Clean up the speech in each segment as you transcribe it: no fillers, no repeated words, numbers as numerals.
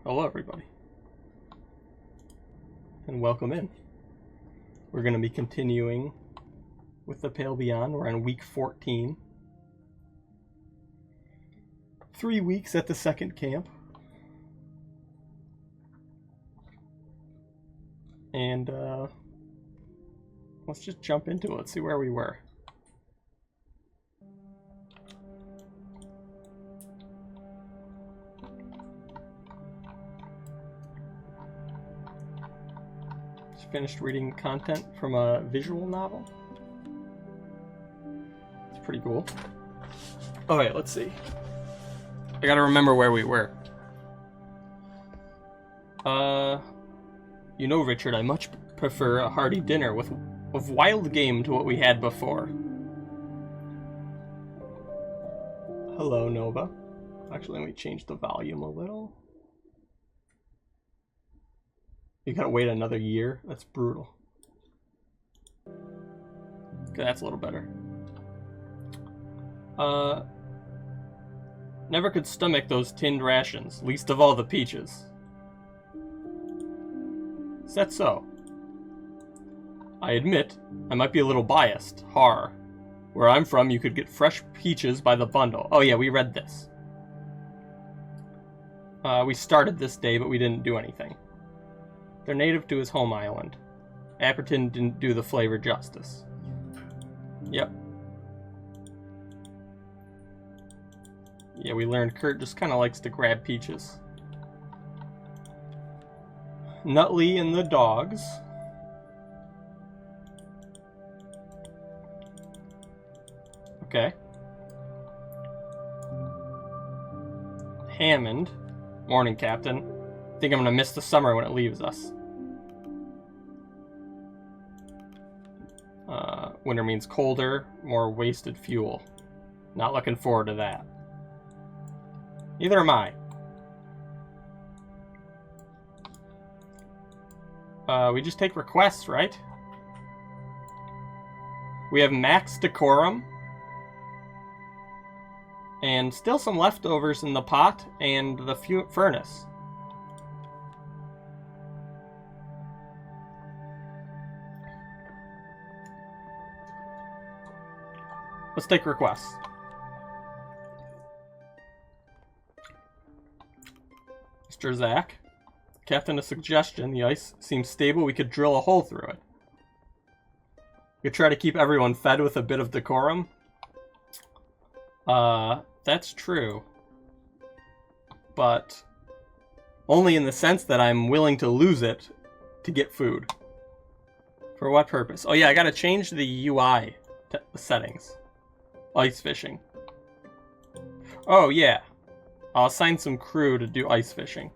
Hello, everybody, and welcome in. We're going to be continuing with the Pale Beyond. We're on week 14. 3 weeks at the second camp. And let's just jump into it. Let's see where we were. Finished reading content from a visual novel. It's pretty cool. Oh wait, let's see. I gotta remember where we were. You know, Richard, I much prefer a hearty dinner of wild game to what we had before. Hello, Nova. Actually, let me change the volume a little. You gotta wait another year? That's brutal. Okay, that's a little better. Never could stomach those tinned rations, least of all the peaches. Is that so? I admit, I might be a little biased. Har. Where I'm from, you could get fresh peaches by the bundle. Oh yeah, we read this. We started this day, but we didn't do anything. They're native to his home island. Apperton didn't do the flavor justice. Yep. Yeah, we learned Kurt just kind of likes to grab peaches. Nutley and the dogs. Okay. Hammond. Morning, Captain. Think I'm gonna miss the summer when it leaves us. Winter means colder, more wasted fuel. Not looking forward to that. Neither am I. We just take requests, right? We have max decorum. And still some leftovers in the pot and the furnace. Let's take requests. Mr. Zach. Captain, a suggestion. The ice seems stable. We could drill a hole through it. We could try to keep everyone fed with a bit of decorum. That's true. But only in the sense that I'm willing to lose it to get food. For what purpose? Oh yeah, I gotta change the UI settings. Ice fishing. Oh yeah. I'll assign some crew to do ice fishing.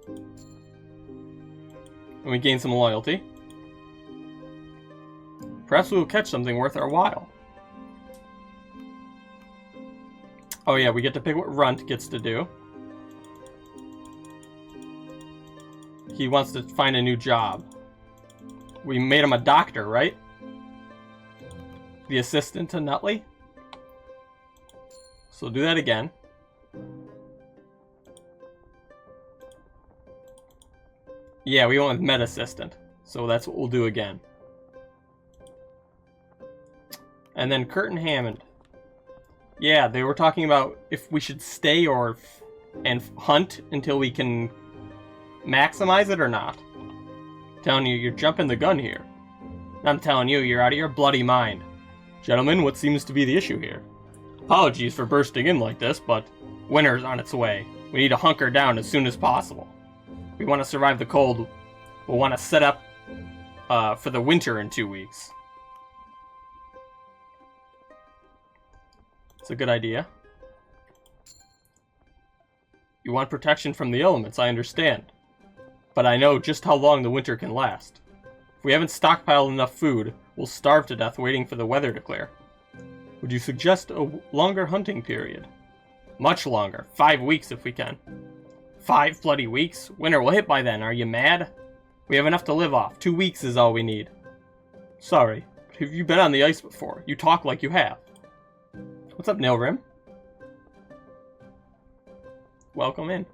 And we gain some loyalty. Perhaps we will catch something worth our while. Oh yeah, we get to pick what Runt gets to do. He wants to find a new job. We made him a doctor, right? The assistant to Nutley. So do that again. Yeah, we went with med assistant. So that's what we'll do again. And then Kurt and Hammond. Yeah, they were talking about if we should stay and hunt until we can maximize it or not. I'm telling you, you're jumping the gun here. I'm telling you, you're out of your bloody mind. Gentlemen, what seems to be the issue here? Apologies for bursting in like this, but winter's on its way. We need to hunker down as soon as possible. We want to survive the cold. We'll want to set up for the winter in 2 weeks. It's a good idea. You want protection from the elements, I understand. But I know just how long the winter can last. If we haven't stockpiled enough food, we'll starve to death waiting for the weather to clear. Would you suggest a longer hunting period? Much longer. 5 weeks if we can. 5 bloody weeks? Winter will hit by then, are you mad? We have enough to live off. 2 weeks is all we need. Sorry, but have you been on the ice before? You talk like you have. What's up, Nilrim? Welcome in.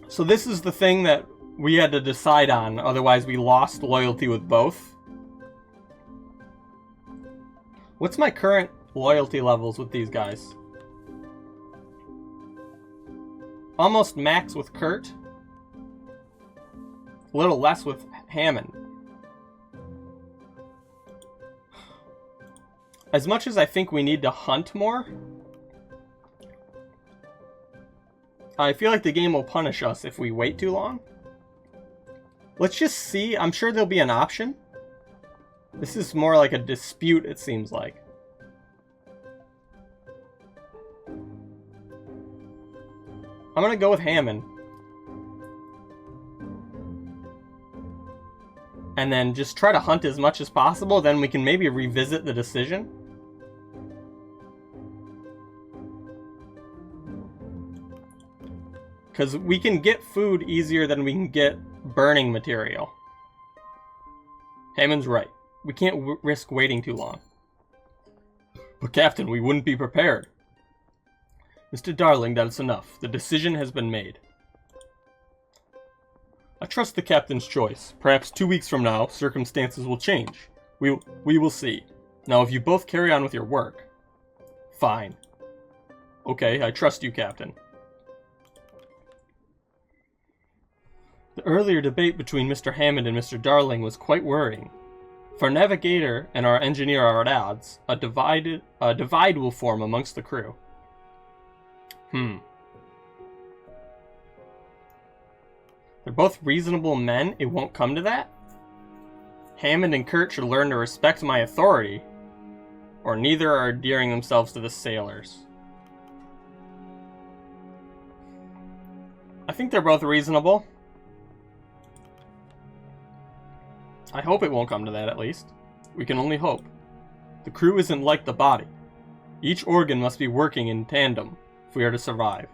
So this is the thing that we had to decide on, otherwise we lost loyalty with both. What's my current loyalty levels with these guys? Almost max with Kurt. A little less with Hammond. As much as I think we need to hunt more, I feel like the game will punish us if we wait too long. Let's just see. I'm sure there'll be an option. This is more like a dispute, it seems like. I'm gonna go with Hammond. And then just try to hunt as much as possible, then we can maybe revisit the decision. Because we can get food easier than we can get burning material. Hammond's right. We can't risk waiting too long. But Captain, we wouldn't be prepared. Mr. Darling, that's enough. The decision has been made. I trust the Captain's choice. Perhaps 2 weeks from now, circumstances will change. We will see. Now, if you both carry on with your work... Fine. Okay, I trust you, Captain. The earlier debate between Mr. Hammond and Mr. Darling was quite worrying. If our navigator and our engineer are at odds, a divide will form amongst the crew. They're both reasonable men, it won't come to that? Hammond and Kurt should learn to respect my authority, or neither are endearing themselves to the sailors. I think they're both reasonable. I hope it won't come to that, at least. We can only hope. The crew isn't like the body. Each organ must be working in tandem if we are to survive.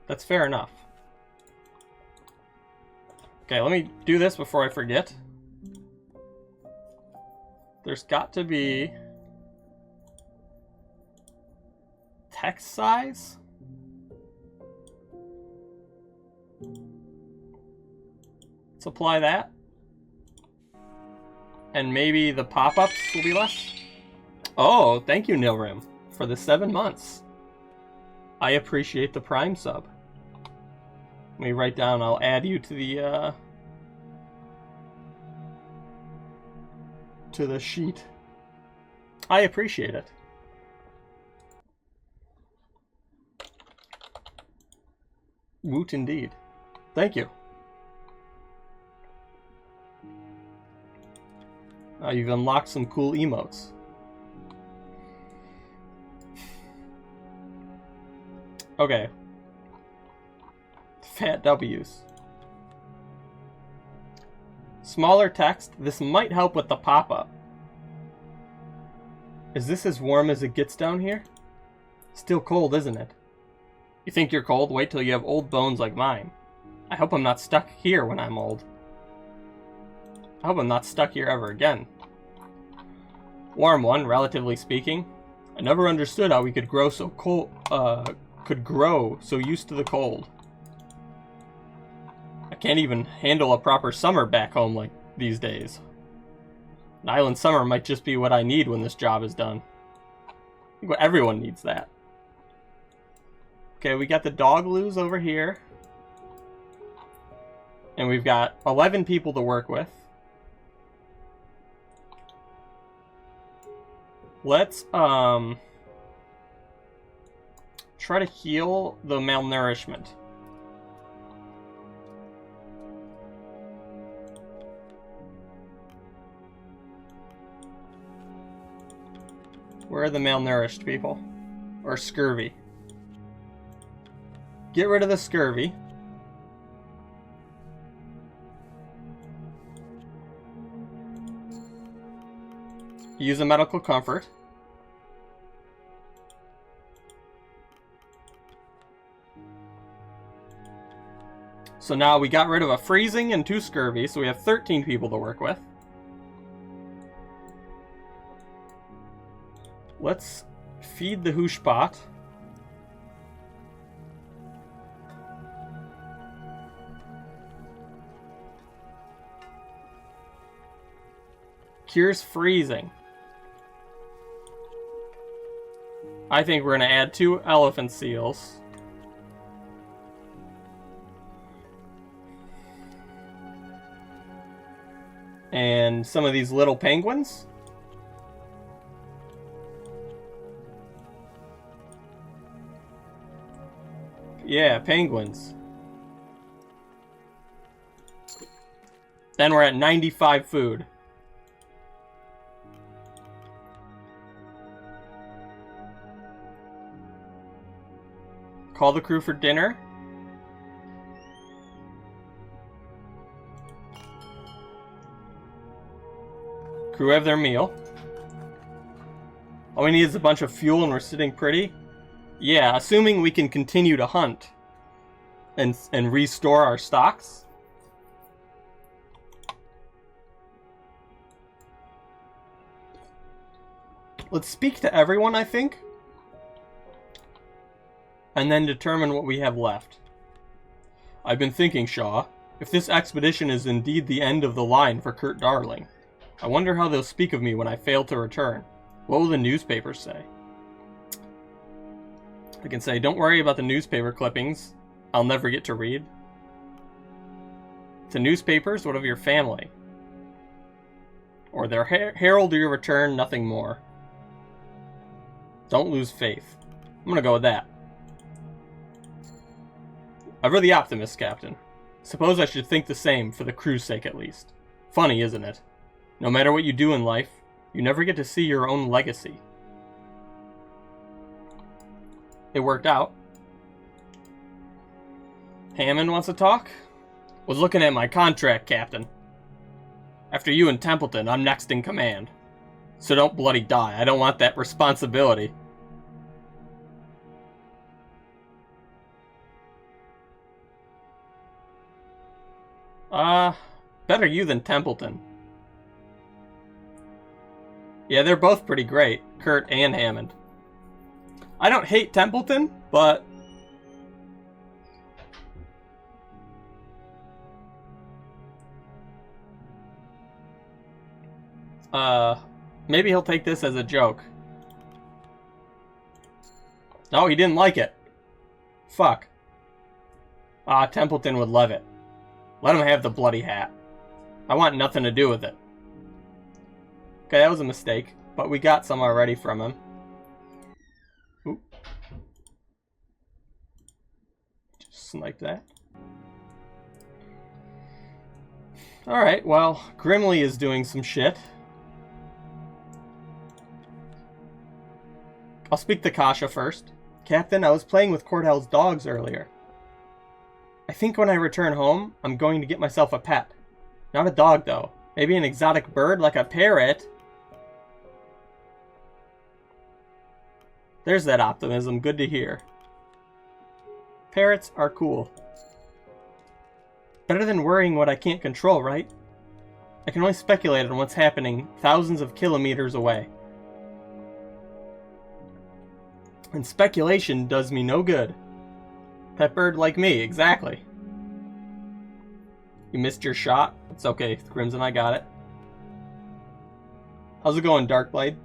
That's fair enough. Okay, let me do this before I forget. There's got to be... text size? Let's apply that. And maybe the pop-ups will be less? Oh, thank you, Nilrim, for the 7 months. I appreciate the Prime sub. Let me write down, I'll add you to the sheet. I appreciate it. Woot indeed. Thank you. You've unlocked some cool emotes. Okay. Fat W's. Smaller text. This might help with the pop-up. Is this as warm as it gets down here? Still cold, isn't it? You think you're cold? Wait till you have old bones like mine. I hope I'm not stuck here when I'm old. I hope I'm not stuck here ever again. Warm one, relatively speaking. I never understood how we could grow so cold. Could grow so used to the cold. I can't even handle a proper summer back home like these days. An island summer might just be what I need when this job is done. I think everyone needs that. Okay, we got the dog loos over here. And we've got 11 people to work with. Let's try to heal the malnourishment. Where are the malnourished people? Or scurvy? Get rid of the scurvy. Use a medical comfort. So now we got rid of a freezing and 2 scurvy, so we have 13 people to work with. Let's feed the hooshpot. Cures freezing. I think we're going to add 2 elephant seals. And some of these little penguins. Yeah, penguins. Then we're at 95 food. Call the crew for dinner. Crew have their meal. All we need is a bunch of fuel and we're sitting pretty. Yeah, assuming we can continue to hunt and restore our stocks. Let's speak to everyone, I think. And then determine what we have left. I've been thinking, Shaw, if this expedition is indeed the end of the line for Kurt Darling, I wonder how they'll speak of me when I fail to return. What will the newspapers say? I can say, don't worry about the newspaper clippings I'll never get to read. To newspapers, what of your family? Or their herald your return, nothing more. Don't lose faith. I'm gonna go with that. Ever the optimist, Captain. Suppose I should think the same, for the crew's sake at least. Funny, isn't it? No matter what you do in life, you never get to see your own legacy. It worked out. Hammond wants to talk? Was looking at my contract, Captain. After you and Templeton, I'm next in command. So don't bloody die. I don't want that responsibility. Better you than Templeton. Yeah, they're both pretty great, Kurt and Hammond. I don't hate Templeton, but... maybe he'll take this as a joke. No, he didn't like it. Fuck. Templeton would love it. Let him have the bloody hat. I want nothing to do with it. Okay, that was a mistake, but we got some already from him. Oop. Just snipe that. Alright, well, Grimly is doing some shit. I'll speak to Kasha first. Captain, I was playing with Cordell's dogs earlier. I think when I return home, I'm going to get myself a pet. Not a dog, though. Maybe an exotic bird like a parrot. There's that optimism. Good to hear. Parrots are cool. Better than worrying what I can't control, right? I can only speculate on what's happening thousands of kilometers away. And speculation does me no good. Pet bird like me, exactly. You missed your shot? It's okay, Crimson, I got it. How's it going, Darkblade?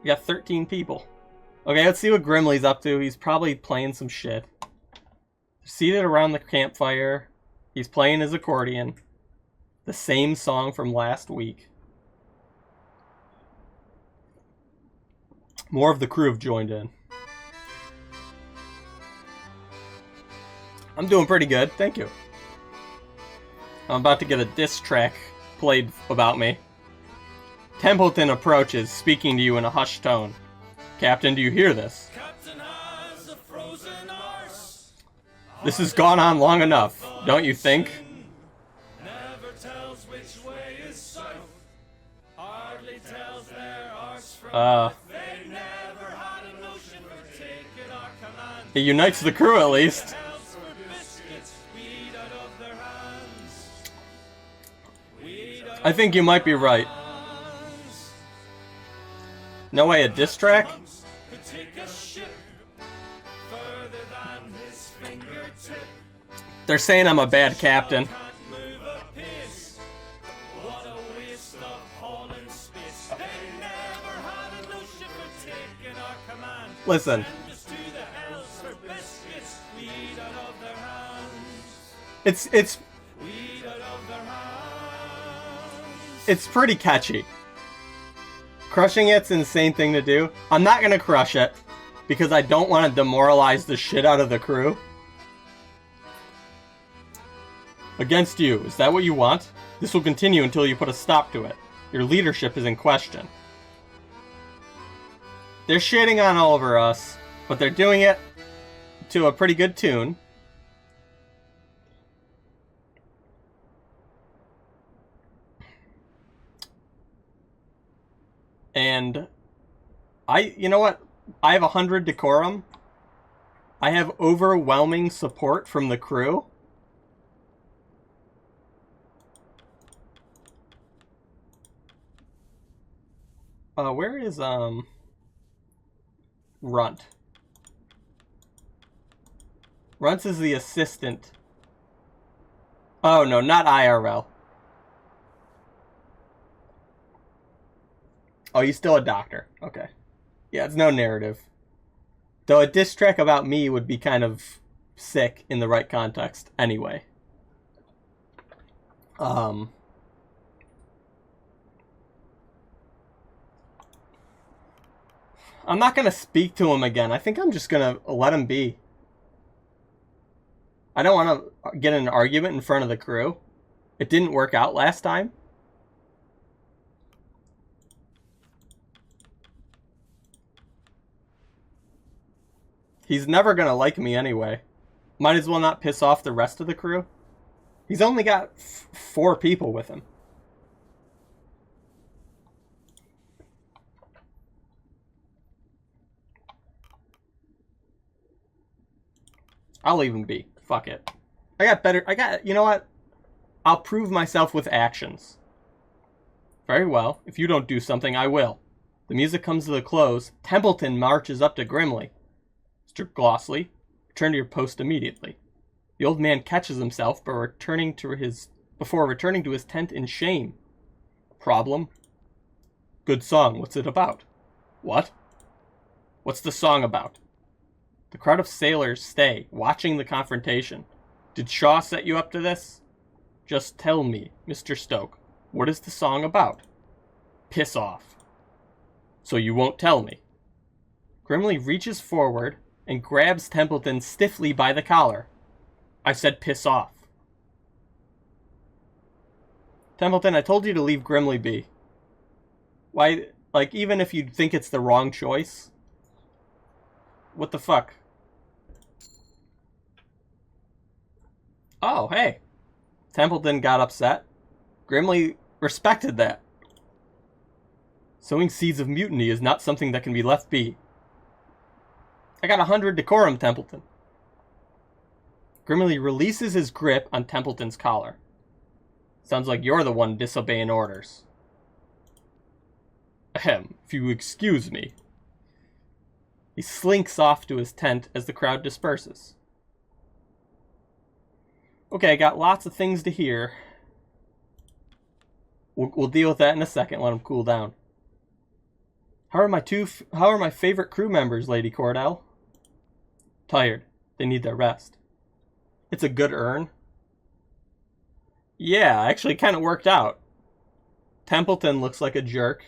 We got 13 people. Okay, let's see what Grimly's up to. He's probably playing some shit. Seated around the campfire. He's playing his accordion. The same song from last week. More of the crew have joined in. I'm doing pretty good, thank you. I'm about to get a diss track played about me. Templeton approaches, speaking to you in a hushed tone. Captain, do you hear this? Captain has a frozen arse. This has gone on long enough, don't you think? Never tells which way is south. Hardly tells their arse from they never had a notion for taking our command. It unites the crew at least. Tells for biscuits weed out of their hands. I think you might be right. No way, a diss track? Could take a ship further than his fingertip. They're saying I'm a bad captain. Can't move a piece. What a waste of hauling space. They never had a notion for taking our command. Listen, Send us to the hells for biscuits. Weed out of their hands. it's Weed out of their hands. it's pretty catchy. Crushing it's an insane thing to do. I'm not gonna crush it because I don't want to demoralize the shit out of the crew. Against you, is that what you want? This will continue until you put a stop to it. Your leadership is in question. They're shitting on all over us, but they're doing it to a pretty good tune. And you know what? I have 100 decorum. I have overwhelming support from the crew. Where is, Runt? Runt is the assistant. Oh, no, not IRL. Oh, he's still a doctor. Okay. Yeah, it's no narrative. Though a diss track about me would be kind of sick in the right context anyway. I'm not going to speak to him again. I think I'm just going to let him be. I don't want to get in an argument in front of the crew. It didn't work out last time. He's never going to like me anyway. Might as well not piss off the rest of the crew. He's only got 4 people with him. I'll leave him be. Fuck it. You know what? I'll prove myself with actions. Very well. If you don't do something, I will. The music comes to a close. Templeton marches up to Grimly. Mr. Glossley, return to your post immediately. The old man catches himself before returning to his tent in shame. Problem? Good song. What's it about? What? What's the song about? The crowd of sailors stay, watching the confrontation. Did Shaw set you up to this? Just tell me, Mr. Stoke, what is the song about? Piss off. So you won't tell me. Grimly reaches forward and grabs Templeton stiffly by the collar. I said piss off. Templeton, I told you to leave Grimly be. Why, like, even if you think it's the wrong choice? What the fuck? Oh, hey. Templeton got upset. Grimly respected that. Sowing seeds of mutiny is not something that can be left be. I got 100 decorum, Templeton. Grimly releases his grip on Templeton's collar. Sounds like you're the one disobeying orders. Ahem, if you excuse me. He slinks off to his tent as the crowd disperses. Okay, I got lots of things to hear. We'll deal with that in a second. Let them cool down. How are my favorite crew members, Lady Cordell? Tired. They need their rest. It's a good earn. Yeah, actually kind of worked out. Templeton looks like a jerk.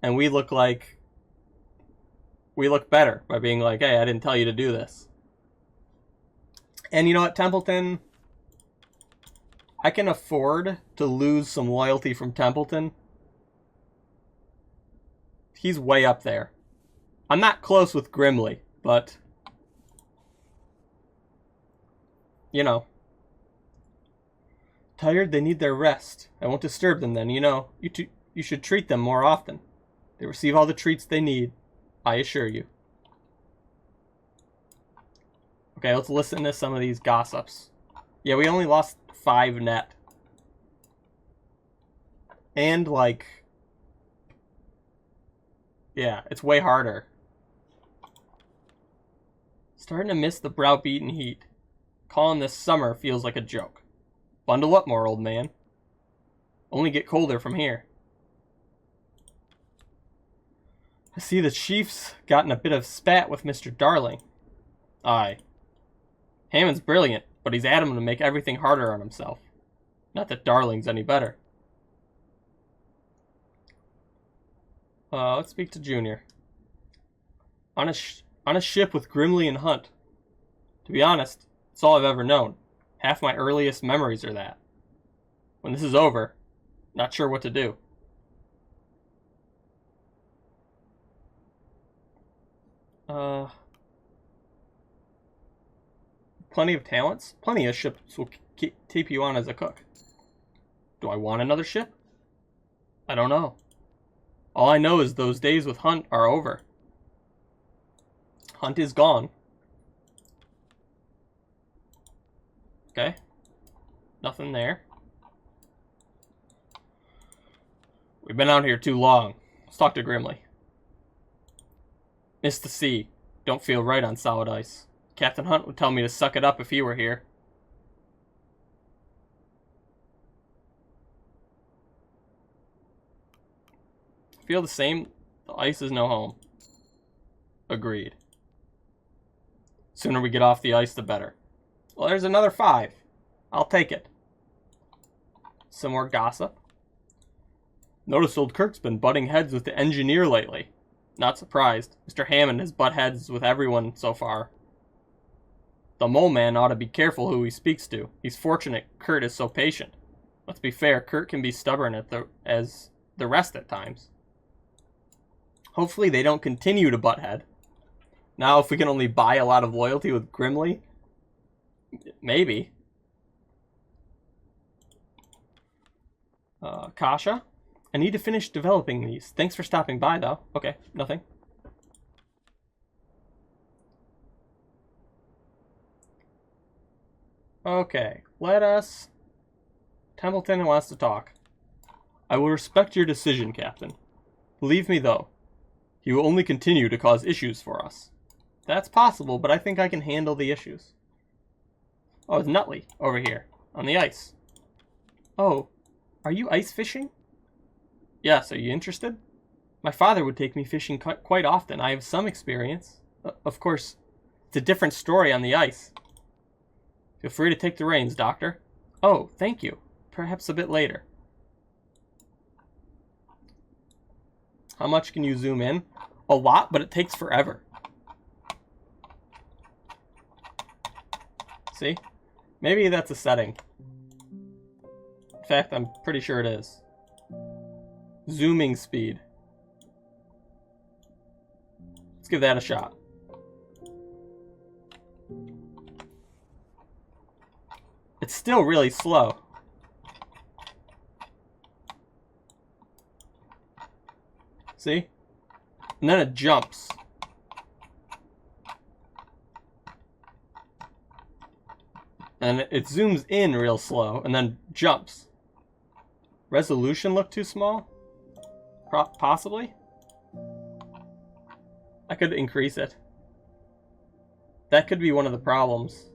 And we look better by being like, hey, I didn't tell you to do this. And you know what, Templeton? I can afford to lose some loyalty from Templeton. He's way up there. I'm not close with Grimly, but you know. Tired, they need their rest. I won't disturb them then, you know. You should treat them more often. They receive all the treats they need, I assure you. Okay, let's listen to some of these gossips. Yeah, we only lost 5 net. And, like... Yeah, it's way harder. Starting to miss the browbeaten heat. Calling this summer feels like a joke. Bundle up more, old man. Only get colder from here. I see the chief's gotten a bit of spat with Mr. Darling. Aye. Hammond's brilliant, but he's adamant to make everything harder on himself. Not that Darling's any better. Let's speak to Junior. On a ship with Grimley and Hunt. To be honest, it's all I've ever known. Half my earliest memories are that. When this is over, not sure what to do. Plenty of talents. Plenty of ships will keep you on as a cook. Do I want another ship? I don't know. All I know is those days with Hunt are over. Hunt is gone. Okay. Nothing there. We've been out here too long. Let's talk to Grimley. Miss the sea. Don't feel right on solid ice. Captain Hunt would tell me to suck it up if he were here. Feel the same? The ice is no home. Agreed. Sooner we get off the ice, the better. Well, there's another 5. I'll take it. Some more gossip. Notice old Kirk's been butting heads with the engineer lately. Not surprised. Mr. Hammond has butt heads with everyone so far. The mole man ought to be careful who he speaks to. He's fortunate Kurt is so patient. Let's be fair, Kurt can be stubborn as the rest at times. Hopefully they don't continue to butt head. Now if we can only buy a lot of loyalty with Grimley, maybe. Kasha? I need to finish developing these. Thanks for stopping by, though. Okay, nothing. Okay, let us... Templeton wants to talk. I will respect your decision, Captain. Believe me, though, he will only continue to cause issues for us. That's possible, but I think I can handle the issues. Oh, it's Nutley over here on the ice. Oh, are you ice fishing? Yes, are you interested? My father would take me fishing quite often. I have some experience. Of course, it's a different story on the ice. Feel free to take the reins, Doctor. Oh, thank you. Perhaps a bit later. How much can you zoom in? A lot, but it takes forever. See? Maybe that's a setting. In fact, I'm pretty sure it is. Zooming speed. Let's give that a shot. It's still really slow. See? And then it jumps. And it zooms in real slow and then jumps. Resolution look too small? Possibly? I could increase it. That could be one of the problems.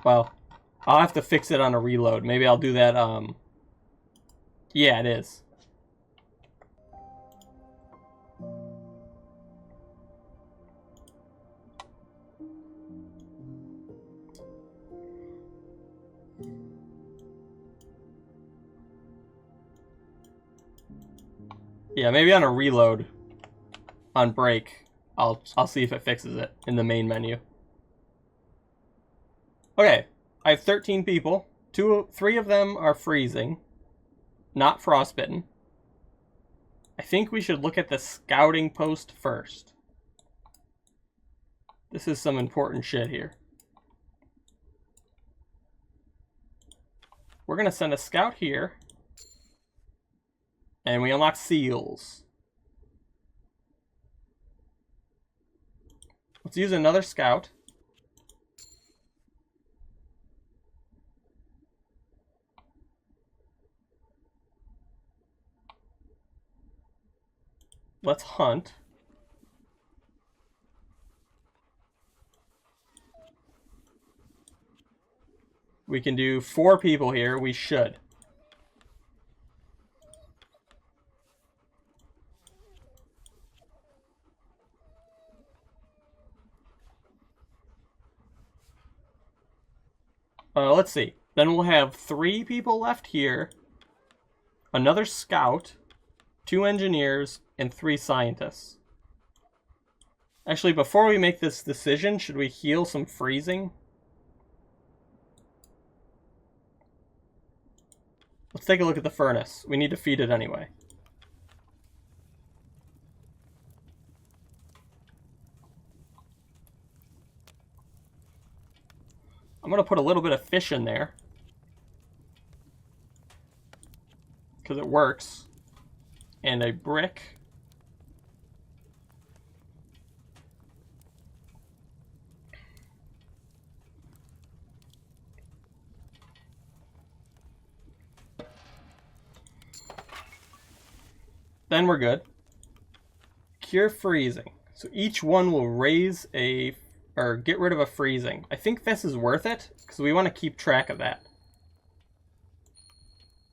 Well, I'll have to fix it on a reload. Maybe I'll do that, yeah, it is. Yeah, maybe on a reload, on break, I'll see if it fixes it in the main menu. Okay, I have 13 people. 3 of them are freezing, not frostbitten. I think we should look at the scouting post first. This is some important shit here. we're going to send a scout here. And we unlock seals. Let's use another scout. Let's hunt. We can do 4 people here. We should. Let's see. Then we'll have 3 people left here. Another scout. 2 engineers. And 3 scientists. Actually, before we make this decision, should we heal some freezing? Let's take a look at the furnace. We need to feed it anyway. I'm going to put a little bit of fish in there. Because it works. And a brick. Then we're good. Cure freezing. So each one will raise a, or get rid of a freezing. I think this is worth it, because we want to keep track of that.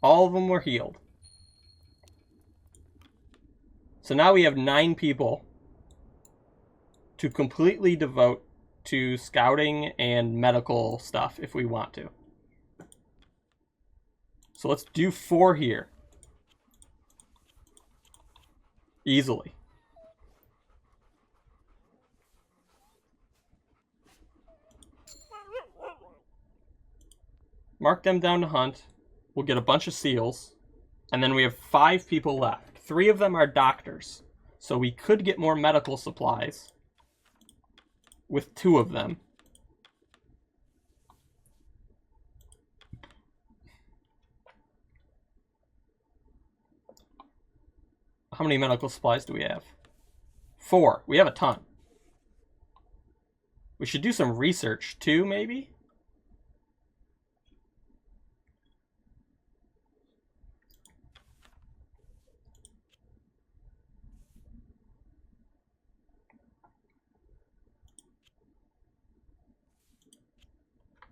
All of them were healed. So now we have 9 people to completely devote to scouting and medical stuff if we want to. So let's do 4 here. Easily. Mark them down to hunt. We'll get a bunch of seals. And then we have 5 people left. 3 of them are doctors. So we could get more medical supplies with 2 of them. How many medical supplies do we have? 4. We have a ton. We should do some research too, maybe?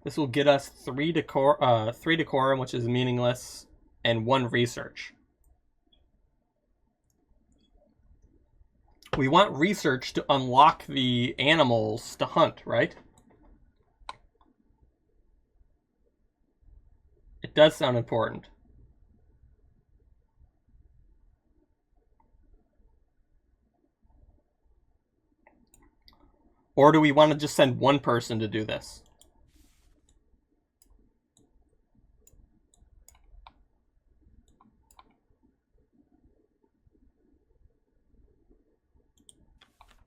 This will get us 3 decorum, which is meaningless, and 1 research. We want research to unlock the animals to hunt, right? It does sound important. Or do we want to just send 1 person to do this?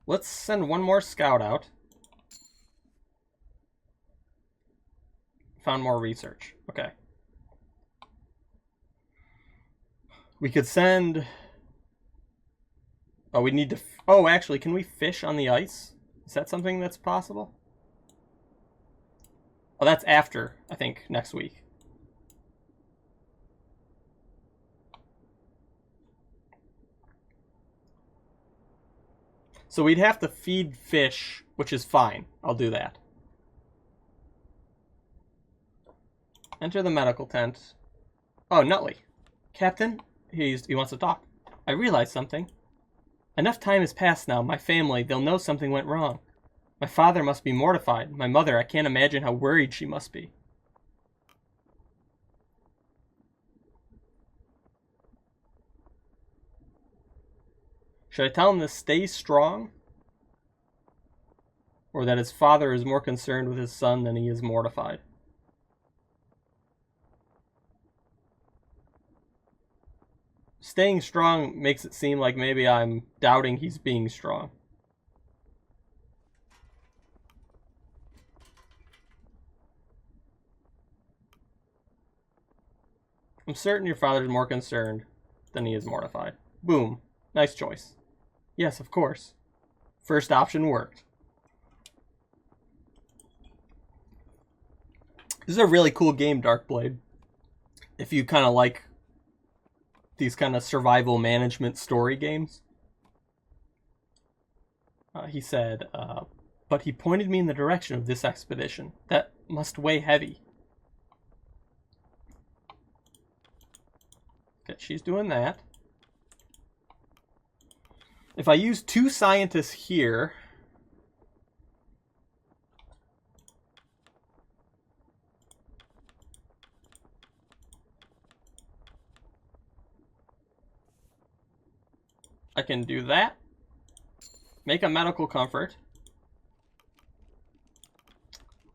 Let's send 1 more scout out. Found more research. Okay. We could send... Oh, we need to... Oh, actually, can we fish on the ice? Is that something that's possible? Oh, that's after, I think, next week. So we'd have to feed fish, which is fine. I'll do that. Enter the medical tent. Oh, Nutley. Captain? He wants to talk. I realized something. Enough time has passed now. My family, they'll know something went wrong. My father must be mortified. My mother, I can't imagine how worried she must be. Should I tell him to stay strong? Or that his father is more concerned with his son than he is mortified? Staying strong makes it seem like maybe I'm doubting he's being strong. I'm certain your father is more concerned than he is mortified. Boom. Nice choice. Yes, of course. First option worked. This is a really cool game, Darkblade. If you kind of like these kind of survival management story games. He said, but he pointed me in the direction of this expedition. That must weigh heavy. Okay, she's doing that. If I use 2 scientists here... I can do that. Make a medical comfort.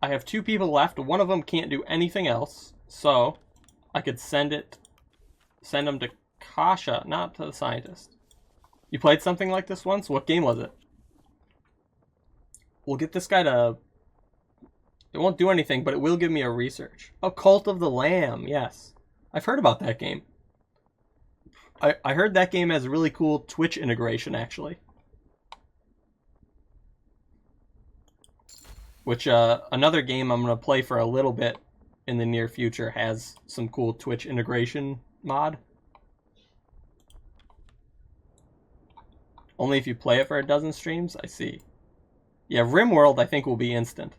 I have 2 people left. One of them can't do anything else. So, I could send them to Kasha, not to the scientist. You played something like this once? What game was it? We'll get this guy to... It won't do anything, but it will give me a research. Oh, Cult of the Lamb, yes. I've heard about that game. I heard that game has really cool Twitch integration, actually. Which, another game I'm going to play for a little bit in the near future has some cool Twitch integration mod. Only if you play it for a dozen streams? I see. Yeah, RimWorld I think will be instant.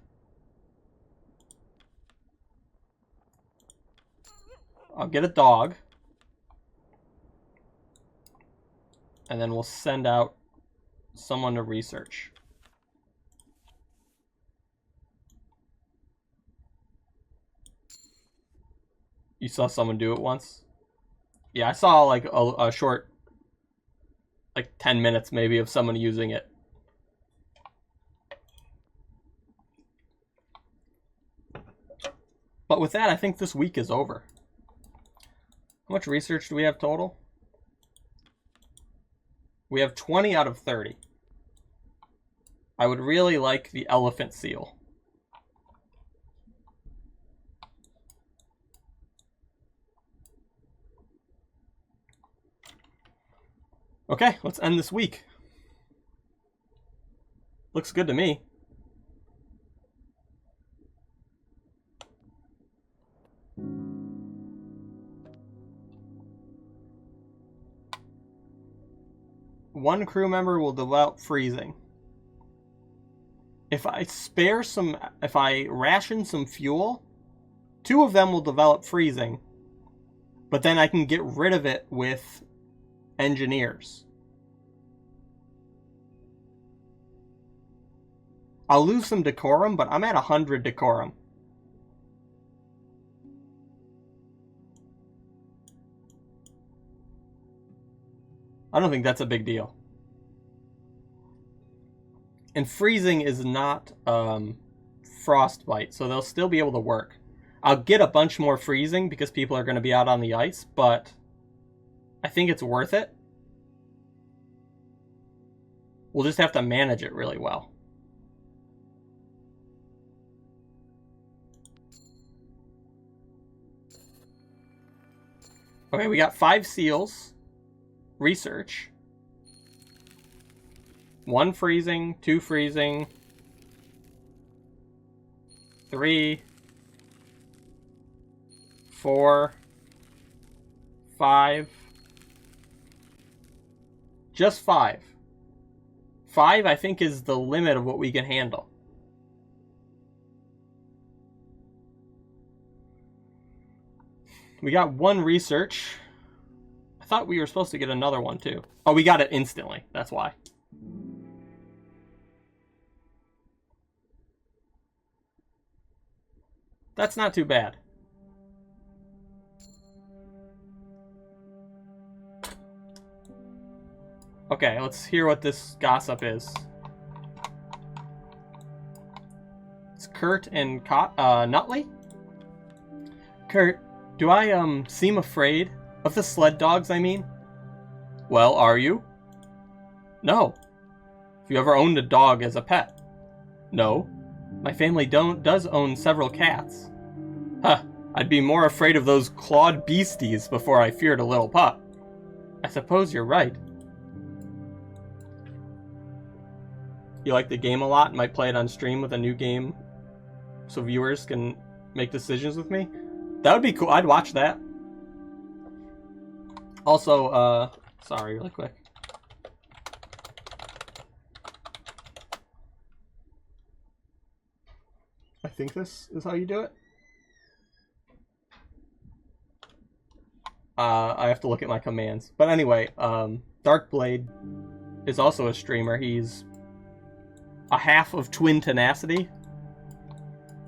I'll get a dog. And then we'll send out someone to research. You saw someone do it once? Yeah, I saw like a short, like 10 minutes maybe of someone using it. But with that, I think this week is over. How much research do we have total? We have 20 out of 30. I would really like the elephant seal. Okay, let's end this week. Looks good to me. One crew member will develop freezing. If I ration some fuel, 2 of them will develop freezing, but then I can get rid of it with engineers. I'll lose some decorum, but I'm at 100 decorum. I don't think that's a big deal. And freezing is not frostbite, so they'll still be able to work. I'll get a bunch more freezing because people are going to be out on the ice, but I think it's worth it. We'll just have to manage it really well. Okay, we got 5 seals. Research. 1 freezing, 2 freezing, 3, 4, 5. Just 5. 5, I think, is the limit of what we can handle. We got 1 research. I thought we were supposed to get another one, too. Oh, we got it instantly. That's why. That's not too bad. Okay, let's hear what this gossip is. It's Kurt and Nutley? Kurt, do I, seem afraid of the sled dogs, I mean? Well, are you? No. Have you ever owned a dog as a pet? No. My family does own several cats. Huh, I'd be more afraid of those clawed beasties before I feared a little pup. I suppose you're right. You like the game a lot? Might play it on stream with a new game so viewers can make decisions with me? That would be cool. I'd watch that. Also, sorry, really quick. I think this is how you do it. I have to look at my commands. But anyway, Darkblade is also a streamer. He's a half of Twin Tenacity.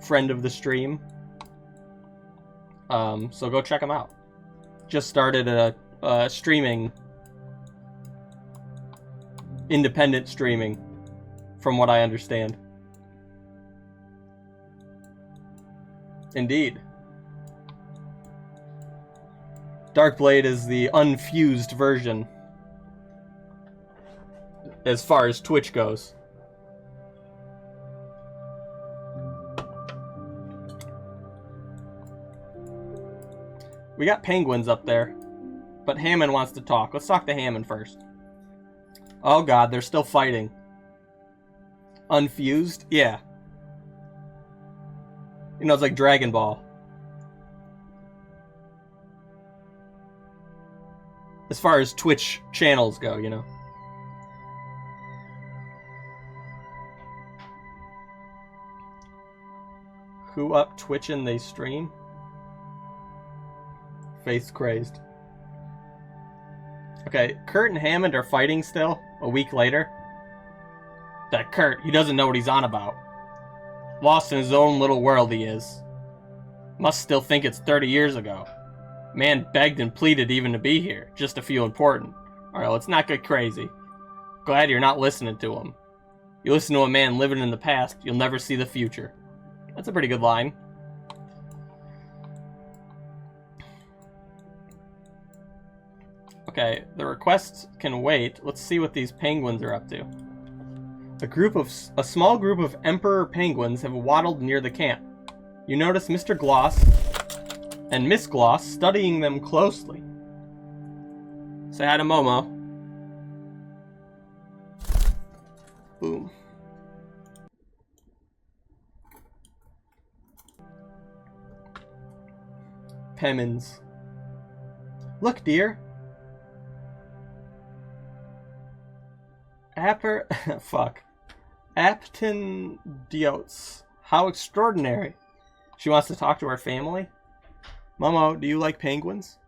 Friend of the stream. So go check him out. Just started a streaming. Independent streaming. From what I understand. Indeed. Darkblade is the unfused version. As far as Twitch goes. We got penguins up there. But Hammond wants to talk. Let's talk to Hammond first. Oh god, they're still fighting. Unfused? Yeah. You know, it's like Dragon Ball. As far as Twitch channels go, you know. Who up Twitch and they stream? Face crazed. Okay, Kurt and Hammond are fighting still, a week later. That Kurt, he doesn't know what he's on about. Lost in his own little world he is. Must still think it's 30 years ago. Man begged and pleaded even to be here, just to feel important. Alright, let's not get crazy. Glad you're not listening to him. You listen to a man living in the past, you'll never see the future. That's a pretty good line. Okay, the requests can wait. Let's see what these penguins are up to. A small group of emperor penguins have waddled near the camp. You notice Mr. Gloss and Miss Gloss studying them closely. Say hi to Momo. Boom. Pemmons. Look, dear. Fuck. Apton Diotes. How extraordinary. She wants to talk to her family. Momo, do you like penguins?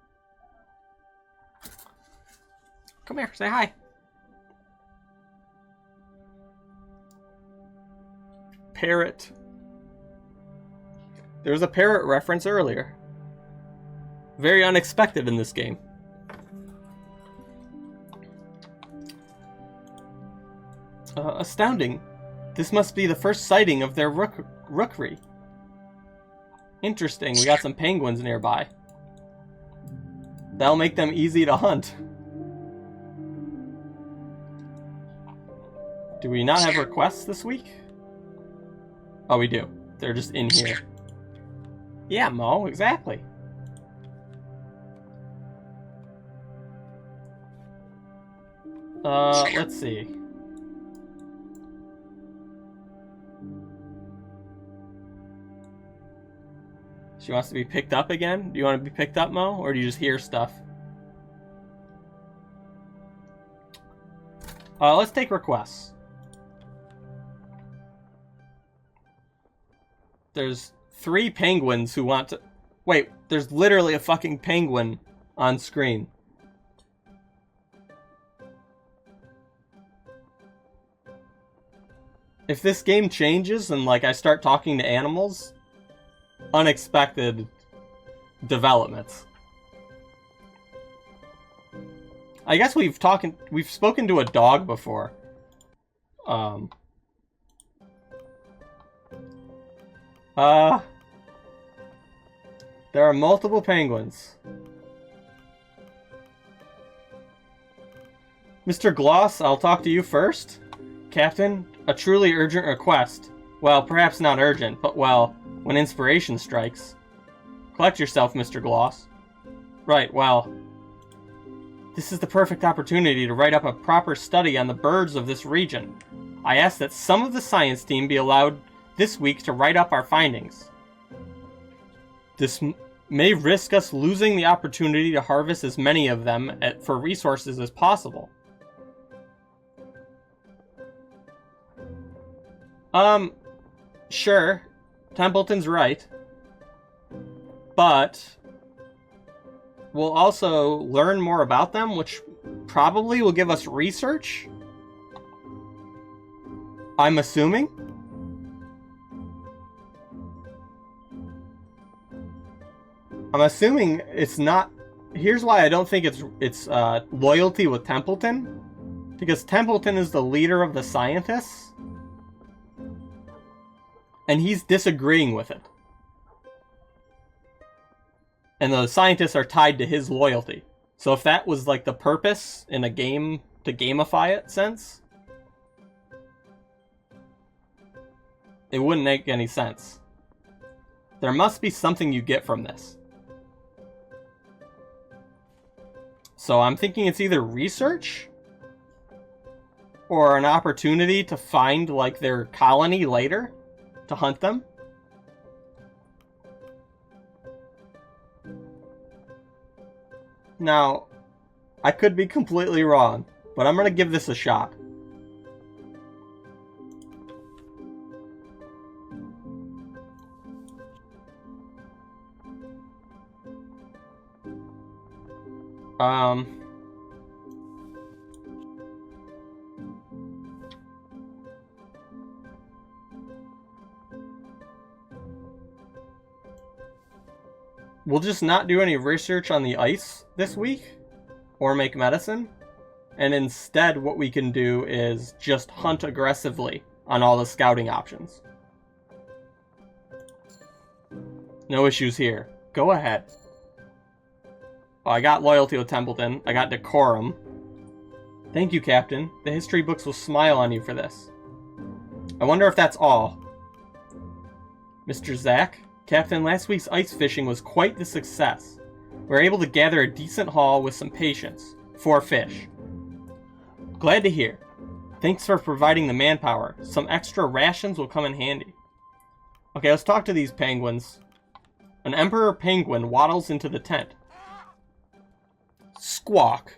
Come here, say hi. Parrot. There was a parrot reference earlier. Very unexpected in this game. Astounding. This must be the first sighting of their rookery. Interesting, we got some penguins nearby. That'll make them easy to hunt. Do we not have requests this week? Oh, we do. They're just in here. Yeah, Mo, exactly. Let's see. She wants to be picked up again? Do you want to be picked up, Mo? Or do you just hear stuff? Let's take requests. There's 3 penguins who want to... Wait, there's literally a fucking penguin on screen. If this game changes and, like, I start talking to animals... Unexpected developments. I guess we've spoken to a dog before. There are multiple penguins. Mr. Gloss, I'll talk to you first. Captain, a truly urgent request. Well, perhaps not urgent, but well, when inspiration strikes. Collect yourself, Mr. Gloss. Right, well, this is the perfect opportunity to write up a proper study on the birds of this region. I ask that some of the science team be allowed this week to write up our findings. This may risk us losing the opportunity to harvest as many of them for resources as possible. Sure, Templeton's right. But we'll also learn more about them, which probably will give us research. I'm assuming. It's not. Here's why I don't think it's loyalty with Templeton, because Templeton is the leader of the scientists, and he's disagreeing with it. And the scientists are tied to his loyalty. So if that was like the purpose in a game to gamify it sense, it wouldn't make any sense. There must be something you get from this. So I'm thinking it's either research or an opportunity to find like their colony later to hunt them. Now, I could be completely wrong, but I'm going to give this a shot. We'll just not do any research on the ice this week, or make medicine, and instead what we can do is just hunt aggressively on all the scouting options. No issues here. Go ahead. Oh, I got loyalty with Templeton. I got decorum. Thank you, Captain. The history books will smile on you for this. I wonder if that's all. Mr. Zack? Captain, last week's ice fishing was quite the success. We were able to gather a decent haul with some patience. 4 fish. Glad to hear. Thanks for providing the manpower. Some extra rations will come in handy. Okay, let's talk to these penguins. An emperor penguin waddles into the tent. Squawk.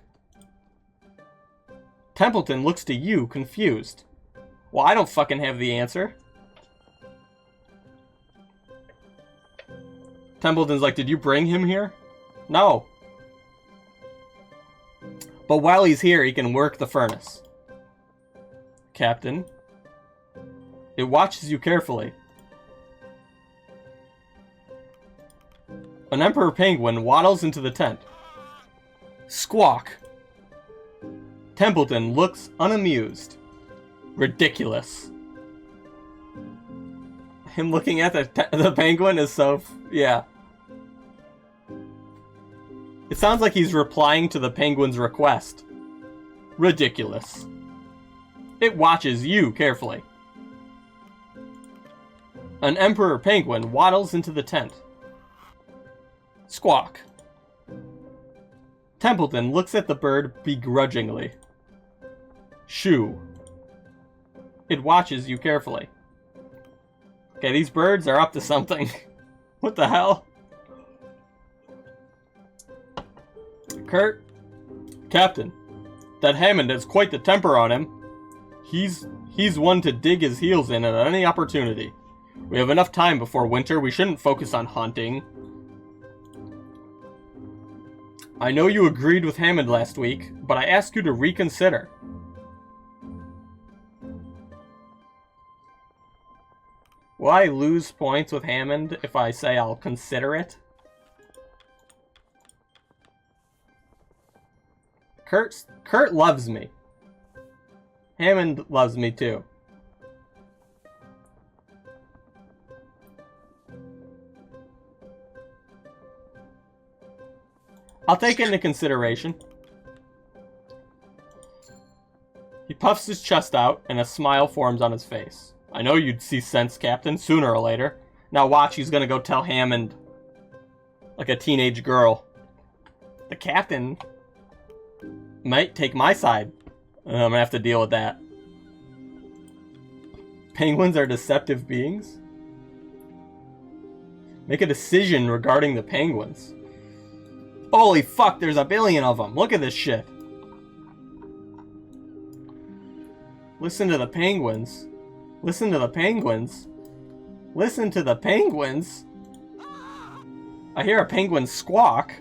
Templeton looks to you, confused. Well, I don't fucking have the answer. Templeton's like, did you bring him here? No. But while he's here, he can work the furnace. Captain. It watches you carefully. An emperor penguin waddles into the tent. Squawk. Templeton looks unamused. Ridiculous. Him looking at the penguin is so... yeah. It sounds like he's replying to the penguin's request. Ridiculous. It watches you carefully. An emperor penguin waddles into the tent. Squawk. Templeton looks at the bird begrudgingly. Shoo. It watches you carefully. Okay, these birds are up to something. What the hell? Kurt? Captain, that Hammond has quite the temper on him. He's one to dig his heels in at any opportunity. We have enough time before winter. We shouldn't focus on hunting. I know you agreed with Hammond last week, but I ask you to reconsider. Will I lose points with Hammond if I say I'll consider it? Kurt loves me. Hammond loves me too. I'll take it into consideration. He puffs his chest out, and a smile forms on his face. I know you'd see sense, Captain, sooner or later. Now watch, he's gonna go tell Hammond like a teenage girl. The captain might take my side. I'm gonna have to deal with that. Penguins are deceptive beings? Make a decision regarding the penguins. Holy fuck, there's a billion of them. Look at this shit. Listen to the penguins. Listen to the penguins. Listen to the penguins. I hear a penguin squawk.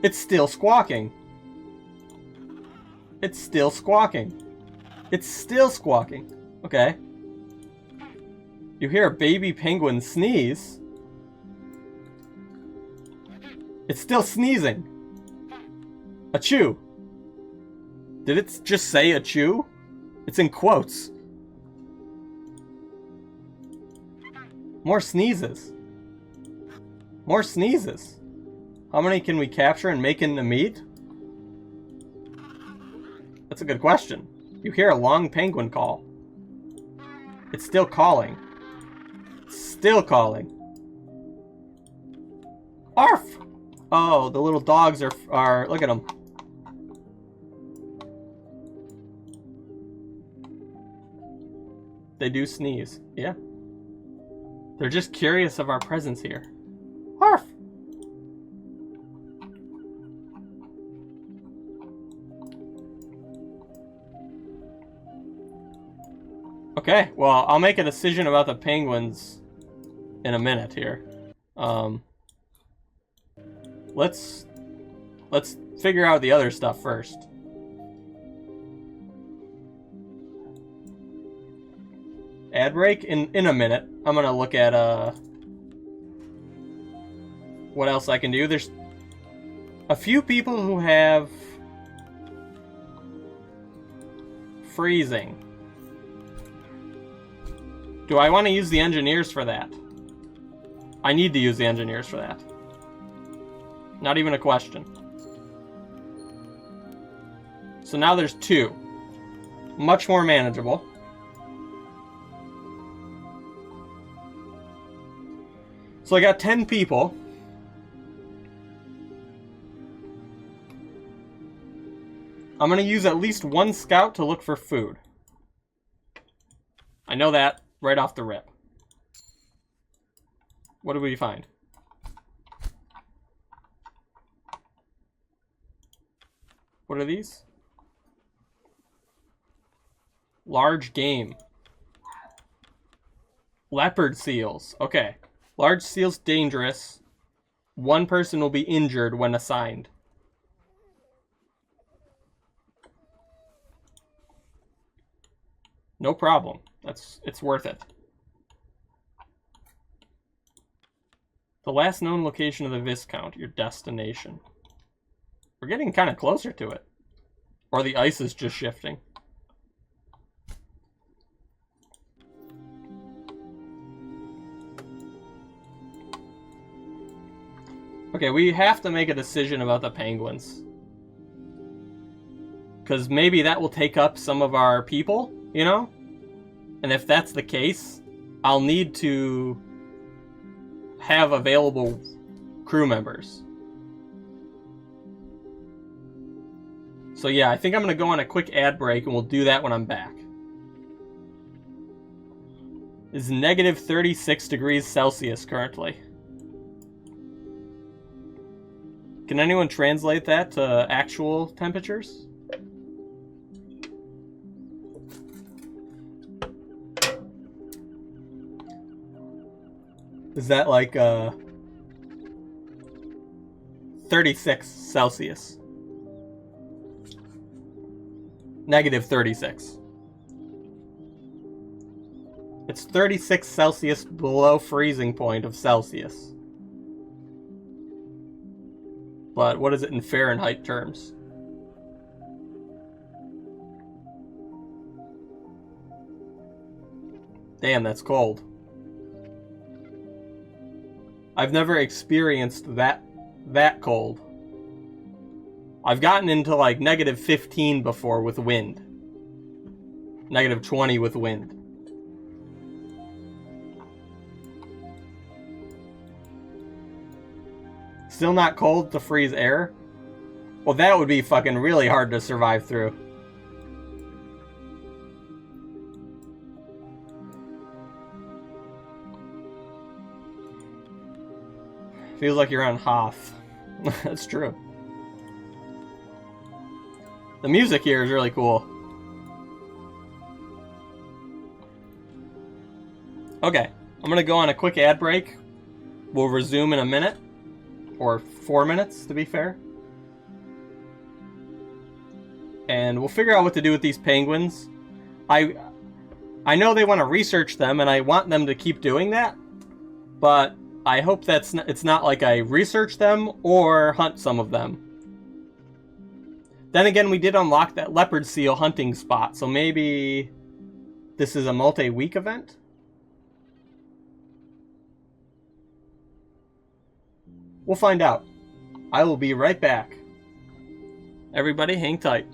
It's still squawking. It's still squawking. It's still squawking. Okay. You hear a baby penguin sneeze. It's still sneezing. Achoo. Did it just say achoo? It's in quotes. More sneezes. More sneezes. How many can we capture and make into meat? That's a good question. You hear a long penguin call. It's still calling. It's still calling. Arf! Oh, the little dogs are look at them. They do sneeze. Yeah. They're just curious of our presence here. Arf! Okay, well, I'll make a decision about the penguins in a minute here. Let's figure out the other stuff first. Ad break in a minute. I'm gonna look at what else I can do. There's a few people who have freezing. Do I want to use the engineers for that? I need to use the engineers for that. Not even a question. So now there's 2. Much more manageable. So I got 10 people. I'm going to use at least 1 scout to look for food. I know that right off the rip. What do we find? What are these? Large game. Leopard seals. Okay. Large seals dangerous. 1 person will be injured when assigned. No problem. It's worth it. The last known location of the Viscount, your destination. We're getting kind of closer to it. Or the ice is just shifting. Okay, we have to make a decision about the penguins. Because maybe that will take up some of our people, you know? And if that's the case, I'll need to have available crew members. So yeah, I think I'm going to go on a quick ad break and we'll do that when I'm back. It's negative 36 degrees Celsius currently. Can anyone translate that to actual temperatures? Is that like 36 Celsius? Negative 36. It's 36 Celsius below freezing point of Celsius. But what is it in Fahrenheit terms? Damn, that's cold. I've never experienced that cold. I've gotten into like negative 15 before with wind. Negative 20 with wind. Still not cold to freeze air? Well, that would be fucking really hard to survive through. Feels like you're on Hoth. That's true. The music here is really cool. Okay, I'm gonna go on a quick ad break. We'll resume in a minute. Or 4 minutes, to be fair. And we'll figure out what to do with these penguins. I know they want to research them, and I want them to keep doing that. But I hope it's not like I research them or hunt some of them. Then again, we did unlock that leopard seal hunting spot, so maybe this is a multi-week event? We'll find out. I will be right back. Everybody hang tight.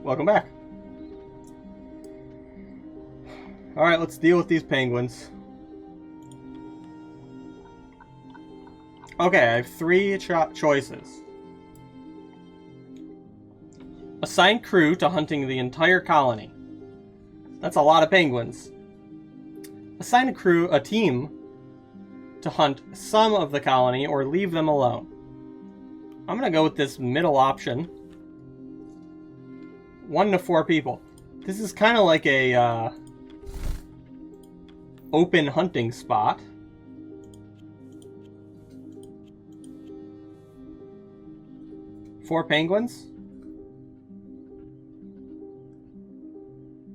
Welcome back. Alright, let's deal with these penguins. Okay, I have 3 choices. Assign crew to hunting the entire colony. That's a lot of penguins. Assign a team to hunt some of the colony or leave them alone. I'm gonna go with this middle option. 1 to 4 people. This is kind of like a open hunting spot. Four penguins.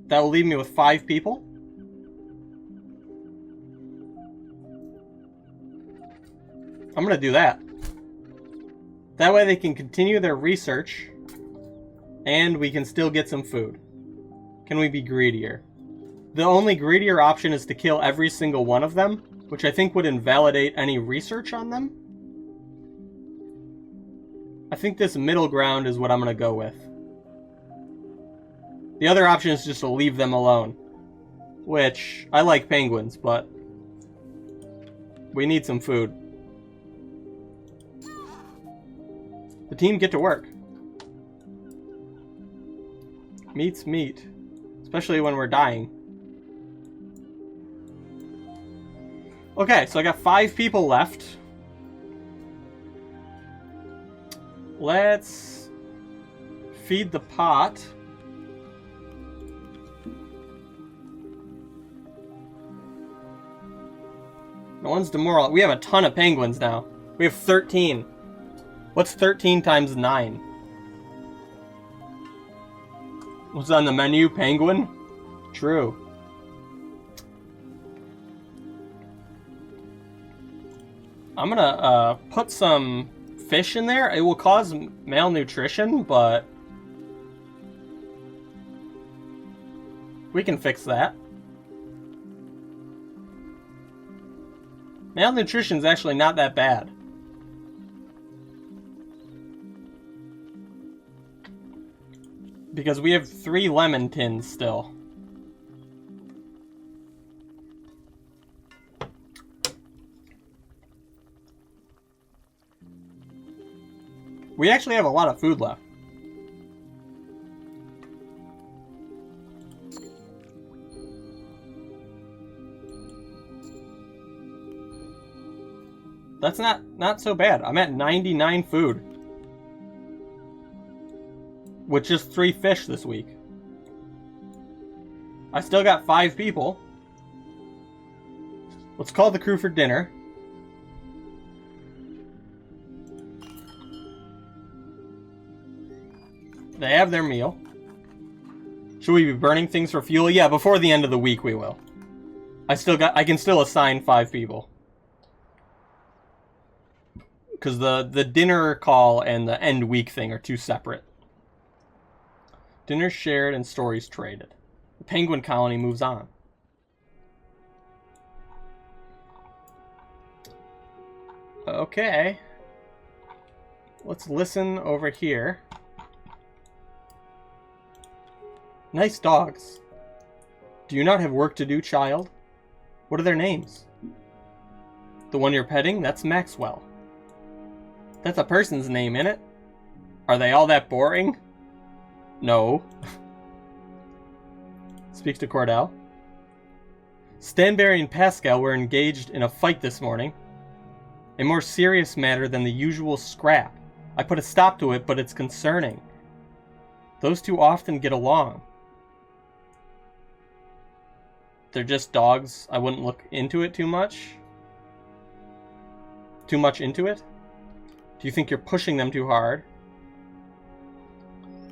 That will leave me with 5 people. I'm gonna do that. That way they can continue their research and we can still get some food. Can we be greedier? The only greedier option is to kill every single one of them, which I think would invalidate any research on them. I think this middle ground is what I'm gonna go with. The other option is just to leave them alone, which I like penguins, but we need some food. The team get to work. Meat's meat, especially when we're dying. Okay, so I got 5 people left. Let's feed the pot. No one's demoralized. We have a ton of penguins now. We have 13. What's 13 times 9? What's on the menu? Penguin? True. I'm gonna put some fish in there. It will cause malnutrition, but we can fix that. Malnutrition is actually not that bad. Because we have 3 lemon tins still. We actually have a lot of food left. That's not so bad. I'm at 99 food. With just 3 fish this week. I still got 5 people. Let's call the crew for dinner. They have their meal. Should we be burning things for fuel? Yeah, before the end of the week we will. I can still assign 5 people. Because the dinner call and the end week thing are 2 separate. Dinner shared and stories traded. The penguin colony moves on. Okay. Let's listen over here. Nice dogs. Do you not have work to do, child? What are their names? The one you're petting? That's Maxwell. That's a person's name, innit? Are they all that boring? No. Speaks to Cordell. Stanberry and Pascal were engaged in a fight this morning. A more serious matter than the usual scrap. I put a stop to it, but it's concerning. Those two often get along. They're just dogs. I wouldn't look into it too much. Too much into it? Do you think you're pushing them too hard?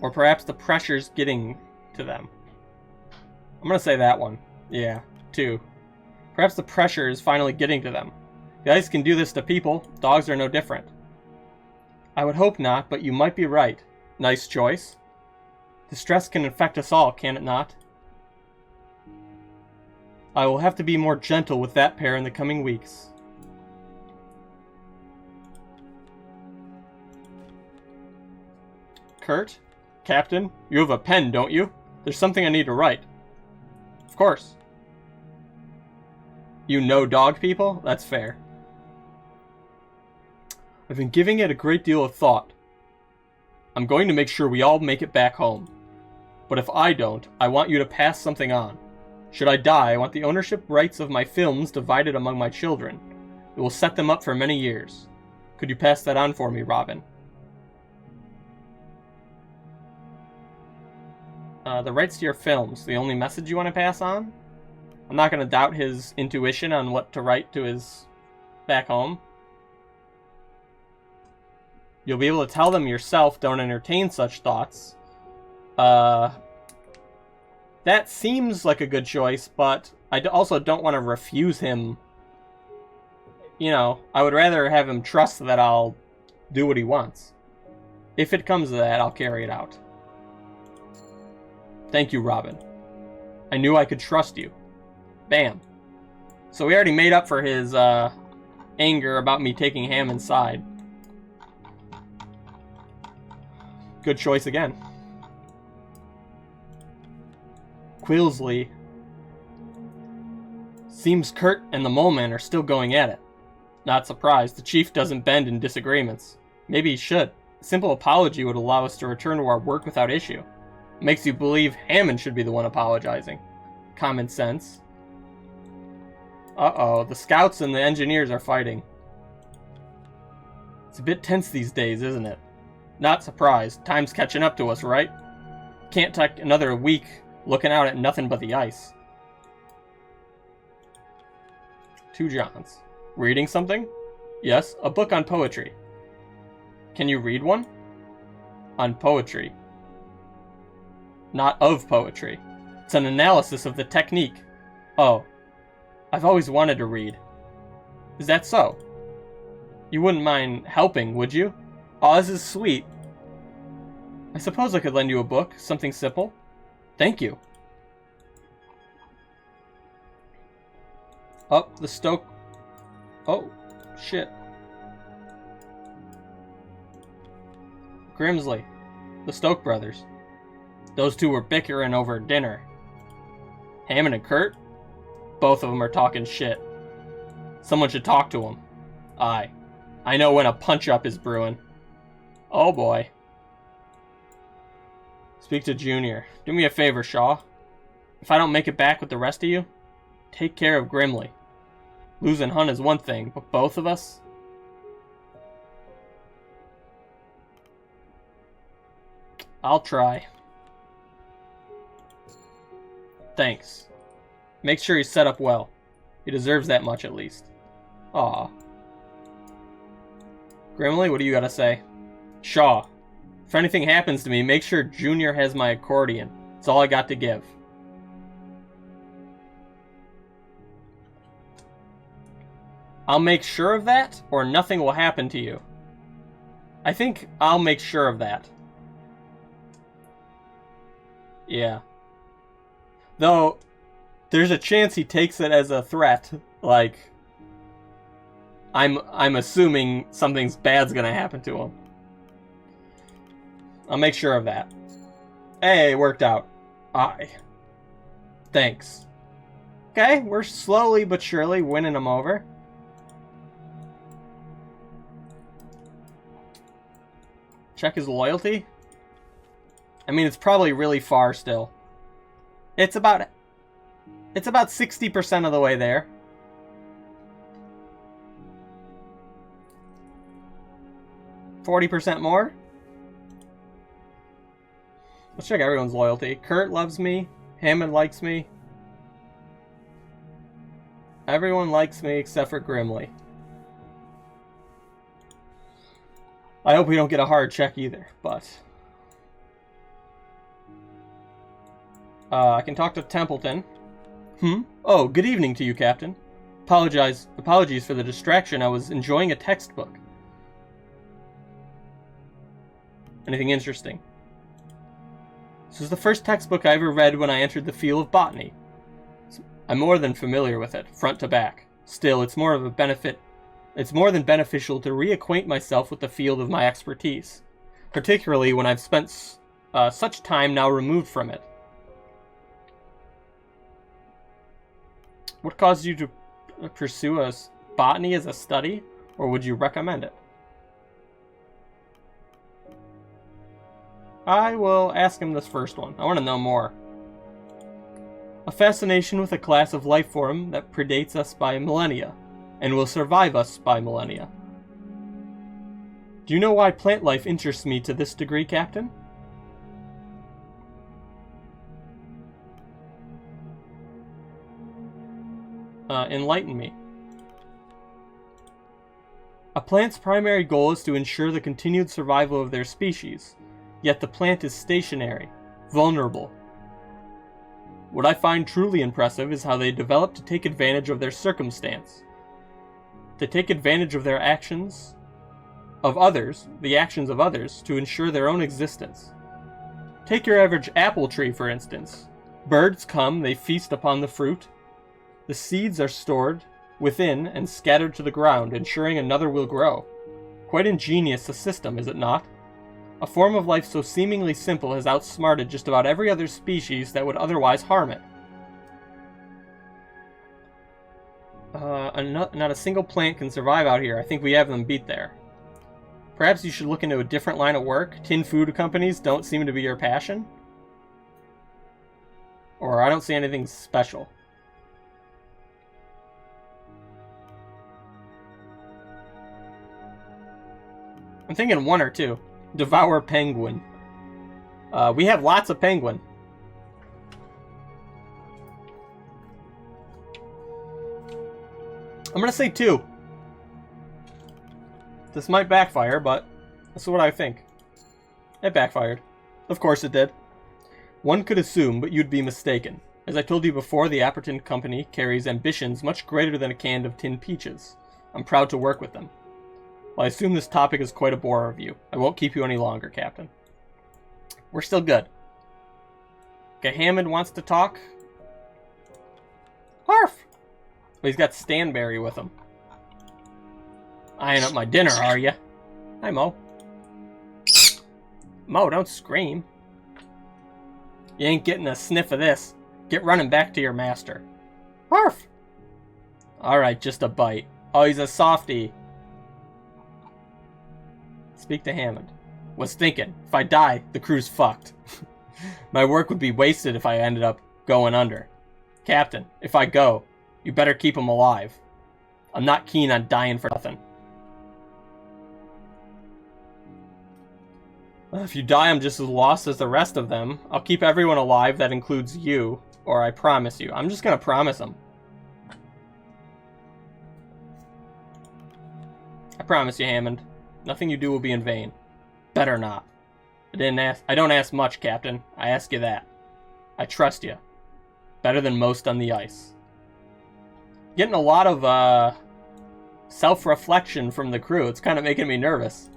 Or perhaps the pressure's getting to them. I'm gonna say that one. Yeah, 2. Perhaps the pressure is finally getting to them. The ice can do this to people. Dogs are no different. I would hope not, but you might be right. Nice choice. The stress can infect us all, can it not? I will have to be more gentle with that pair in the coming weeks. Kurt? Captain? You have a pen, don't you? There's something I need to write. Of course. You know dog people? That's fair. I've been giving it a great deal of thought. I'm going to make sure we all make it back home. But if I don't, I want you to pass something on. Should I die, I want the ownership rights of my films divided among my children. It will set them up for many years. Could you pass that on for me, Robin? The rights to your films, the only message you want to pass on? I'm not going to doubt his intuition on what to write to his back home. You'll be able to tell them yourself, don't entertain such thoughts. That seems like a good choice, but I also don't want to refuse him. You know, I would rather have him trust that I'll do what he wants. If it comes to that, I'll carry it out. Thank you, Robin. I knew I could trust you. Bam. So we already made up for his anger about me taking Ham inside. Good choice again. Quilsley. Seems Kurt and the Mole Man are still going at it. Not surprised. The chief doesn't bend in disagreements. Maybe he should. A simple apology would allow us to return to our work without issue. Makes you believe Hammond should be the one apologizing. Common sense. Uh-oh, the scouts and the engineers are fighting. It's a bit tense these days, isn't it? Not surprised. Time's catching up to us, right? Can't take another week looking out at nothing but the ice. 2 Johns. Reading something? Yes, a book on poetry. Can you read one? On poetry. Not of poetry. It's an analysis of the technique. Oh. I've always wanted to read. Is that so? You wouldn't mind helping, would you? Oh, this is sweet. I suppose I could lend you a book, something simple. Thank you. Oh, the Stoke... Oh, shit. Grimsley. The Stoke brothers. Those two were bickering over dinner. Hammond and Kurt? Both of them are talking shit. Someone should talk to them. Aye. I know when a punch-up is brewing. Oh boy. Speak to Junior. Do me a favor, Shaw. If I don't make it back with the rest of you, take care of Grimley. Losing Hunt is one thing, but both of us? I'll try. Thanks. Make sure he's set up well. He deserves that much at least. Aw. Grimley, what do you gotta say? Shaw. If anything happens to me, make sure Junior has my accordion. It's all I got to give. I'll make sure of that, or nothing will happen to you. I think I'll make sure of that. Yeah. Though, there's a chance he takes it as a threat. Like, I'm assuming something's bad's gonna happen to him. I'll make sure of that. Hey, it worked out. Aye. Thanks. Okay, we're slowly but surely winning him over. Check his loyalty. I mean, it's probably really far still. It's about 60% of the way there. $40% more? Let's check everyone's loyalty. Kurt loves me. Hammond likes me. Everyone likes me except for Grimley. I hope we don't get a hard check either, but... I can talk to Templeton. Oh, good evening to you, Captain. Apologies for the distraction. I was enjoying a textbook. Anything interesting? This was the first textbook I ever read when I entered the field of botany. I'm more than familiar with it, front to back. Still, it's more than beneficial to reacquaint myself with the field of my expertise, particularly when I've spent such time now removed from it. What caused you to pursue botany as a study, or would you recommend it? I will ask him this first one. I want to know more. A fascination with a class of life form that predates us by millennia, and will survive us by millennia. Do you know why plant life interests me to this degree, Captain? Enlighten me. A plant's primary goal is to ensure the continued survival of their species, yet the plant is stationary, vulnerable. What I find truly impressive is how they develop to take advantage of their circumstance. They take advantage of their actions, the actions of others, to ensure their own existence. Take your average apple tree, for instance. Birds come, they feast upon the fruit. The seeds are stored within and scattered to the ground, ensuring another will grow. Quite ingenious a system, is it not? A form of life so seemingly simple has outsmarted just about every other species that would otherwise harm it. Not a single plant can survive out here. I think we have them beat there. Perhaps you should look into a different line of work. Tin food companies don't seem to be your passion. Or I don't see anything special. I'm thinking 1 or 2. Devour penguin. We have lots of penguin. I'm gonna say 2. This might backfire, but that's what I think. It backfired. Of course it did. One could assume, but you'd be mistaken. As I told you before, the Apperton Company carries ambitions much greater than a can of tin peaches. I'm proud to work with them. Well, I assume this topic is quite a bore of you. I won't keep you any longer, Captain. We're still good. Okay, Hammond wants to talk. Harf! Well, he's got Stanberry with him. Eyeing up my dinner, are ya? Hi, Mo. Mo, don't scream. You ain't getting a sniff of this. Get running back to your master. Harf! Alright, just a bite. Oh, he's a softie. Speak to Hammond. Was thinking, if I die, the crew's fucked. My work would be wasted if I ended up going under. Captain, if I go, you better keep him alive. I'm not keen on dying for nothing. If you die, I'm just as lost as the rest of them. I'll keep everyone alive, that includes you, or I promise you. I'm just gonna promise him. I promise you, Hammond. Nothing you do will be in vain. Better not. I don't ask much, Captain. I ask you that. I trust you. Better than most on the ice. Getting a lot of, self-reflection from the crew. It's kind of making me nervous.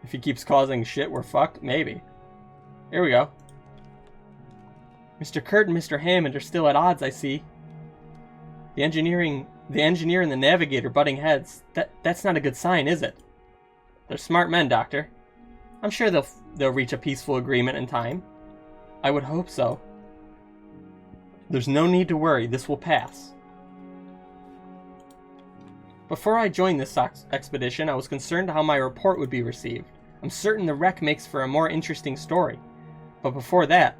If he keeps causing shit, we're fucked? Maybe. Here we go. Mr. Kurt and Mr. Hammond are still at odds, I see. The engineer and the navigator butting heads. That's not a good sign, is it? They're smart men, Doctor. I'm sure they'll reach a peaceful agreement in time. I would hope so. There's no need to worry. This will pass. Before I joined this expedition, I was concerned how my report would be received. I'm certain the wreck makes for a more interesting story. But before that,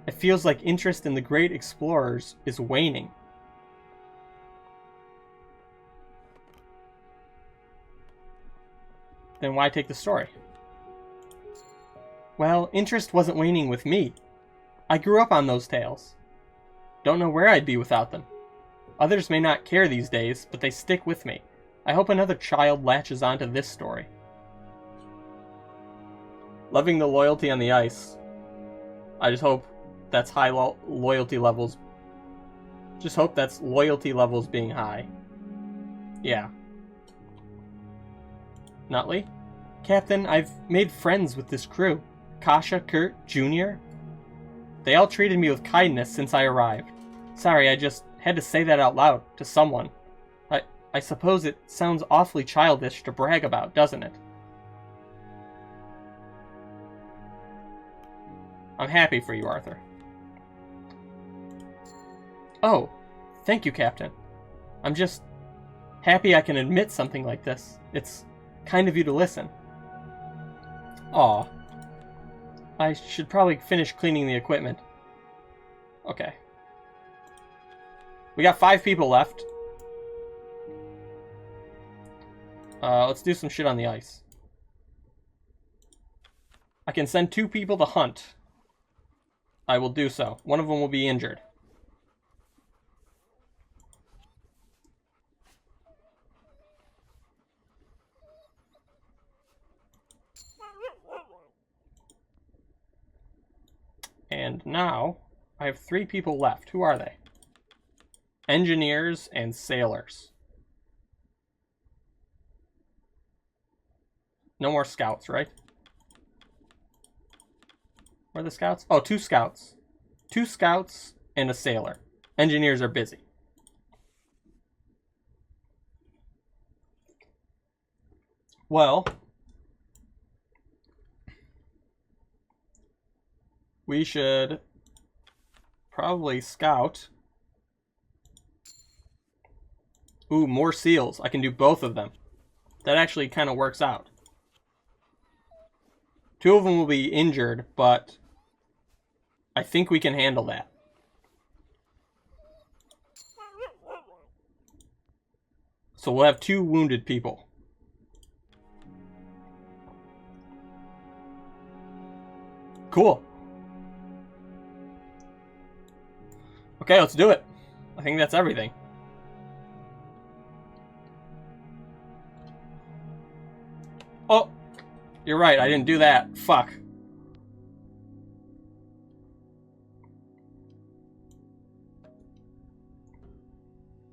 it feels like interest in the great explorers is waning. Then why take the story? Well, interest wasn't waning with me. I grew up on those tales. Don't know where I'd be without them. Others may not care these days, but they stick with me. I hope another child latches onto this story. Loving the loyalty on the ice. I just hope that's high loyalty levels. Just hope that's loyalty levels being high. Yeah. Nutley? Captain, I've made friends with this crew. Kasha, Kurt, Junior. They all treated me with kindness since I arrived. Sorry, I just had to say that out loud to someone. I suppose it sounds awfully childish to brag about, doesn't it? I'm happy for you, Arthur. Oh, thank you, Captain. I'm just happy I can admit something like this. It's kind of you to listen. Aw. I should probably finish cleaning the equipment. Okay. We got 5 people left. Let's do some shit on the ice. I can send 2 people to hunt. I will do so. One of them will be injured. And now, I have 3 people left. Who are they? Engineers and sailors. No more scouts, right? Where are the scouts? Oh, 2 scouts. 2 scouts and a sailor. Engineers are busy. Well, we should probably scout. Ooh, more seals. I can do both of them. That actually kind of works out. 2 of them will be injured, but I think we can handle that. So we'll have 2 wounded people. Cool. Okay, let's do it. I think that's everything. Oh, you're right. I didn't do that. Fuck.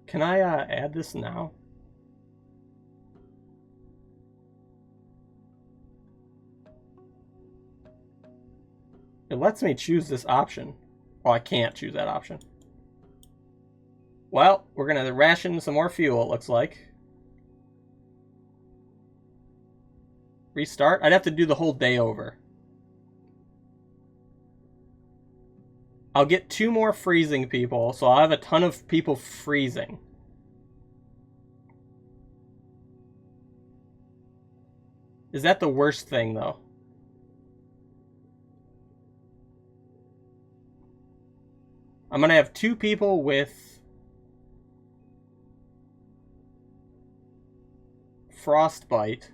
Can I add this now? It lets me choose this option. Oh, I can't choose that option. Well, we're going to ration some more fuel, it looks like. Restart? I'd have to do the whole day over. I'll get 2 more freezing people, so I'll have a ton of people freezing. Is that the worst thing, though? I'm going to have 2 people with frostbite.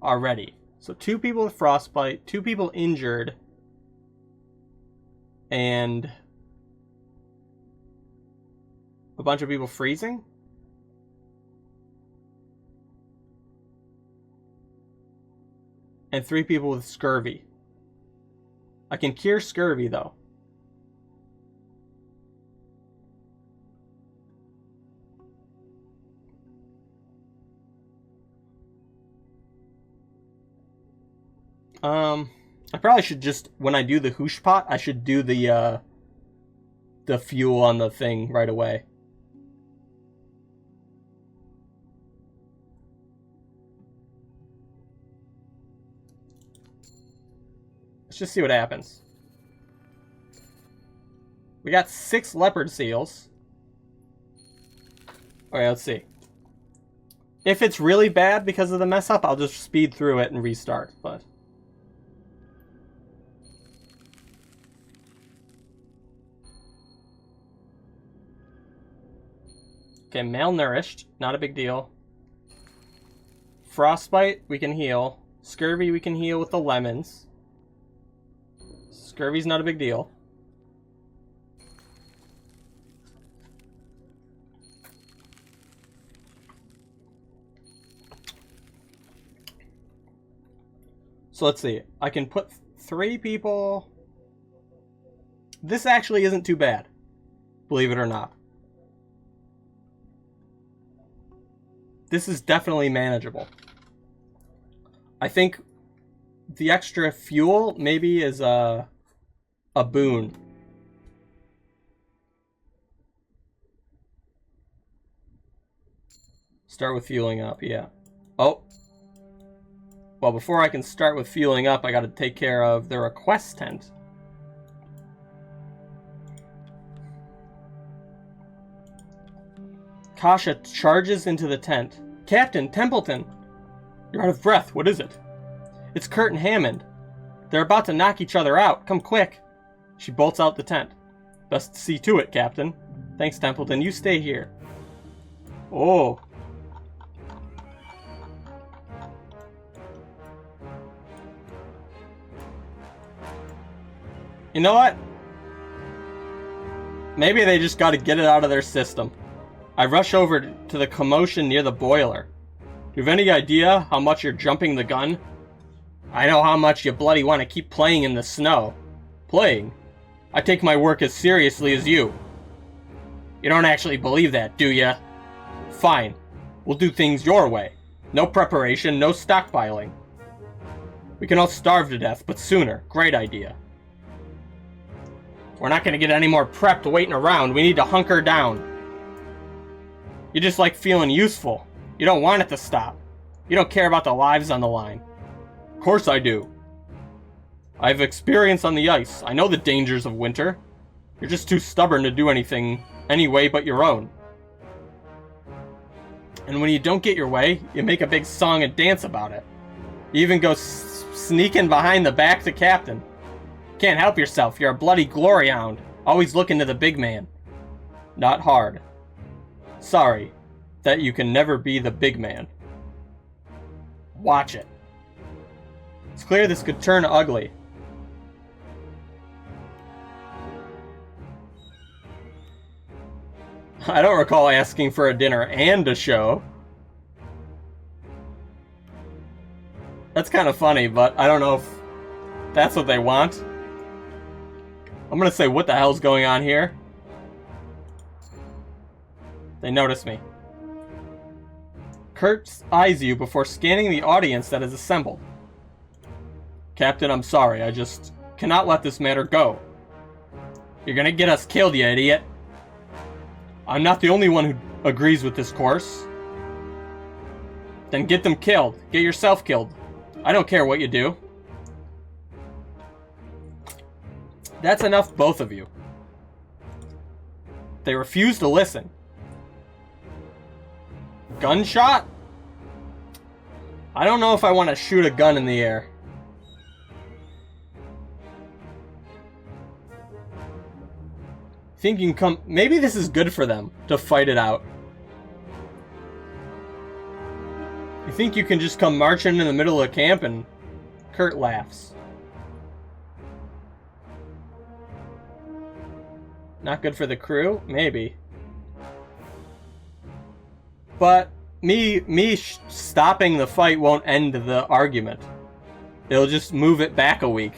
Already. So 2 people with frostbite, 2 people injured, and a bunch of people freezing? And 3 people with scurvy. I can cure scurvy, though. I probably should just, when I do the hoosh pot, I should do the fuel on the thing right away. Let's just see what happens. We got 6 leopard seals. Okay, let's see. If it's really bad because of the mess up, I'll just speed through it and restart, but... Okay, malnourished, not a big deal. Frostbite, we can heal. Scurvy, we can heal with the lemons. Scurvy's not a big deal. So let's see. I can put 3 people... This actually isn't too bad, believe it or not. This is definitely manageable. I think the extra fuel maybe is a boon. Start with fueling up, yeah. Oh. Well, before I can start with fueling up, I gotta take care of the request tent. Kasha charges into the tent. Captain Templeton! You're out of breath. What is it? It's Kurt and Hammond. They're about to knock each other out. Come quick. She bolts out the tent. Best see to it, Captain. Thanks, Templeton. You stay here. Oh. You know what? Maybe they just gotta get it out of their system. I rush over to the commotion near the boiler. Do you have any idea how much you're jumping the gun? I know how much you bloody want to keep playing in the snow. Playing? I take my work as seriously as you. You don't actually believe that, do ya? Fine. We'll do things your way. No preparation, no stockpiling. We can all starve to death, but sooner. Great idea. We're not gonna get any more prepped waiting around. We need to hunker down. You just like feeling useful. You don't want it to stop. You don't care about the lives on the line. Of course I do. I have experience on the ice. I know the dangers of winter. You're just too stubborn to do anything any way but your own. And when you don't get your way, you make a big song and dance about it. You even go sneaking behind the back to Captain. Can't help yourself. You're a bloody glory hound. Always looking to the big man. Not hard. Sorry that you can never be the big man. Watch it. It's clear this could turn ugly. I don't recall asking for a dinner and a show. That's kind of funny, but I don't know if that's what they want. I'm gonna say, what the hell's going on here? They notice me. Kurt eyes you before scanning the audience that is assembled. Captain, I'm sorry. I just cannot let this matter go. You're gonna get us killed, you idiot. I'm not the only one who agrees with this course. Then get them killed. Get yourself killed. I don't care what you do. That's enough, both of you. They refuse to listen. Gunshot? I don't know if I want to shoot a gun in the air. Think you can come... Maybe this is good for them, to fight it out. You think you can just come marching in the middle of camp? And Kurt laughs. Not good for the crew? Maybe. But me stopping the fight won't end the argument. It'll just move it back a week.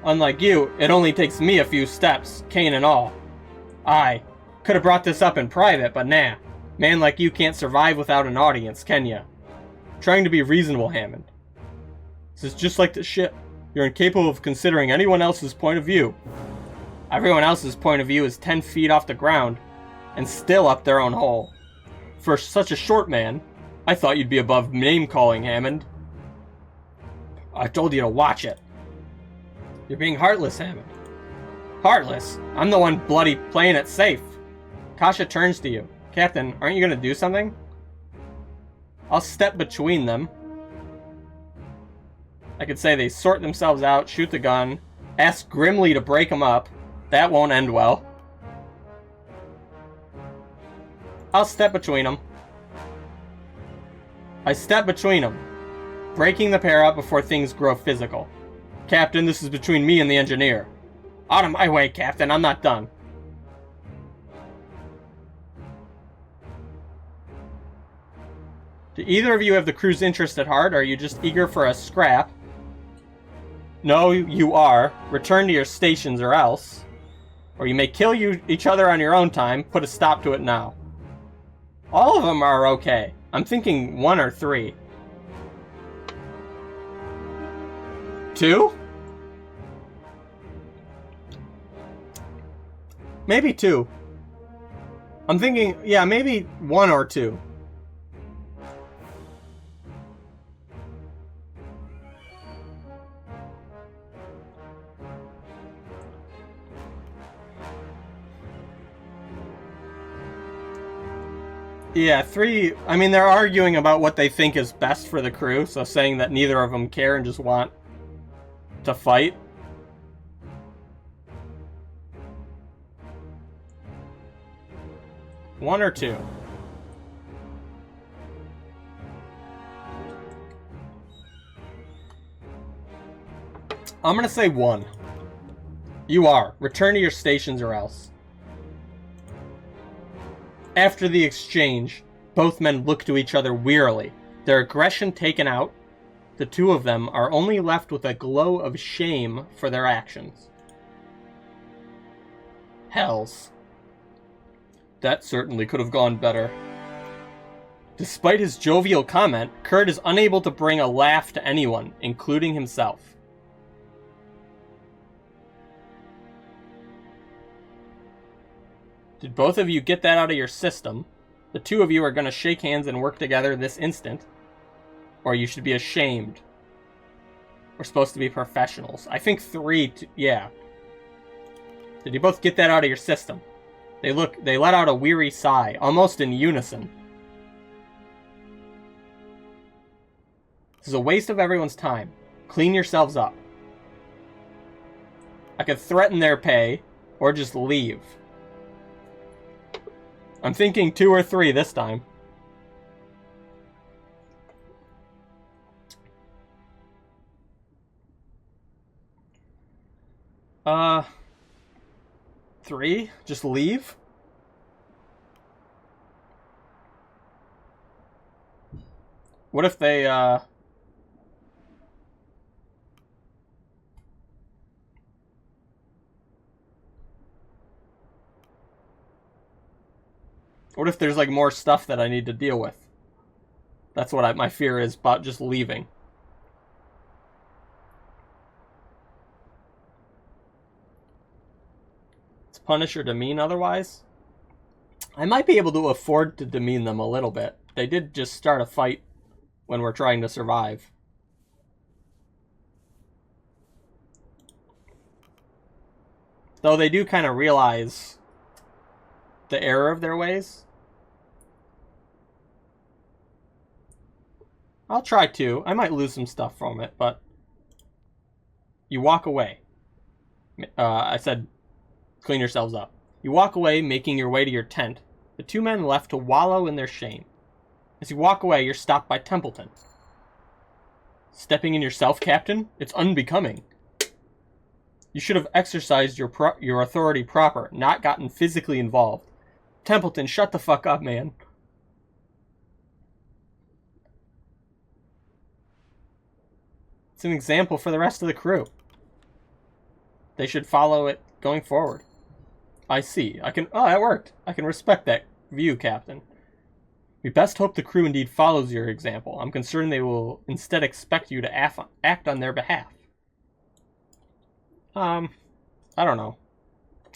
Unlike you, it only takes me a few steps, cane and all. I could have brought this up in private, but nah. Man like you can't survive without an audience, can ya? Trying to be reasonable, Hammond. This is just like the ship. You're incapable of considering anyone else's point of view. Everyone else's point of view is 10 feet off the ground, and still up their own hole. For such a short man, I thought you'd be above name-calling, Hammond. I told you to watch it. You're being heartless, Hammond. Heartless? I'm the one bloody playing it safe. Kasha turns to you. Captain, aren't you gonna do something? I'll step between them. I could say they sort themselves out, shoot the gun, ask grimly to break them up. That won't end well. I'll step between them. I step between them, breaking the pair up before things grow physical. Captain, this is between me and the engineer. Out of my way, Captain. I'm not done. Do either of you have the crew's interest at heart, or are you just eager for a scrap? No, you are. Return to your stations or else. Or you may kill each other on your own time. Put a stop to it now. All of them are okay. I'm thinking 1 or 3. 2? Maybe 2. I'm thinking, yeah, maybe 1 or 2. Yeah, 3... I mean, they're arguing about what they think is best for the crew, so saying that neither of them care and just want to fight. One or two? I'm gonna say one. You are. Return to your stations or else. After the exchange, both men look to each other wearily. Their aggression taken out, the two of them are only left with a glow of shame for their actions. Hells. That certainly could have gone better. Despite his jovial comment, Kurt is unable to bring a laugh to anyone, including himself. Did both of you get that out of your system? The two of you are going to shake hands and work together this instant. Or you should be ashamed. We're supposed to be professionals. I think 3... yeah. Did you both get that out of your system? They let out a weary sigh, almost in unison. This is a waste of everyone's time. Clean yourselves up. I could threaten their pay, or just leave. I'm thinking 2 or 3 this time. Uh... 3? Just leave? What if they, What if there's, like, more stuff that I need to deal with? That's what my fear is about just leaving. Let's punish or demean otherwise? I might be able to afford to demean them a little bit. They did just start a fight when we're trying to survive. Though they do kind of realize the error of their ways. I'll try to. I might lose some stuff from it, but you walk away. I said, clean yourselves up. You walk away, making your way to your tent. The two men left to wallow in their shame. As you walk away, you're stopped by Templeton. Stepping in yourself, Captain? It's unbecoming. You should have exercised your authority proper, not gotten physically involved. Templeton, shut the fuck up, man. It's an example for the rest of the crew. They should follow it going forward. I see. Oh, that worked. I can respect that view, Captain. We best hope the crew indeed follows your example. I'm concerned they will instead expect you to act on their behalf. I don't know.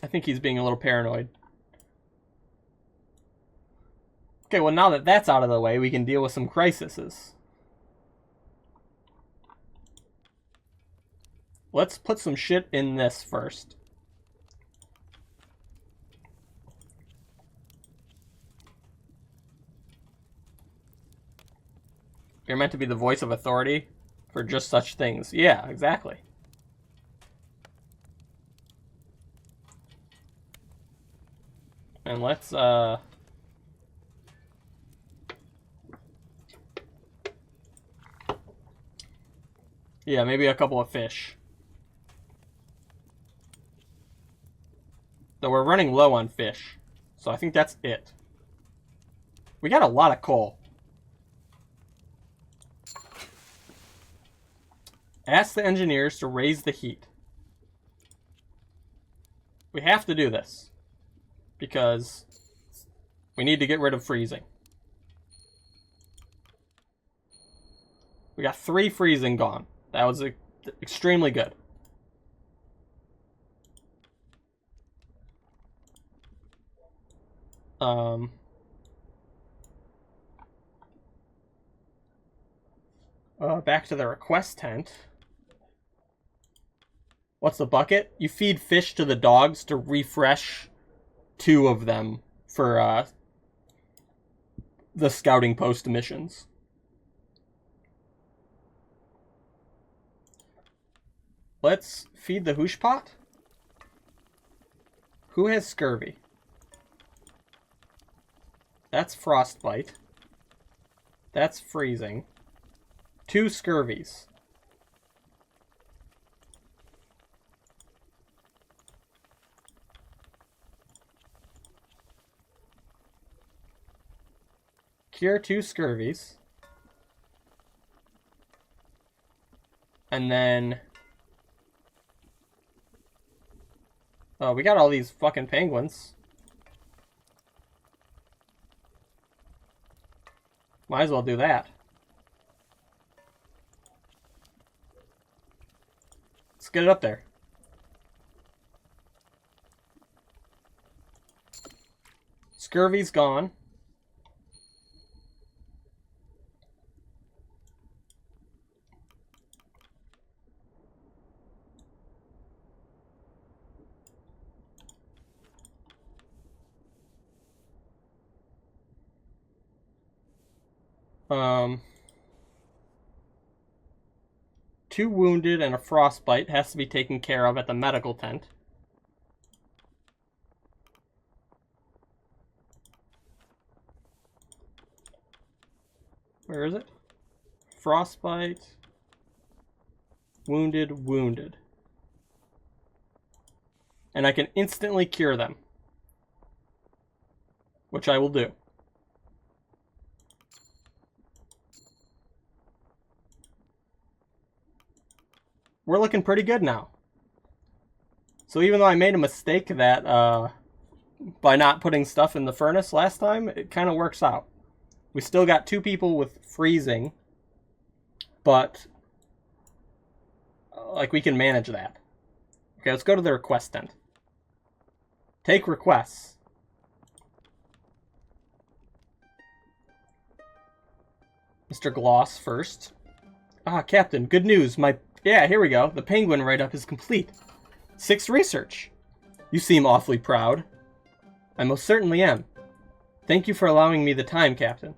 I think he's being a little paranoid. Okay, well, now that that's out of the way, we can deal with some crises. Let's put some shit in this first. You're meant to be the voice of authority for just such things. Yeah, exactly. And let's, yeah, maybe a couple of fish. Though we're running low on fish. So I think that's it. We got a lot of coal. Ask the engineers to raise the heat. We have to do this. Because we need to get rid of freezing. We got 3 freezing gone. That was extremely good. Back to the request tent. What's the bucket? You feed fish to the dogs to refresh 2 of them for the scouting post missions. Let's feed the hoosh pot. Who has scurvy? That's frostbite. That's freezing. 2 scurvies. Cure 2 scurvies. And then... oh, we got all these fucking penguins. Might as well do that. Let's get it up there. Scurvy's gone. Two wounded and a frostbite has to be taken care of at the medical tent. Where is it? Frostbite. Wounded, wounded. And I can instantly cure them. Which I will do. We're looking pretty good now. So even though I made a mistake that by not putting stuff in the furnace last time, it kind of works out. We still got 2 people with freezing, but like we can manage that. Okay, let's go to the request tent. Take requests. Mr. Gloss first. Ah, Captain, good news. Yeah, here we go. The penguin write-up is complete. 6 research. You seem awfully proud. I most certainly am. Thank you for allowing me the time, Captain.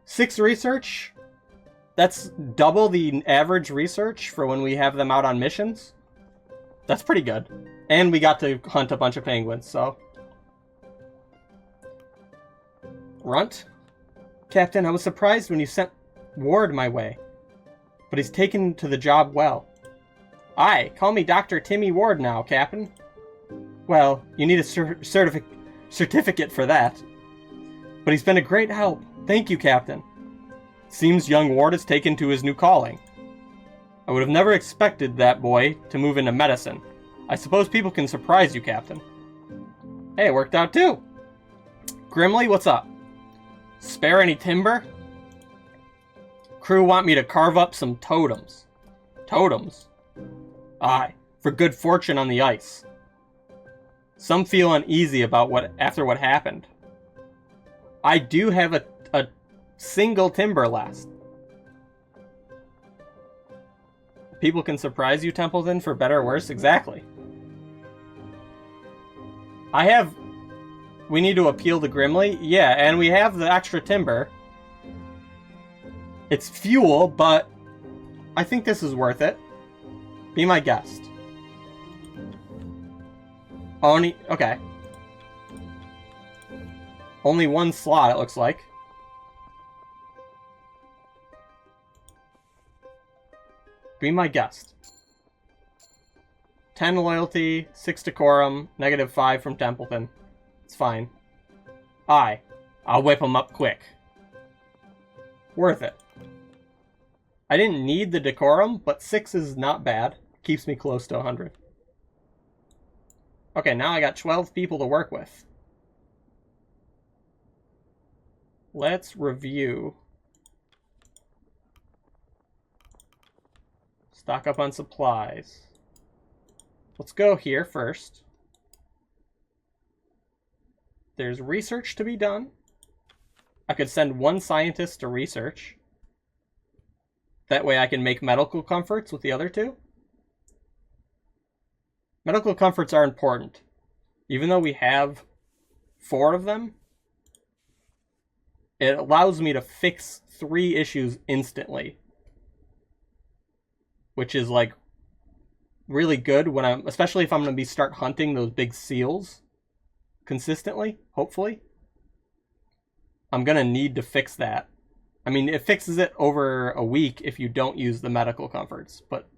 6 research? That's double the average research for when we have them out on missions. That's pretty good. And we got to hunt a bunch of penguins, so... Runt? Captain, I was surprised when you sent Ward my way. But he's taken to the job well. Aye, call me Dr. Timmy Ward now, Captain. Well, you need a certificate for that. But he's been a great help. Thank you, Captain. Seems young Ward has taken to his new calling. I would have never expected that boy to move into medicine. I suppose people can surprise you, Captain. Hey, it worked out too. Grimly, what's up? Spare any timber? Crew want me to carve up some totems. Totems? Aye, for good fortune on the ice. Some feel uneasy about after what happened. I do have a single timber last. People can surprise you, Templeton, for better or worse? Exactly. We need to appeal to Grimly? Yeah, and we have the extra timber. It's fuel, but I think this is worth it. Be my guest. Okay. Only 1 slot, it looks like. Be my guest. 10 loyalty, 6 decorum, -5 from Templeton. It's fine. Aye. I'll whip him up quick. Worth it. I didn't need the decorum, but 6 is not bad. Keeps me close to 100. Okay, now I got 12 people to work with. Let's review. Stock up on supplies. Let's go here first. There's research to be done. I could send 1 scientist to research. That way I can make medical comforts with the other 2. Medical comforts are important. Even though we have 4 of them, It allows me to fix 3 issues instantly, which is like really good when I'm, especially if I'm going to start hunting those big seals consistently, hopefully. I'm going to need to fix that. I mean, it fixes it over a week if you don't use the medical comforts, but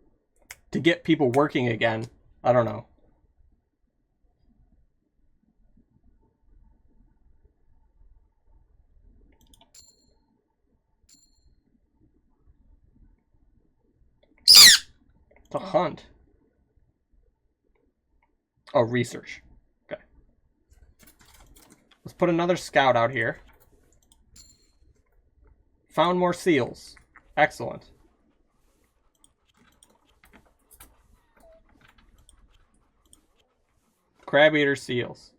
to get people working again, I don't know. To hunt. Oh, research. Okay. Let's put another scout out here. Found more seals. Excellent. Crab eater seals.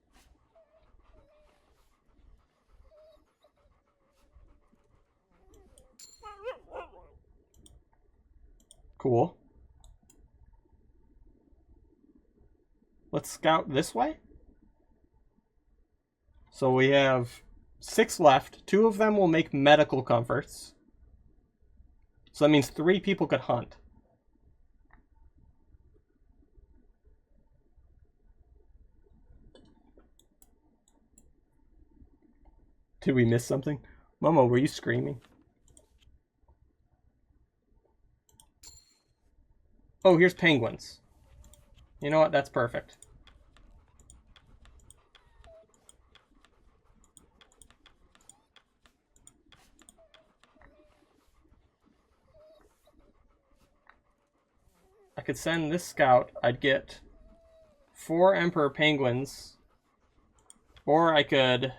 Cool. Let's scout this way. So we have 6 left. 2 of them will make medical comforts. So that means 3 people could hunt. Did we miss something? Momo, were you screaming? Oh, here's penguins. You know what? That's perfect. I could send this scout. I'd get 4 emperor penguins. Or I could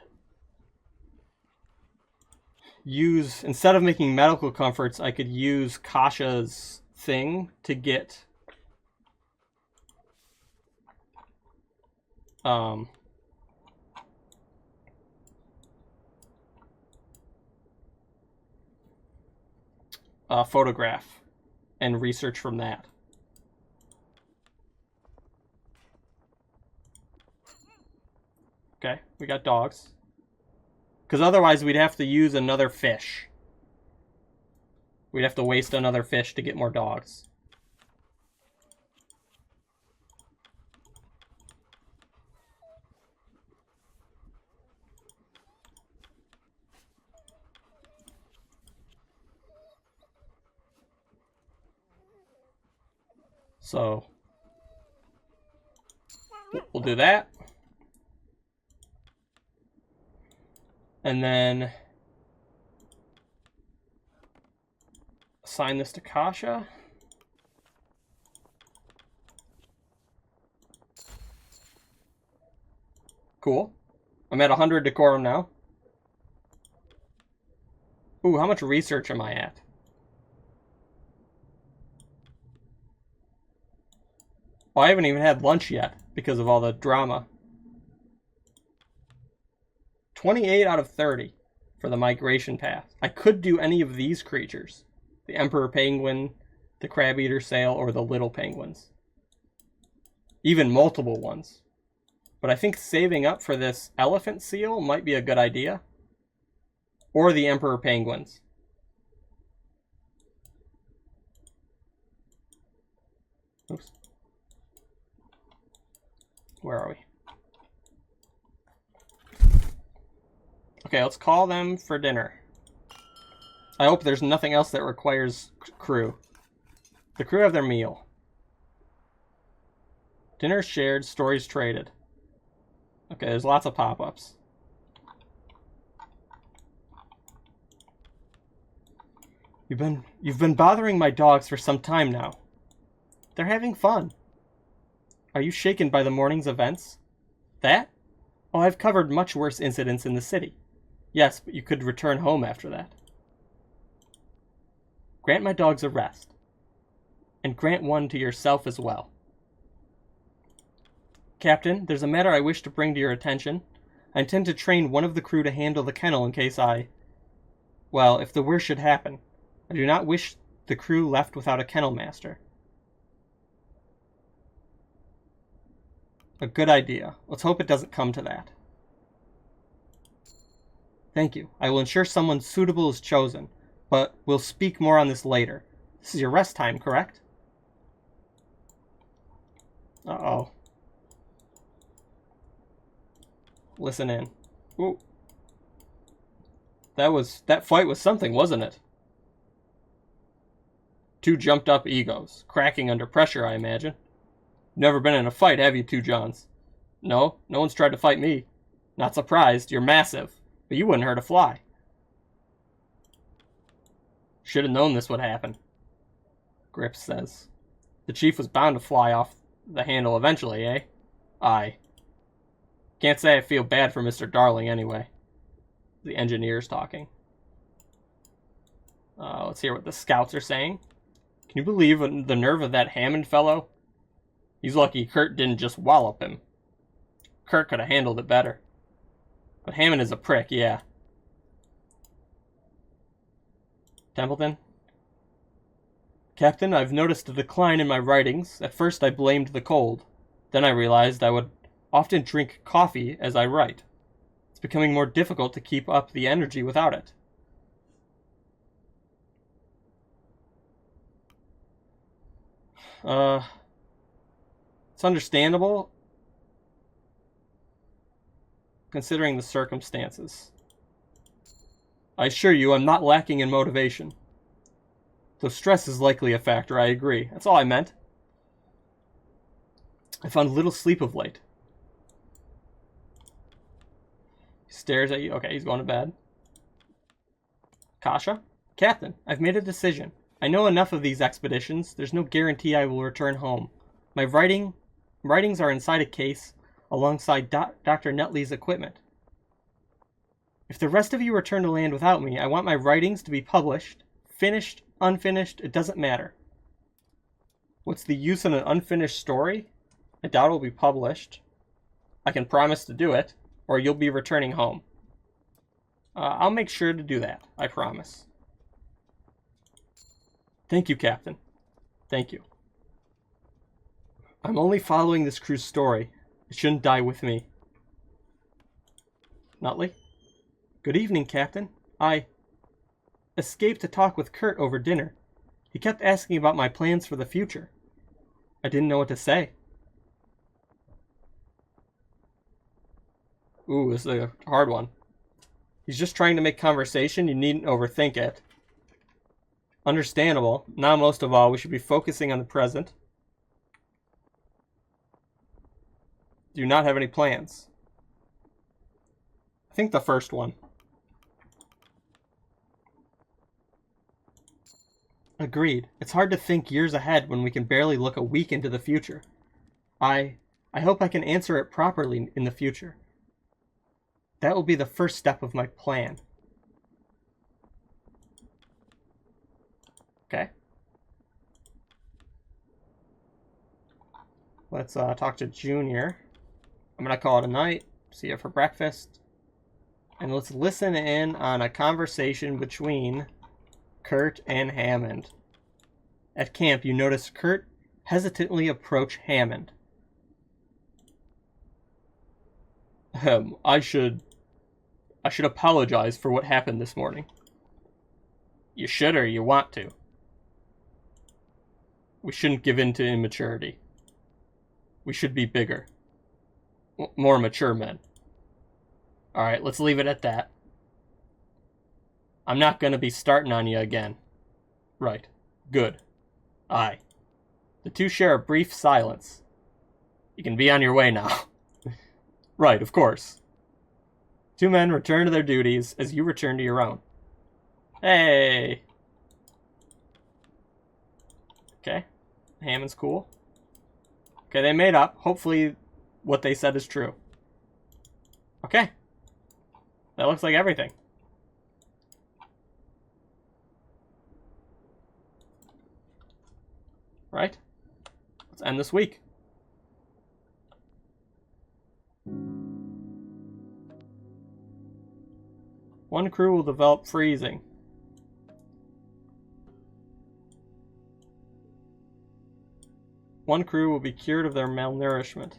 use, instead of making medical comforts, I could use Kasha's thing to get a photograph and research from that. Okay, we got dogs. Because otherwise we'd have to use another fish. We'd have to waste another fish to get more dogs. So we'll do that. And then assign this to Kasha. Cool. I'm at 100 decorum now. Ooh, how much research am I at? Oh, I haven't even had lunch yet because of all the drama. 28 out of 30 for the migration path. I could do any of these creatures. The emperor penguin, the crab eater sail, or the little penguins. Even multiple ones. But I think saving up for this elephant seal might be a good idea. Or the emperor penguins. Oops. Where are we? Okay, let's call them for dinner. I hope there's nothing else that requires crew. The crew have their meal. Dinner shared, stories traded. Okay, there's lots of pop-ups. You've been bothering my dogs for some time now. They're having fun. Are you shaken by the morning's events? That? Oh, I've covered much worse incidents in the city. Yes, but you could return home after that. Grant my dogs a rest. And grant one to yourself as well. Captain, there's a matter I wish to bring to your attention. I intend to train one of the crew to handle the kennel in case well, if the worst should happen. I do not wish the crew left without a kennel master. A good idea. Let's hope it doesn't come to that. Thank you. I will ensure someone suitable is chosen, but we'll speak more on this later. This is your rest time, correct? Uh-oh. Listen in. Ooh. That fight was something, wasn't it? Two jumped up egos, cracking under pressure, I imagine. Never been in a fight, have you two Johns? No, no one's tried to fight me. Not surprised, you're massive, but you wouldn't hurt a fly. Should have known this would happen, Grips says. The chief was bound to fly off the handle eventually, eh? Aye. Can't say I feel bad for Mr. Darling anyway. The engineer's talking. Let's hear what the scouts are saying. Can you believe the nerve of that Hammond fellow? He's lucky Kurt didn't just wallop him. Kurt could have handled it better. But Hammond is a prick, yeah. Templeton? Captain, I've noticed a decline in my writings. At first I blamed the cold. Then I realized I would often drink coffee as I write. It's becoming more difficult to keep up the energy without it. It's understandable, considering the circumstances. I assure you, I'm not lacking in motivation. Though stress is likely a factor, I agree. That's all I meant. I found little sleep of late. He stares at you. Okay, he's going to bed. Kasha? Captain, I've made a decision. I know enough of these expeditions. There's no guarantee I will return home. My writings are inside a case alongside Dr. Netley's equipment. If the rest of you return to land without me, I want my writings to be published. Finished, unfinished, it doesn't matter. What's the use in an unfinished story? I doubt it will be published. I can promise to do it, or you'll be returning home. I'll make sure to do that, I promise. Thank you, Captain. Thank you. I'm only following this crew's story. It shouldn't die with me. Nutley? Good evening, Captain. I escaped to talk with Kurt over dinner. He kept asking about my plans for the future. I didn't know what to say. Ooh, this is a hard one. He's just trying to make conversation. You needn't overthink it. Understandable. Now, most of all, we should be focusing on the present. Do not have any plans. I think the first one. Agreed. It's hard to think years ahead when we can barely look a week into the future. I hope I can answer it properly in the future. That will be the first step of my plan. Okay. Let's talk to Junior. I'm going to call it a night. See you for breakfast. And let's listen in on a conversation between Kurt and Hammond. At camp, you notice Kurt hesitantly approach Hammond. I should apologize for what happened this morning. You should, or you want to. We shouldn't give in to immaturity. We should be bigger. More mature men. Alright, let's leave it at that. I'm not gonna be starting on you again. Right. Good. Aye. The two share a brief silence. You can be on your way now. Right, of course. Two men return to their duties as you return to your own. Hey! Okay. Hammond's cool. Okay, they made up. Hopefully what they said is true. Okay. That looks like everything. Right? Let's end this week. One crew will develop freezing. One crew will be cured of their malnourishment.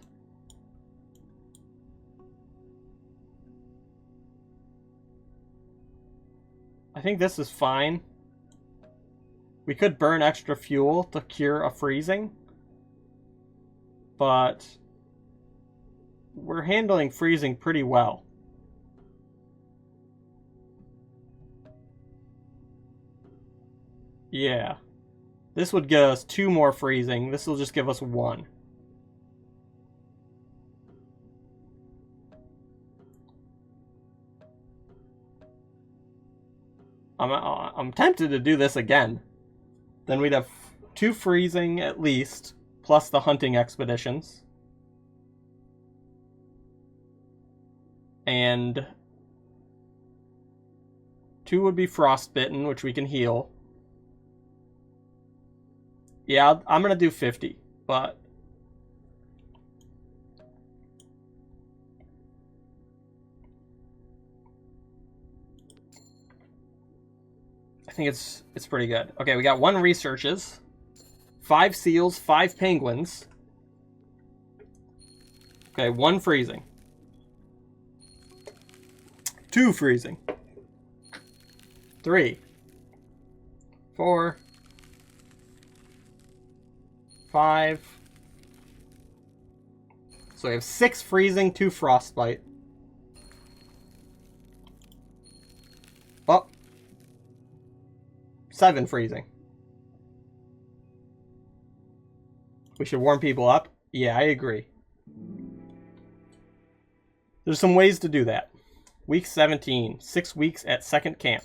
I think this is fine. We could burn extra fuel to cure a freezing. But we're handling freezing pretty well. Yeah. This would give us 2 more freezing. This will just give us 1. I'm tempted to do this again. Then we'd have 2 freezing at least, plus the hunting expeditions. And 2 would be frostbitten, which we can heal. Yeah, I'm going to do 50, but I think it's pretty good. Okay, we got 1 researches, 5 seals, 5 penguins. Okay, 1 freezing. 2 freezing. 3. 4. 5. So we have 6 freezing, 2 frostbite. Oh. 7 freezing. We should warm people up? Yeah, I agree. There's some ways to do that. Week 17. 6 weeks at second camp.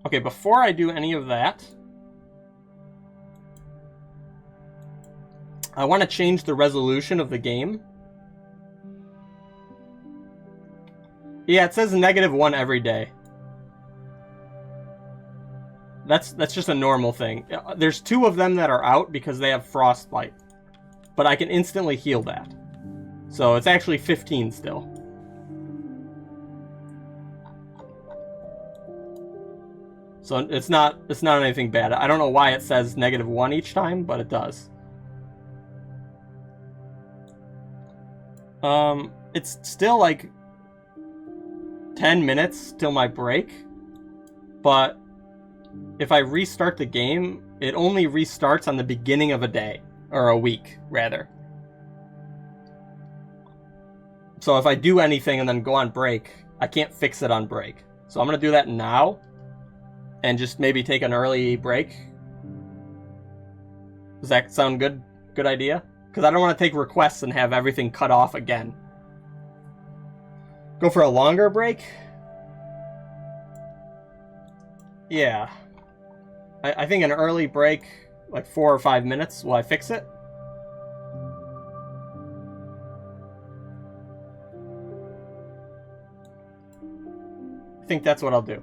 Okay, before I do any of that, I want to change the resolution of the game. Yeah, it says -1 every day. That's just a normal thing. There's 2 of them that are out because they have frostbite. But I can instantly heal that. So it's actually 15 still. So it's not anything bad. I don't know why it says -1 each time, but it does. It's still like 10 minutes till my break, but if I restart the game, it only restarts on the beginning of a day, or a week, rather. So if I do anything and then go on break, I can't fix it on break. So I'm going to do that now, and just maybe take an early break. Does that sound good? Good idea? Because I don't want to take requests and have everything cut off again. Go for a longer break? Yeah. I think an early break, like 4 or 5 minutes, will I fix it? I think that's what I'll do.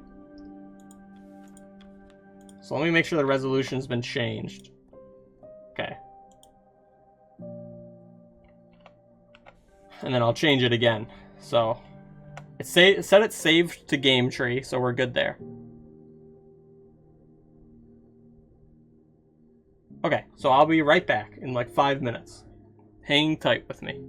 So let me make sure the resolution's been changed. Okay. And then I'll change it again. So it said it's saved to game tree, so we're good there. Okay, so I'll be right back in like 5 minutes. Hang tight with me.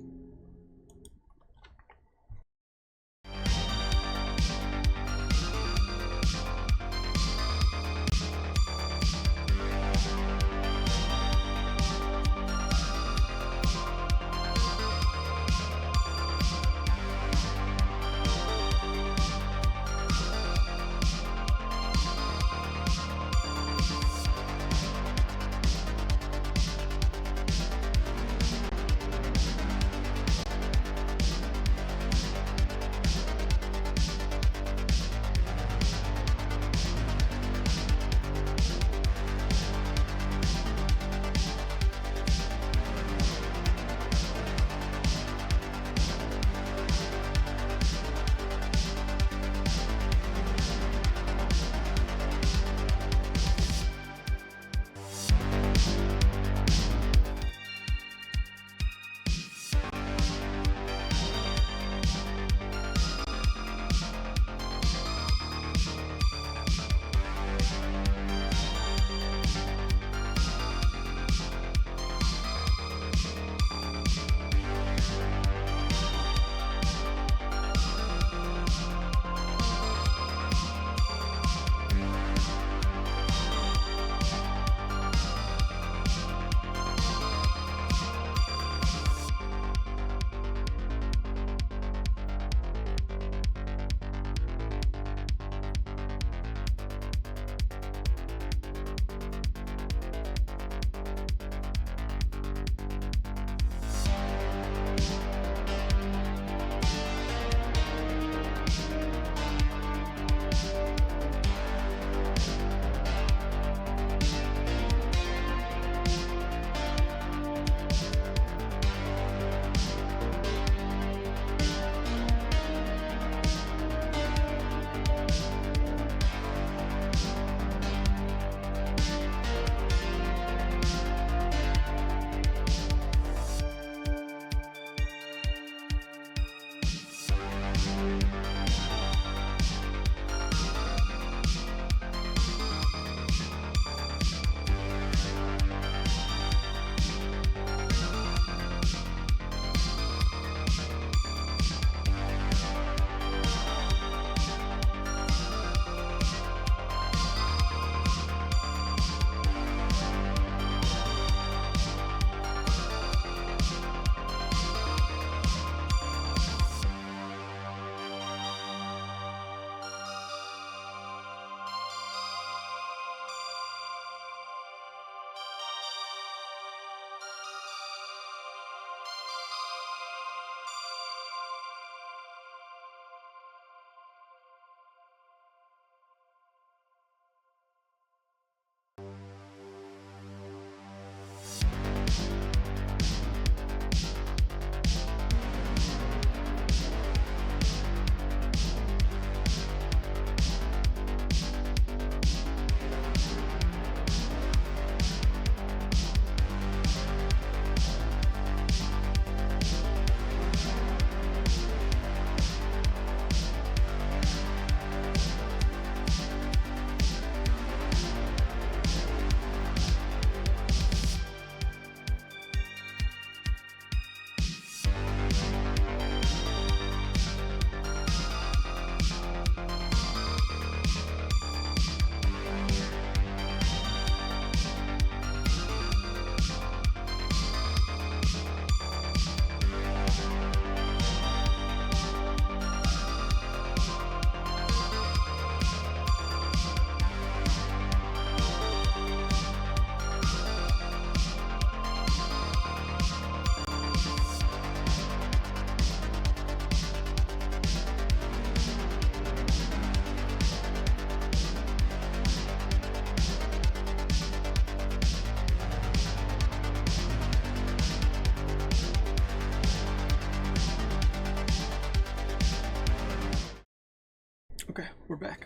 Okay, we're back.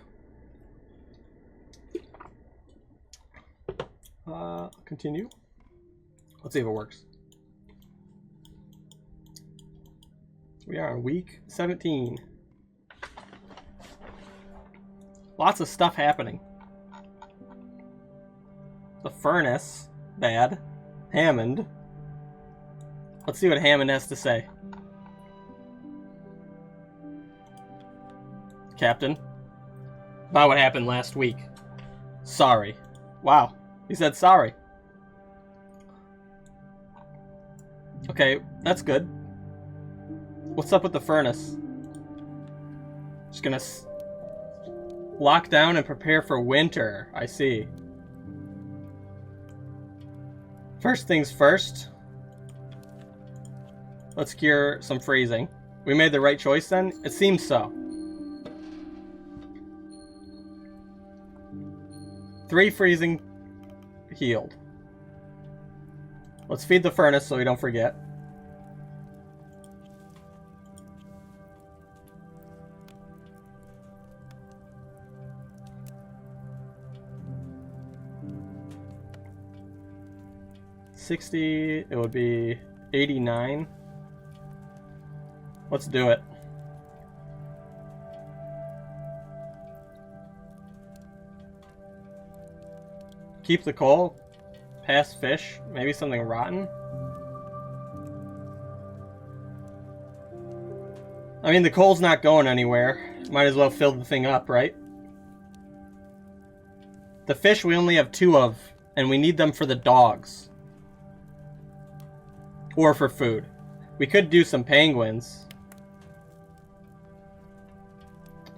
Continue. Let's see if it works. We are on week 17. Lots of stuff happening. The furnace, bad. Hammond. Let's see what Hammond has to say. Captain, about what happened last week. Sorry. Wow, he said sorry. Okay, that's good. What's up with the furnace? Just gonna lock down and prepare for winter. I see. First things first. Let's cure some freezing. We made the right choice then? It seems so. 3 freezing healed. Let's feed the furnace so we don't forget. $60, it would be 89. Let's do it. Keep the coal. Pass fish. Maybe something rotten. I mean, the coal's not going anywhere. Might as well fill the thing up, right? The fish we only have 2 of, and we need them for the dogs. Or for food. We could do some penguins.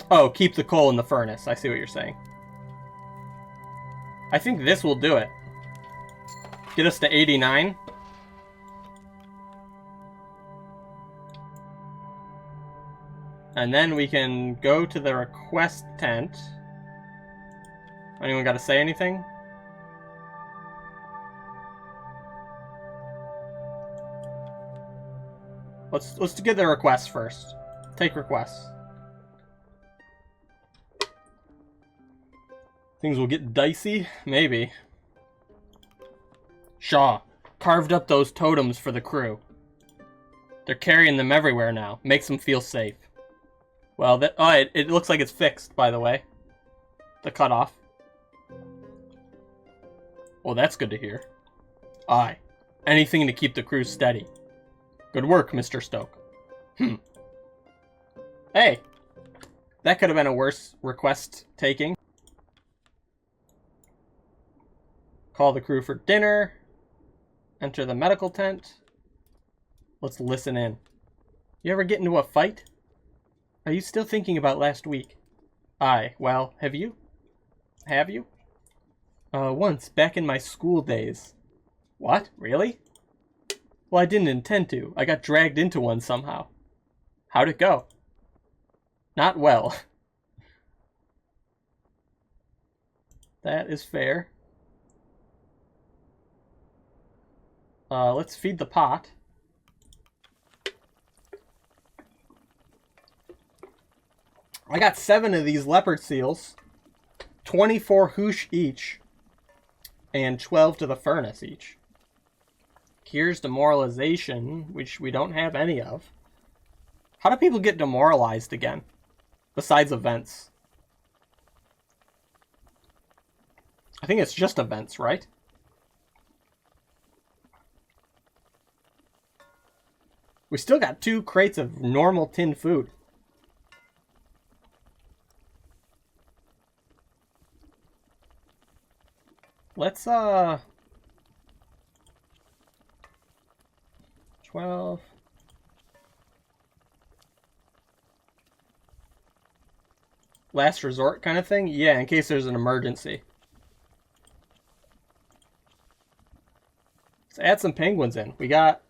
Oh, keep the coal in the furnace. I see what you're saying. I think this will do it. Get us to 89. And then we can go to the request tent. Anyone got to say anything? Let's get the requests first. Take requests. Things will get dicey? Maybe. Shaw, carved up those totems for the crew. They're carrying them everywhere now. Makes them feel safe. Well, it looks like it's fixed, by the way. The cutoff. Well, that's good to hear. Aye. Anything to keep the crew steady. Good work, Mr. Stoke. Hey! That could have been a worse request taking. Call the crew for dinner. Enter the medical tent. Let's listen in. You ever get into a fight? Are you still thinking about last week? Aye, well, have you? Have you? Once, back in my school days. What? Really? Well, I didn't intend to. I got dragged into one somehow. How'd it go? Not well. That is fair. Let's feed the pot. I got 7 of these leopard seals. 24 hoosh each. And 12 to the furnace each. Cures demoralization, which we don't have any of. How do people get demoralized again? Besides events. I think it's just events, right? We still got 2 crates of normal tin food. Let's, 12. Last resort kind of thing? Yeah, in case there's an emergency. Let's add some penguins in. We got...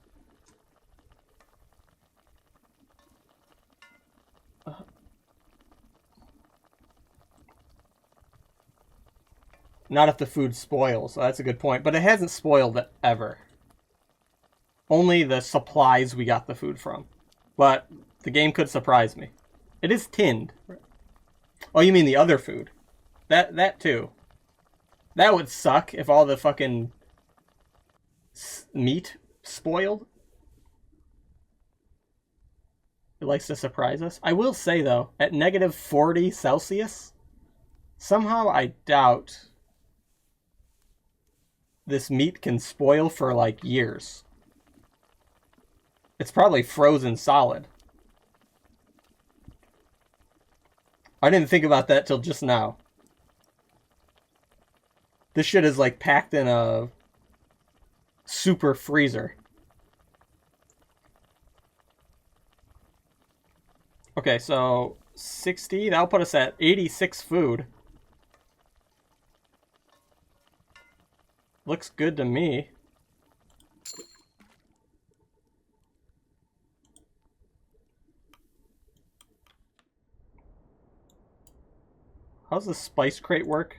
Not if the food spoils. So that's a good point. But it hasn't spoiled it ever. Only the supplies we got the food from. But the game could surprise me. It is tinned. Oh, you mean the other food? That too. That would suck if all the fucking meat spoiled. It likes to surprise us. I will say, though, at negative 40 Celsius, somehow I doubt this meat can spoil for, like, years. It's probably frozen solid. I didn't think about that till just now. This shit is, like, packed in a super freezer. Okay, so 60, that'll put us at 86 food. Looks good to me. How's the spice crate work?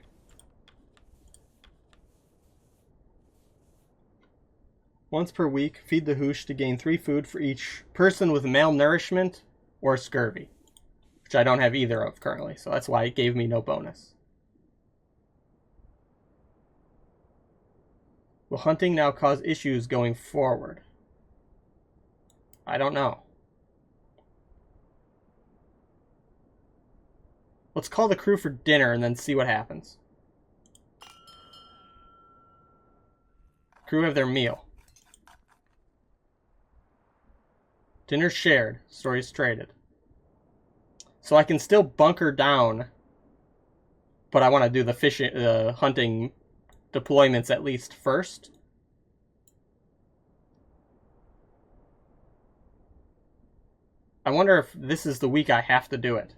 Once per week, feed the hoosh to gain 3 food for each person with malnourishment or scurvy, which I don't have either of currently, so that's why it gave me no bonus. Will hunting now cause issues going forward? I don't know. Let's call the crew for dinner and then see what happens. Crew have their meal. Dinner shared. Stories traded. So I can still bunker down, but I want to do the hunting deployments at least first. I wonder if this is the week I have to do it.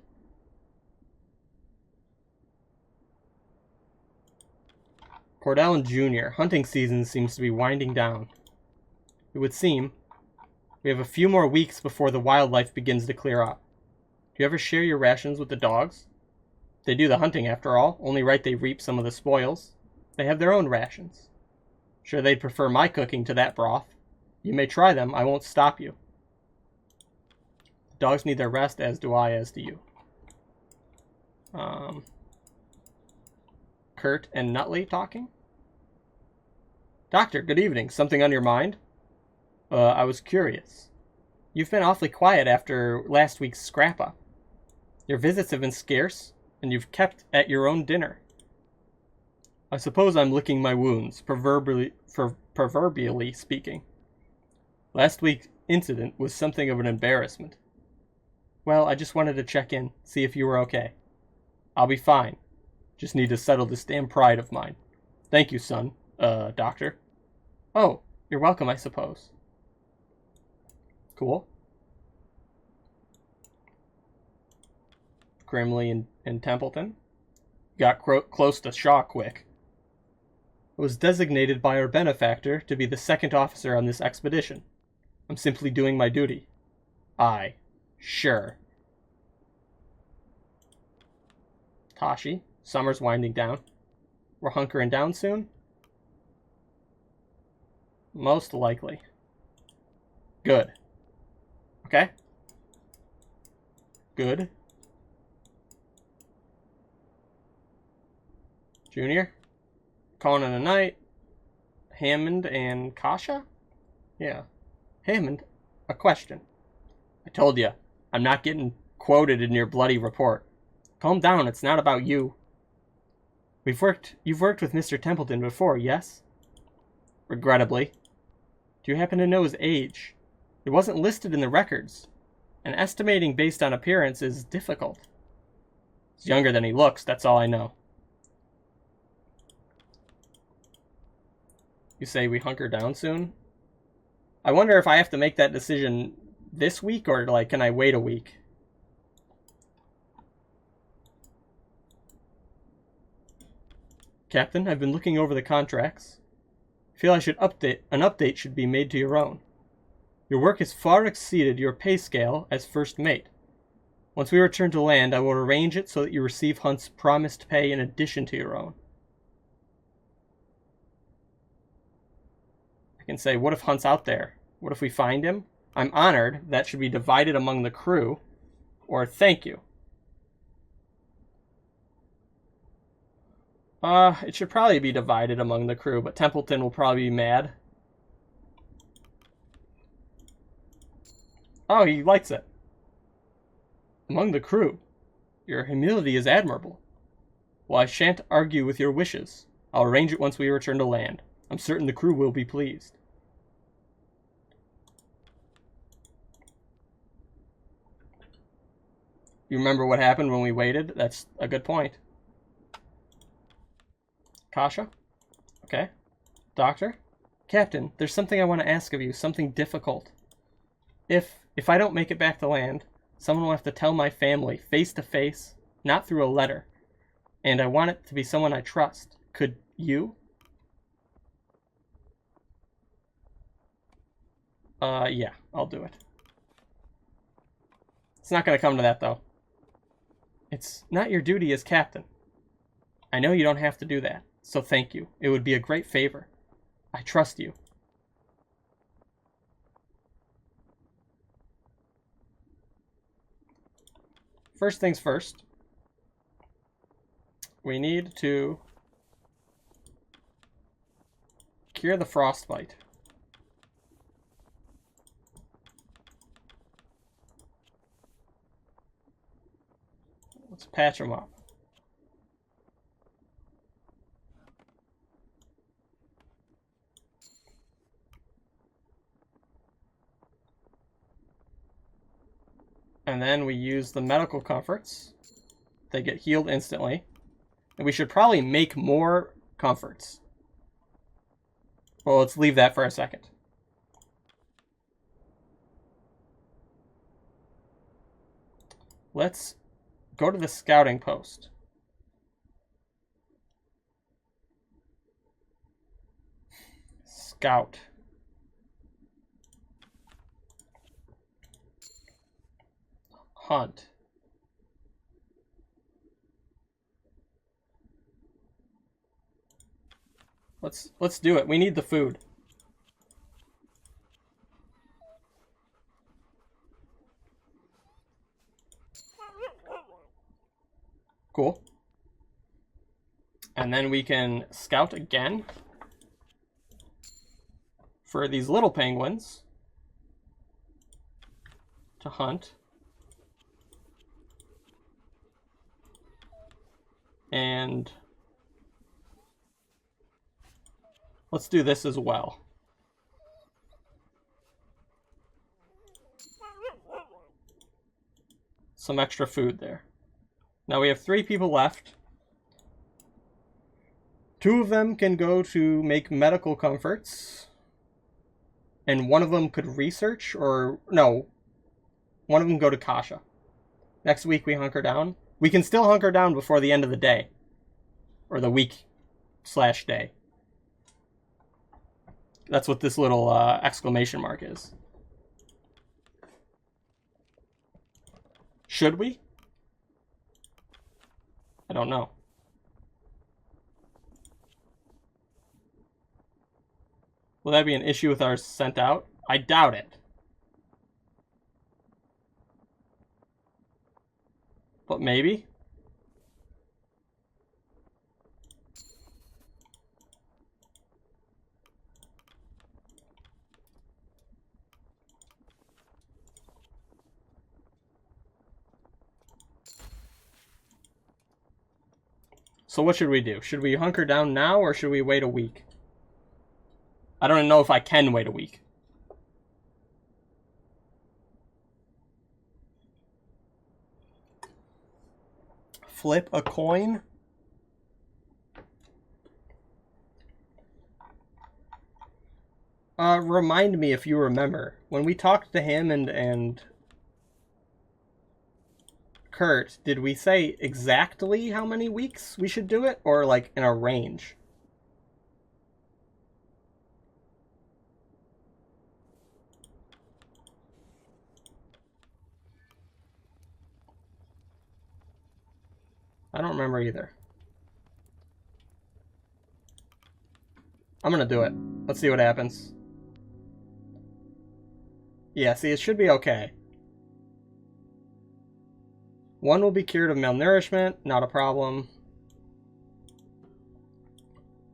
Cordell Jr. Hunting season seems to be winding down. It would seem we have a few more weeks before the wildlife begins to clear up. Do you ever share your rations with the dogs? They do the hunting after all, only right they reap some of the spoils. They have their own rations. Sure they'd prefer my cooking to that broth. You may try them, I won't stop you. The dogs need their rest, as do I, as do you. Kurt and Nutley talking? Doctor, good evening. Something on your mind? I was curious. You've been awfully quiet after last week's scrap-up. Your visits have been scarce, and you've kept at your own dinner. I suppose I'm licking my wounds, proverbially speaking. Last week's incident was something of an embarrassment. Well, I just wanted to check in, see if you were okay. I'll be fine. Just need to settle this damn pride of mine. Thank you, son. Doctor. Oh, you're welcome, I suppose. Cool. Grimley and Templeton. Got close to Shaw quick. I was designated by our benefactor to be the second officer on this expedition. I'm simply doing my duty. Aye. Sure. Tashi. Summer's winding down. We're hunkering down soon? Most likely. Good. Okay. Good. Junior. Calling it a night. Hammond and Kasha? Yeah. Hammond, a question. I told you, I'm not getting quoted in your bloody report. Calm down, it's not about you. You've worked with Mr. Templeton before, yes? Regrettably. Do you happen to know his age? It wasn't listed in the records, and estimating based on appearance is difficult. He's younger than he looks, that's all I know. You say we hunker down soon? I wonder if I have to make that decision this week, or like, can I wait a week? Captain, I've been looking over the contracts. I feel an update should be made to your own. Your work has far exceeded your pay scale as first mate. Once we return to land, I will arrange it so that you receive Hunt's promised pay in addition to your own. I can say, what if Hunt's out there? What if we find him? I'm honored. That should be divided among the crew. Or thank you. It should probably be divided among the crew, but Templeton will probably be mad. Oh, he likes it. Among the crew. Your humility is admirable. Well, I shan't argue with your wishes. I'll arrange it once we return to land. I'm certain the crew will be pleased. You remember what happened when we waited? That's a good point. Kasha? Okay. Doctor? Captain, there's something I want to ask of you, something difficult. If I don't make it back to land, someone will have to tell my family, face to face, not through a letter. And I want it to be someone I trust. Could you? Yeah, I'll do it. It's not going to come to that, though. It's not your duty as captain. I know you don't have to do that, so thank you. It would be a great favor. I trust you. First things first. We need to cure the frostbite. Let's patch them up. And then we use the medical comforts. They get healed instantly. And we should probably make more comforts. Well, let's leave that for a second. Let's go to the scouting post. Scout. Hunt. Let's do it. We need the food. Cool. And then we can scout again for these little penguins to hunt. And let's do this as well. Some extra food there. Now we have 3 people left. 2 of them can go to make medical comforts. And 1 of them could research, or no. 1 of them go to Kasha. Next week we hunker down. We can still hunker down before the end of the day. Or the week/day. That's what this little exclamation mark is. Should we? I don't know. Will that be an issue with our sent out? I doubt it. But maybe. So what should we do? Should we hunker down now or should we wait a week? I don't know if I can wait a week. Flip a coin. Remind me if you remember. When we talked to him and Kurt, did we say exactly how many weeks we should do it? Or like in a range? I don't remember either. I'm gonna do it. Let's see what happens. Yeah, see, it should be okay. 1 will be cured of malnourishment, not a problem.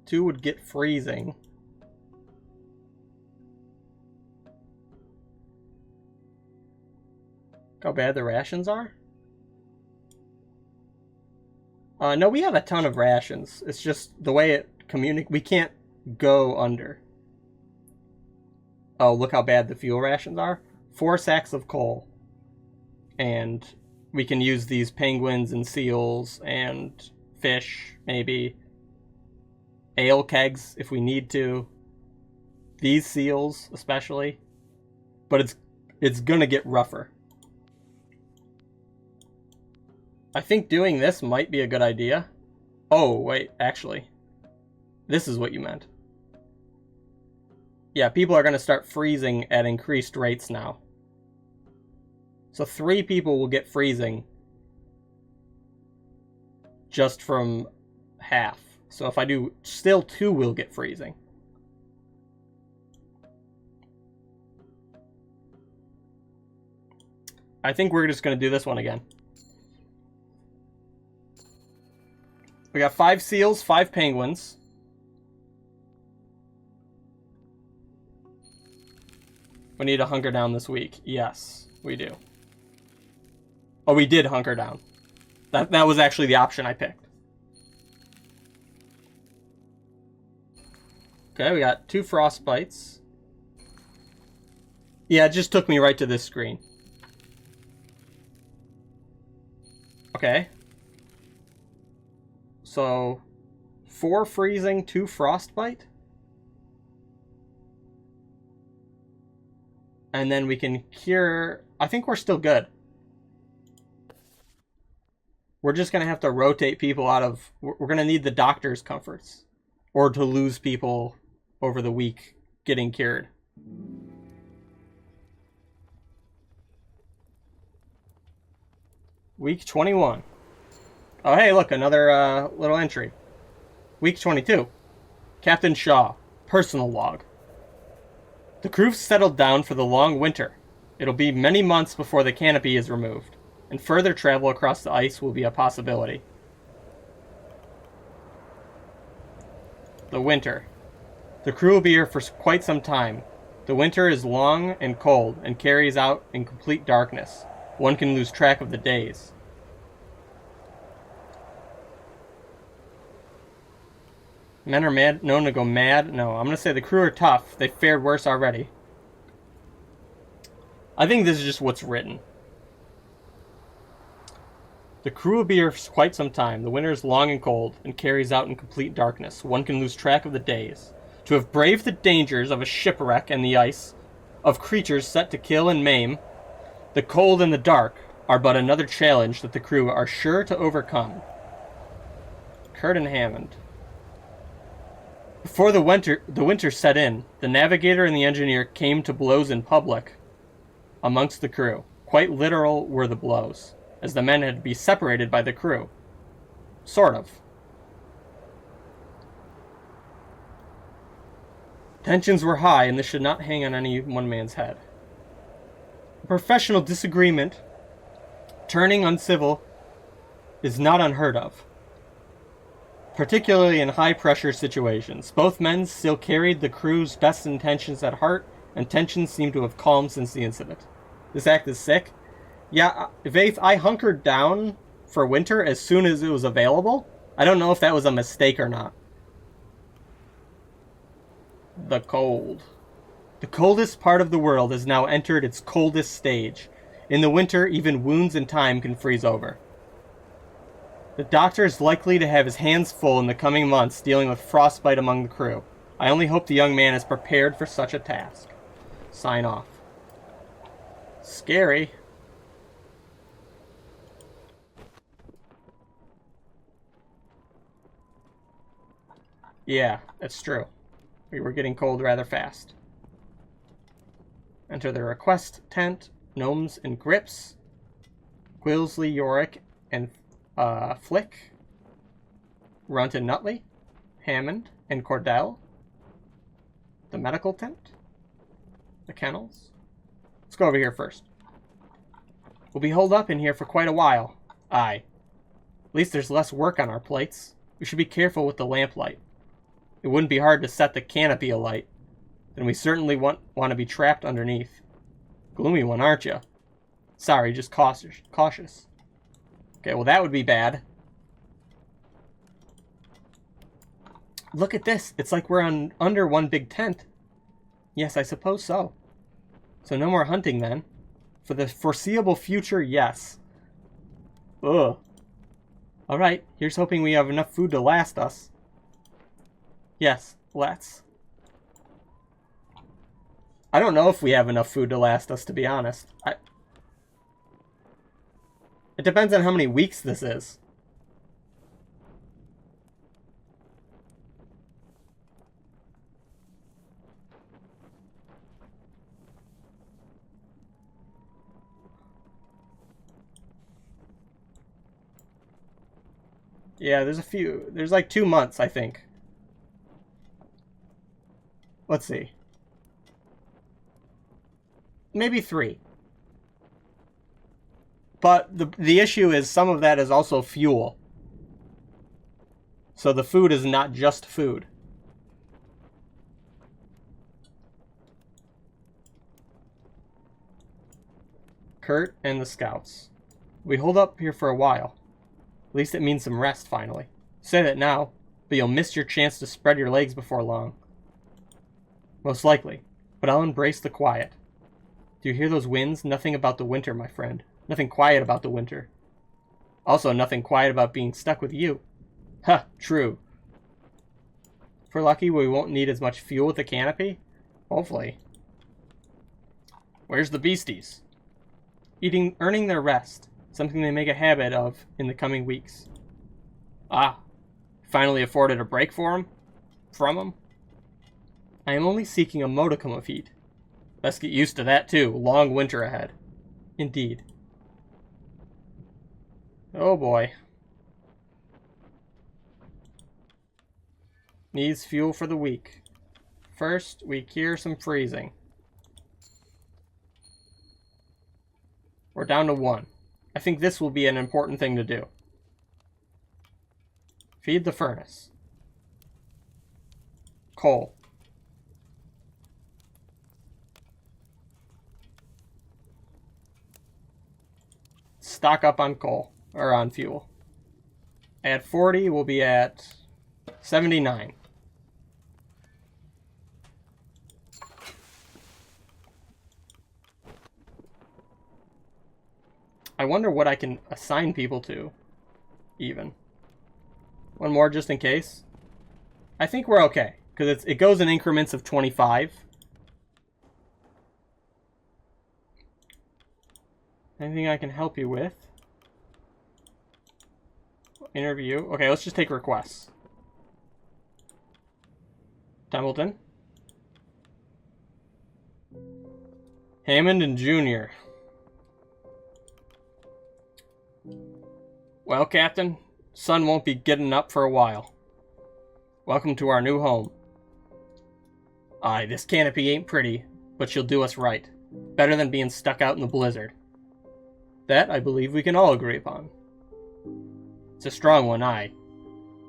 2 would get freezing. How bad the rations are? No, we have a ton of rations. It's just the way it we can't go under. Oh, look how bad the fuel rations are. 4 sacks of coal. And we can use these penguins and seals and fish, maybe. Ale kegs, if we need to. These seals, especially. But it's gonna get rougher. I think doing this might be a good idea. Oh, wait, actually. This is what you meant. Yeah, people are going to start freezing at increased rates now. So 3 people will get freezing just from half. So if I do, still 2 will get freezing. I think we're just going to do this one again. We got 5 seals, 5 penguins. We need to hunker down this week. Yes, we do. Oh, we did hunker down. That was actually the option I picked. Okay, we got 2 frostbites. Yeah, it just took me right to this screen. Okay. So, 4 freezing, 2 frostbite. And then we can cure... I think we're still good. We're just going to have to rotate people out of... We're going to need the doctor's comforts. Or to lose people over the week getting cured. Week 21. Oh, hey, look, another little entry. Week 22. Captain Shaw, personal log. The crew's settled down for the long winter. It'll be many months before the canopy is removed, and further travel across the ice will be a possibility. The winter. The crew will be here for quite some time. The winter is long and cold and carries out in complete darkness. One can lose track of the days. Men are known to go mad. No, I'm going to say the crew are tough. They fared worse already. I think this is just what's written. The crew will be here for quite some time. The winter is long and cold and carries out in complete darkness. One can lose track of the days. To have braved the dangers of a shipwreck and the ice, of creatures set to kill and maim, the cold and the dark are but another challenge that the crew are sure to overcome. Curtin Hammond. Before the winter set in, the navigator and the engineer came to blows in public amongst the crew. Quite literal were the blows, as the men had to be separated by the crew. Sort of. Tensions were high, and this should not hang on any one man's head. A professional disagreement, turning uncivil, is not unheard of, particularly in high-pressure situations. Both men still carried the crew's best intentions at heart, and tensions seem to have calmed since the incident. This act is sick. Yeah, Vaith, I hunkered down for winter as soon as it was available. I don't know if that was a mistake or not. The cold. The coldest part of the world has now entered its coldest stage. In the winter, even wounds in time can freeze over. The doctor is likely to have his hands full in the coming months dealing with frostbite among the crew. I only hope the young man is prepared for such a task. Sign off. Scary. Yeah, that's true. We were getting cold rather fast. Enter the request tent. Gnomes and Grips. Quilsley, Yorick, and Flick. Runt and Nutley. Hammond and Cordell. The medical tent. The kennels. Let's go over here first. We'll be holed up in here for quite a while. Aye. At least there's less work on our plates. We should be careful with the lamplight. It wouldn't be hard to set the canopy alight. Then we certainly want to be trapped underneath. Gloomy one, aren't you? Sorry, just cautious. Okay, well that would be bad. Look at this. It's like we're under one big tent. Yes, I suppose so. So no more hunting then. For the foreseeable future, yes. Ugh. Alright, here's hoping we have enough food to last us. Yes, let's. I don't know if we have enough food to last us, to be honest. It depends on how many weeks this is. Yeah, there's a few. There's like 2 months, I think. Let's see. Maybe 3. But the issue is some of that is also fuel. So the food is not just food. Kurt and the scouts. We hold up here for a while. At least it means some rest, finally. Say that now, but you'll miss your chance to spread your legs before long. Most likely, but I'll embrace the quiet. Do you hear those winds? Nothing about the winter, my friend. Nothing quiet about the winter. Also, nothing quiet about being stuck with you. Ha, true. If we're lucky, we won't need as much fuel with the canopy. Hopefully. Where's the beasties? Earning their rest. Something they make a habit of in the coming weeks. Ah, finally afforded a break from them? I am only seeking a modicum of heat. Let's get used to that too. Long winter ahead. Indeed. Oh boy. Needs fuel for the week. First, we cure some freezing. We're down to 1. I think this will be an important thing to do. Feed the furnace. Coal. Stock up on coal, or on fuel. At 40, we'll be at 79. I wonder what I can assign people to, even. One more just in case. I think we're okay, because it goes in increments of 25. Anything I can help you with? Interview. Okay, let's just take requests. Templeton. Hammond and Jr. Well, Captain, sun won't be getting up for a while. Welcome to our new home. Aye, this canopy ain't pretty, but she'll do us right. Better than being stuck out in the blizzard. That, I believe, we can all agree upon. It's a strong one, aye.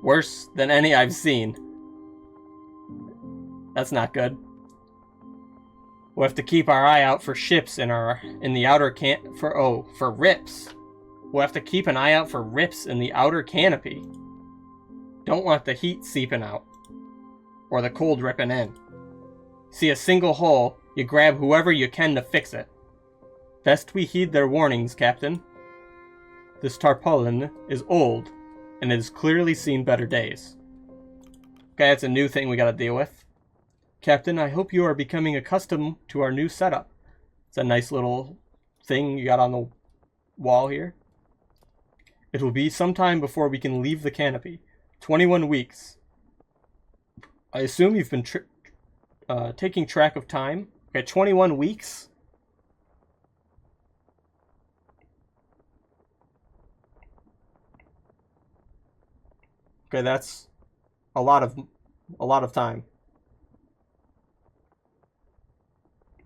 Worse than any I've seen. That's not good. We'll have to keep our eye out for ships in the outer for rips. We'll have to keep an eye out for rips in the outer canopy. Don't want the heat seeping out. Or the cold ripping in. See a single hole, you grab whoever you can to fix it. Best we heed their warnings, Captain. This tarpaulin is old, and it has clearly seen better days. Okay, that's a new thing we gotta deal with. Captain, I hope you are becoming accustomed to our new setup. It's a nice little thing you got on the wall here. It will be some time before we can leave the canopy. 21 weeks. I assume you've been taking track of time. Okay, 21 weeks? Okay, that's a lot of time.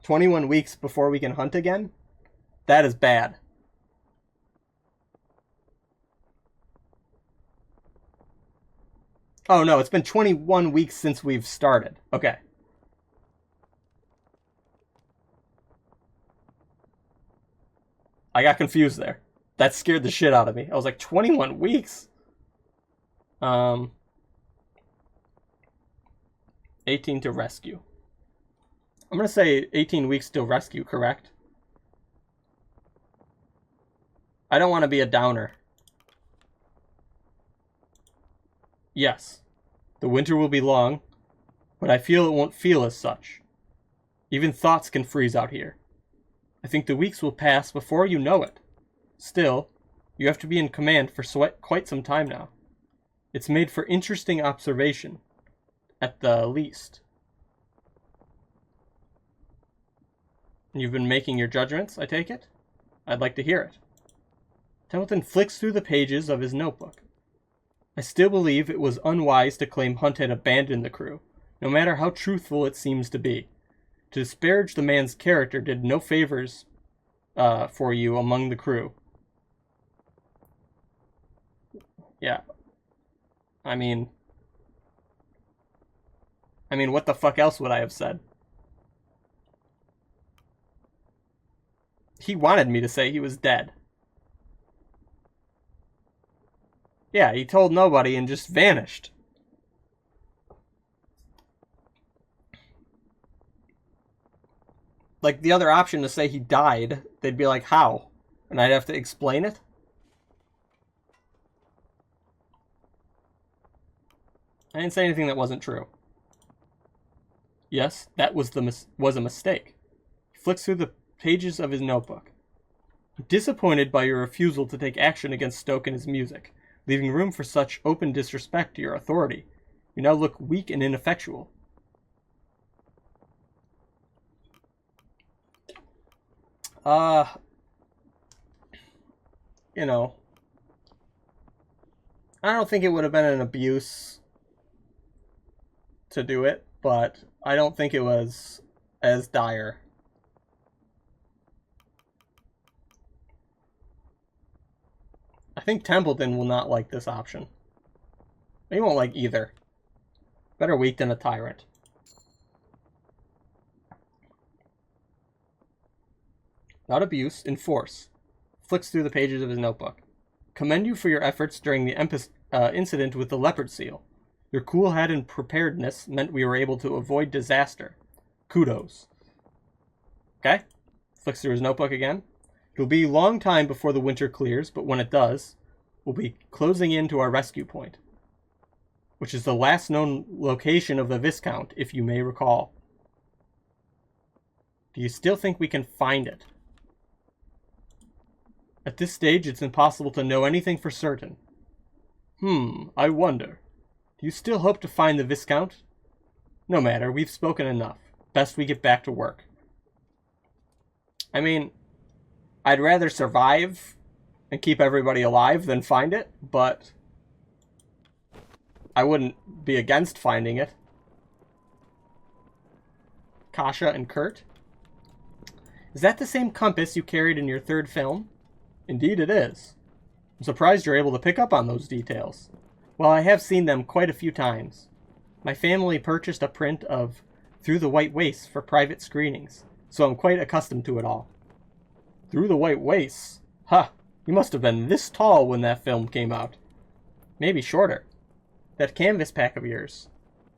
21 weeks before we can hunt again? That is bad. Oh, no, it's been 21 weeks since we've started. Okay. I got confused there. That scared the shit out of me. I was like, 21 weeks? 18 to rescue. I'm going to say 18 weeks to rescue, correct? I don't want to be a downer. Yes. The winter will be long, but I feel it won't feel as such. Even thoughts can freeze out here. I think the weeks will pass before you know it. Still, you have to be in command for quite some time now. It's made for interesting observation, at the least. You've been making your judgments, I take it? I'd like to hear it. Templeton flicks through the pages of his notebook. I still believe it was unwise to claim Hunt had abandoned the crew, no matter how truthful it seems to be. To disparage the man's character did no favors for you among the crew. Yeah. I mean, what the fuck else would I have said? He wanted me to say he was dead. Yeah, he told nobody and just vanished. Like, the other option to say he died, they'd be like, how? And I'd have to explain it? I didn't say anything that wasn't true. Yes, that was a mistake. He flicks through the pages of his notebook. Disappointed by your refusal to take action against Stoke and his music, leaving room for such open disrespect to your authority, you now look weak and ineffectual. You know, I don't think it would have been an abuse to do it, but I don't think it was as dire. I think Templeton will not like this option. He won't like either. Better weak than a tyrant. Without abuse, enforce. Flicks through the pages of his notebook. Commend you for your efforts during the incident with the leopard seal. Your cool head and preparedness meant we were able to avoid disaster. Kudos. Okay? Flicks through his notebook again. It'll be a long time before the winter clears, but when it does, we'll be closing in to our rescue point, which is the last known location of the Viscount, if you may recall. Do you still think we can find it? At this stage, it's impossible to know anything for certain. I wonder. Do you still hope to find the Viscount? No matter, we've spoken enough. Best we get back to work. I mean, I'd rather survive and keep everybody alive than find it, but I wouldn't be against finding it. Kasha and Kurt? Is that the same compass you carried in your third film? Indeed it is. I'm surprised you're able to pick up on those details. Well, I have seen them quite a few times. My family purchased a print of Through the White Wastes for private screenings, so I'm quite accustomed to it all. Through the White Wastes? Ha! You must have been this tall when that film came out. Maybe shorter. That canvas pack of yours.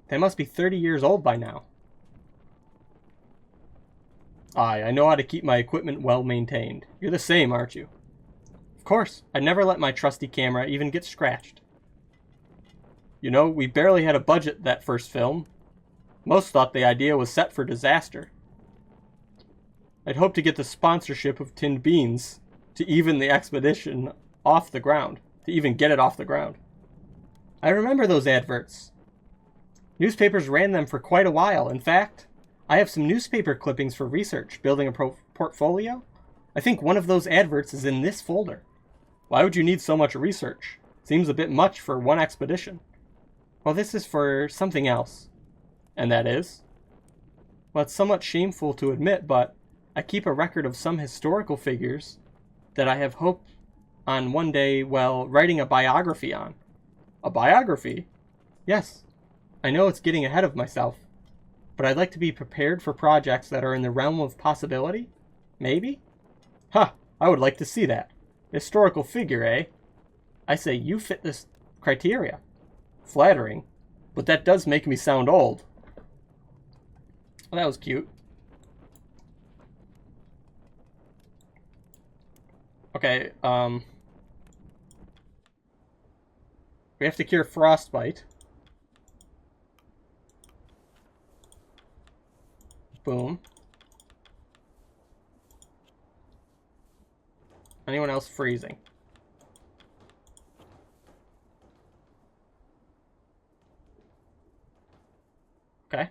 They must be 30 years old by now. Aye, I know how to keep my equipment well maintained. You're the same, aren't you? Of course, I'd never let my trusty camera even get scratched. You know, we barely had a budget that first film. Most thought the idea was set for disaster. I'd hoped to get the sponsorship of Tinned Beans to even the expedition off the ground, to even get it off the ground. I remember those adverts. Newspapers ran them for quite a while. In fact, I have some newspaper clippings for research, building a portfolio. I think one of those adverts is in this folder. Why would you need so much research? Seems a bit much for one expedition. Well, this is for something else. And that is? Well, it's somewhat shameful to admit, but I keep a record of some historical figures that I have hoped on one day, well, writing a biography on. A biography? Yes, I know it's getting ahead of myself, but I'd like to be prepared for projects that are in the realm of possibility? Maybe? Ha! I would like to see that. Historical figure, eh? I say you fit this criteria. Flattering, but that does make me sound old. Well, that was cute. Okay, we have to cure frostbite. Boom. Anyone else freezing? Okay.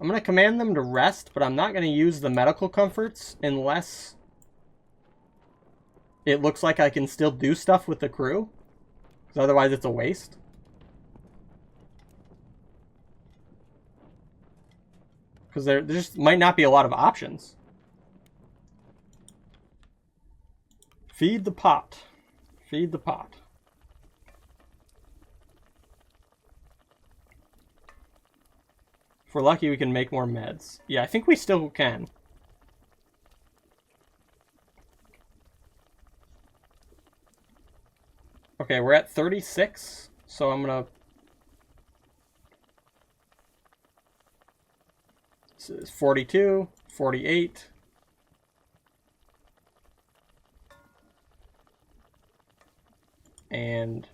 I'm going to command them to rest, but I'm not going to use the medical comforts unless it looks like I can still do stuff with the crew. Because otherwise it's a waste. Because there just might not be a lot of options. Feed the pot. Feed the pot. If we're lucky, we can make more meds. Yeah, I think we still can. Okay, we're at 36, so I'm gonna... This is 42, 48. And...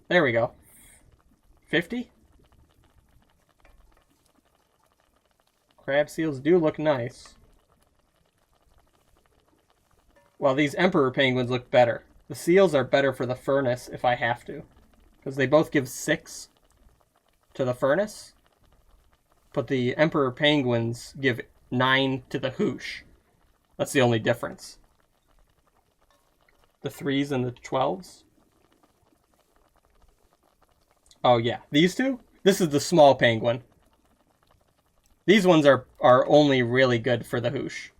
there we go. 50? Crab seals do look nice. Well, these emperor penguins look better. The seals are better for the furnace if I have to. Because they both give 6 to the furnace. But the emperor penguins give 9 to the hoosh. That's the only difference. The 3s and the 12s. Oh yeah, these two? This is the small penguin. These ones are only really good for the hoosh.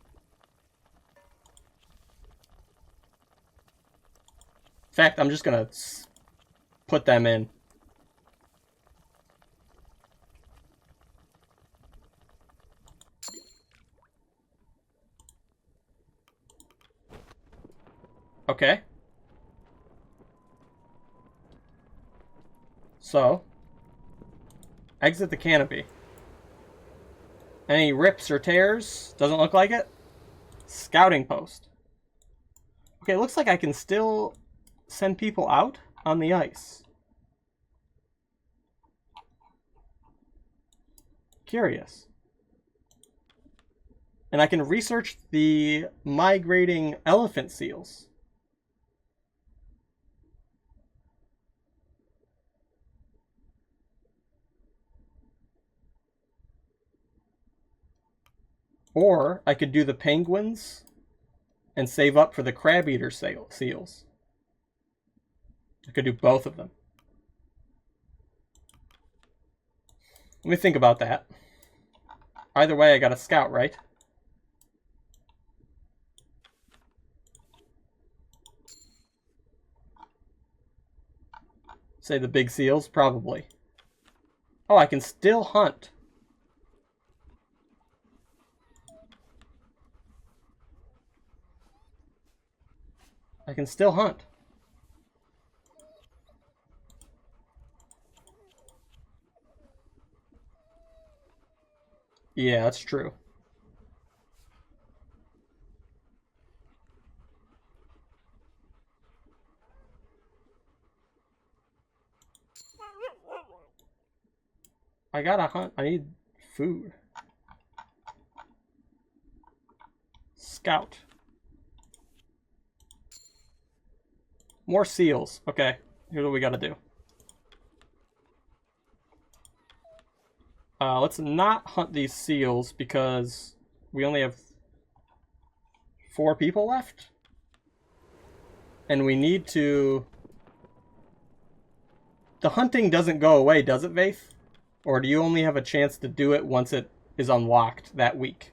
In fact, I'm just gonna put them in. Okay. So, exit the canopy. Any rips or tears? Doesn't look like it. Scouting post. Okay, it looks like I can still send people out on the ice. Curious. And I can research the migrating elephant seals. Or I could do the penguins and save up for the crab eater seals. I could do both of them. Let me think about that. Either way, I got a scout, right? Say the big seals? Probably. Oh, I can still hunt. I can still hunt. Yeah, that's true. I gotta hunt. I need food. Scout. More seals. Okay, here's what we gotta do. Let's not hunt these seals because we only have 4 people left. And we need to... The hunting doesn't go away, does it, Vaith? Or do you only have a chance to do it once it is unlocked that week?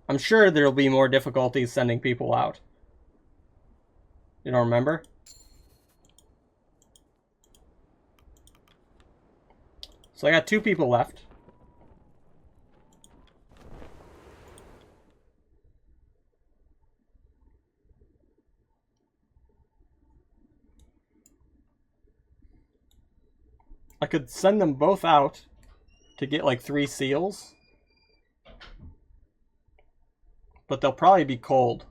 I'm sure there'll be more difficulties sending people out. You don't remember? So I got 2 people left. I could send them both out to get like 3 seals. But they'll probably be cold.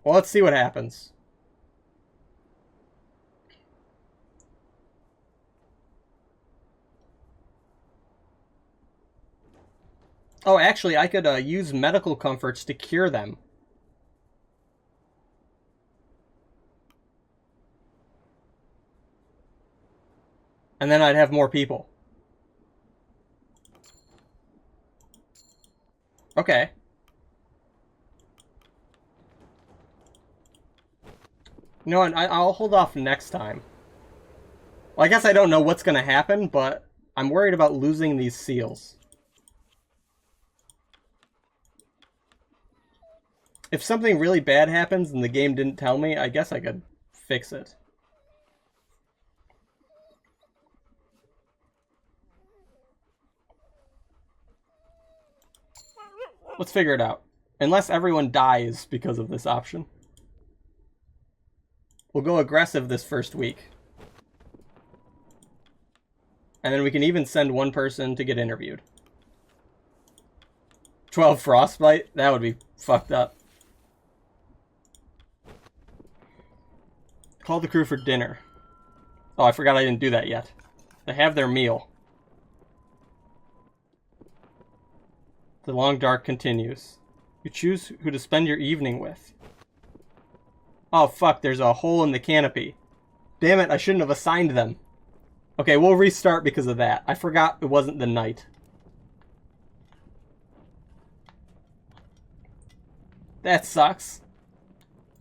Well, let's see what happens. Oh, actually, I could use medical comforts to cure them. And then I'd have more people. Okay. You know what? I'll hold off next time. Well, I guess I don't know what's going to happen, but I'm worried about losing these seals. If something really bad happens and the game didn't tell me, I guess I could fix it. Let's figure it out. Unless everyone dies because of this option. We'll go aggressive this first week. And then we can even send one person to get interviewed. 12 frostbite? That would be fucked up. Call the crew for dinner. Oh, I forgot I didn't do that yet. They have their meal. The long dark continues. You choose who to spend your evening with. Oh, fuck, there's a hole in the canopy. Damn it, I shouldn't have assigned them. Okay, we'll restart because of that. I forgot it wasn't the night. That sucks.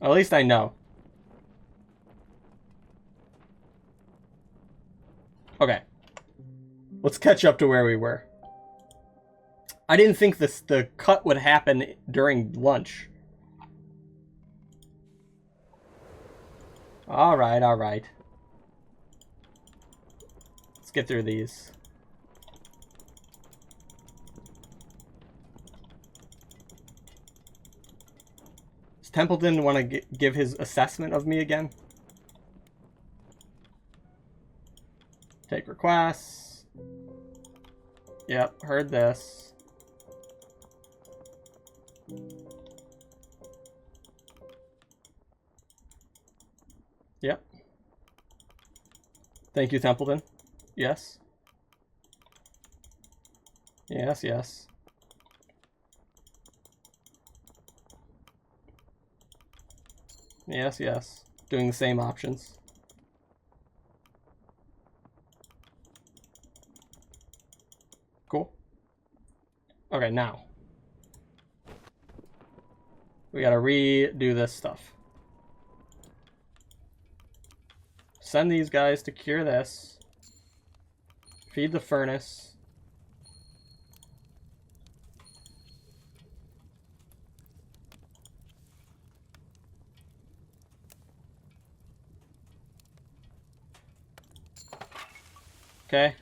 At least I know. Okay. Let's catch up to where we were. I didn't think the cut would happen during lunch. Alright, alright. Let's get through these. Does Templeton want to give his assessment of me again? Take requests. Yep, heard this. Yep. Thank you, Templeton. Yes. Yes, yes. Yes, yes. Doing the same options. Cool. Okay, now. We gotta redo this stuff. Send these guys to cure this. Feed the furnace. Okay.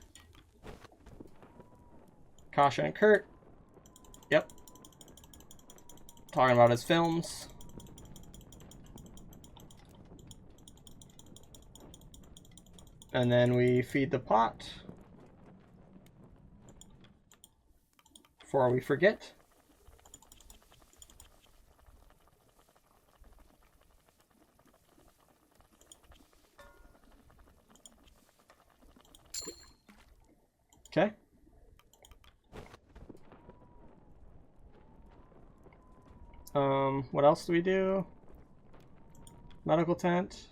Kasha and Kurt. Yep. Talking about his films. And then we feed the pot. Before we forget. Okay. What else do we do? Medical tent.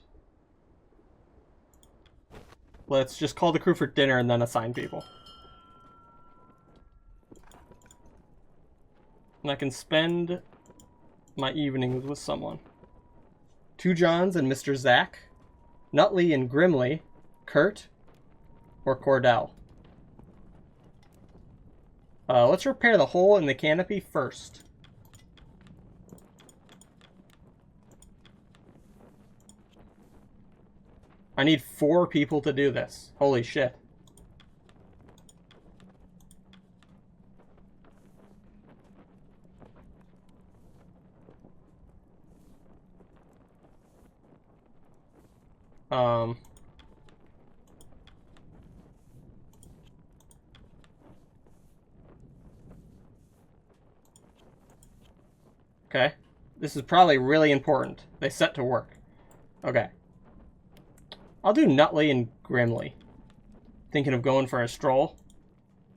Let's just call the crew for dinner and then assign people. And I can spend my evenings with someone. Two Johns and Mr. Zack, Nutley and Grimley, Kurt, or Cordell. Let's repair the hole in the canopy first. I need 4 people to do this. Holy shit. Okay. This is probably really important. They set to work. Okay. I'll do Nutley and Grimley. Thinking of going for a stroll?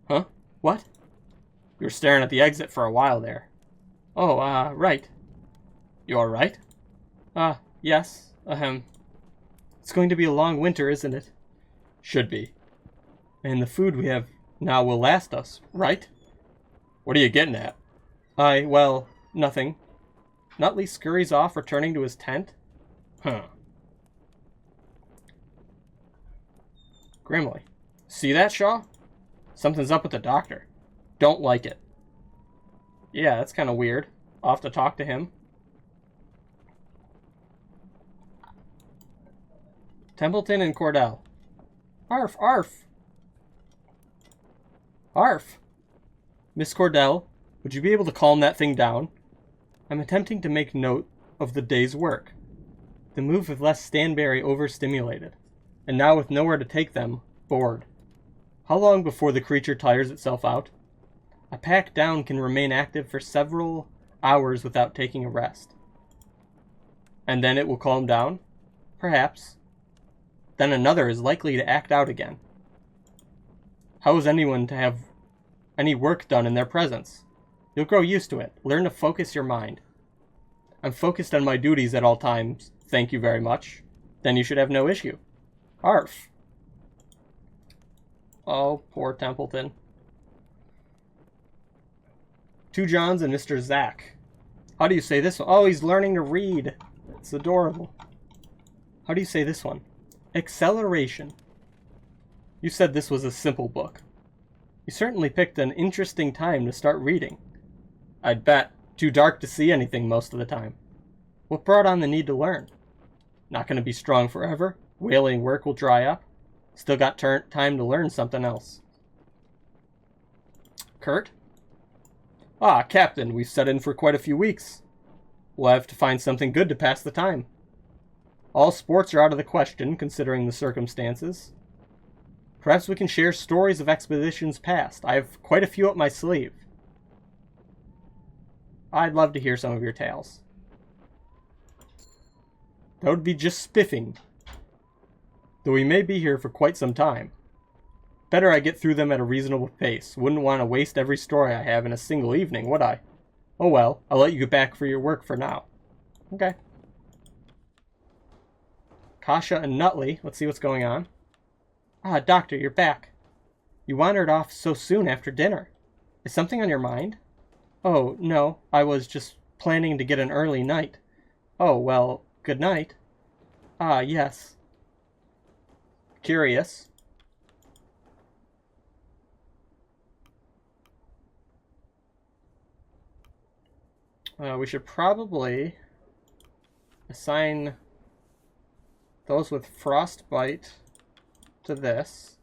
Huh? What? You were staring at the exit for a while there. Oh, right. You alright? Yes. Ahem. It's going to be a long winter, isn't it? Should be. And the food we have now will last us, right? What are you getting at? Well, nothing. Nutley scurries off, returning to his tent. Huh. Grimley. See that, Shaw? Something's up with the doctor. Don't like it. Yeah, that's kind of weird. I'll have to talk to him. Templeton and Cordell. Arf, arf. Arf. Miss Cordell, would you be able to calm that thing down? I'm attempting to make note of the day's work. The move have left Stanberry overstimulated, and now with nowhere to take them, bored. How long before the creature tires itself out? A pack down can remain active for several hours without taking a rest. And then it will calm down? Perhaps. Then another is likely to act out again. How is anyone to have any work done in their presence? You'll grow used to it. Learn to focus your mind. I'm focused on my duties at all times. Thank you very much. Then you should have no issue. Arf. Oh, poor Templeton. Two Johns and Mr. Zack. How do you say this one? Oh, he's learning to read. It's adorable. How do you say this one? Acceleration. You said this was a simple book. You certainly picked an interesting time to start reading. I'd bet. Too dark to see anything most of the time. What brought on the need to learn? Not going to be strong forever. Whaling work will dry up. Still got time to learn something else. Kurt? Ah, Captain, we've set in for quite a few weeks. We'll have to find something good to pass the time. All sports are out of the question, considering the circumstances. Perhaps we can share stories of expeditions past. I have quite a few up my sleeve. I'd love to hear some of your tales. That would be just spiffing. Though we may be here for quite some time. Better I get through them at a reasonable pace. Wouldn't want to waste every story I have in a single evening, would I? Oh well, I'll let you get back for your work for now. Okay. Kasha and Nutley, let's see what's going on. Ah, Doctor, you're back. You wandered off so soon after dinner. Is something on your mind? Oh, no, I was just planning to get an early night. Oh, well, good night. Ah, yes. Curious. We should probably assign those with frostbite to this.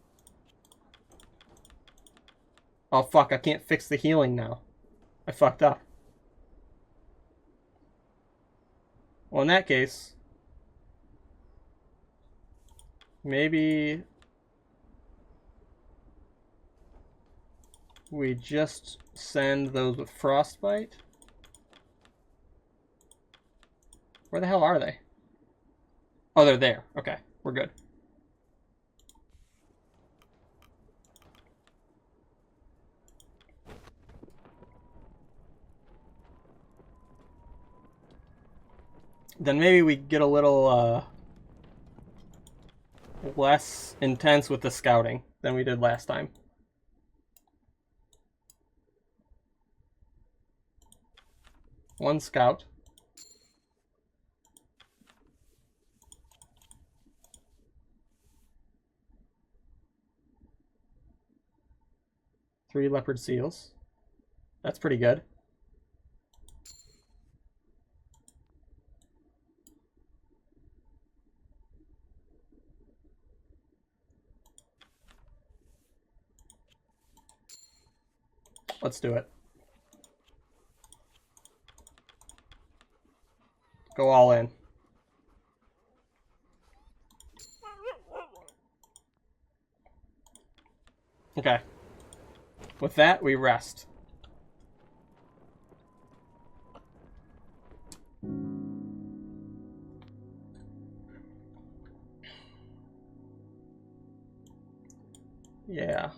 Oh, fuck, I can't fix the healing now. I fucked up. Well, in that case, maybe we just send those with frostbite. Where the hell are they? Oh, they're there. Okay, we're good. Then maybe we get a little less intense with the scouting than we did last time. One scout. 3 leopard seals. That's pretty good. Let's do it. Go all in. Okay. With that, we rest. Yeah.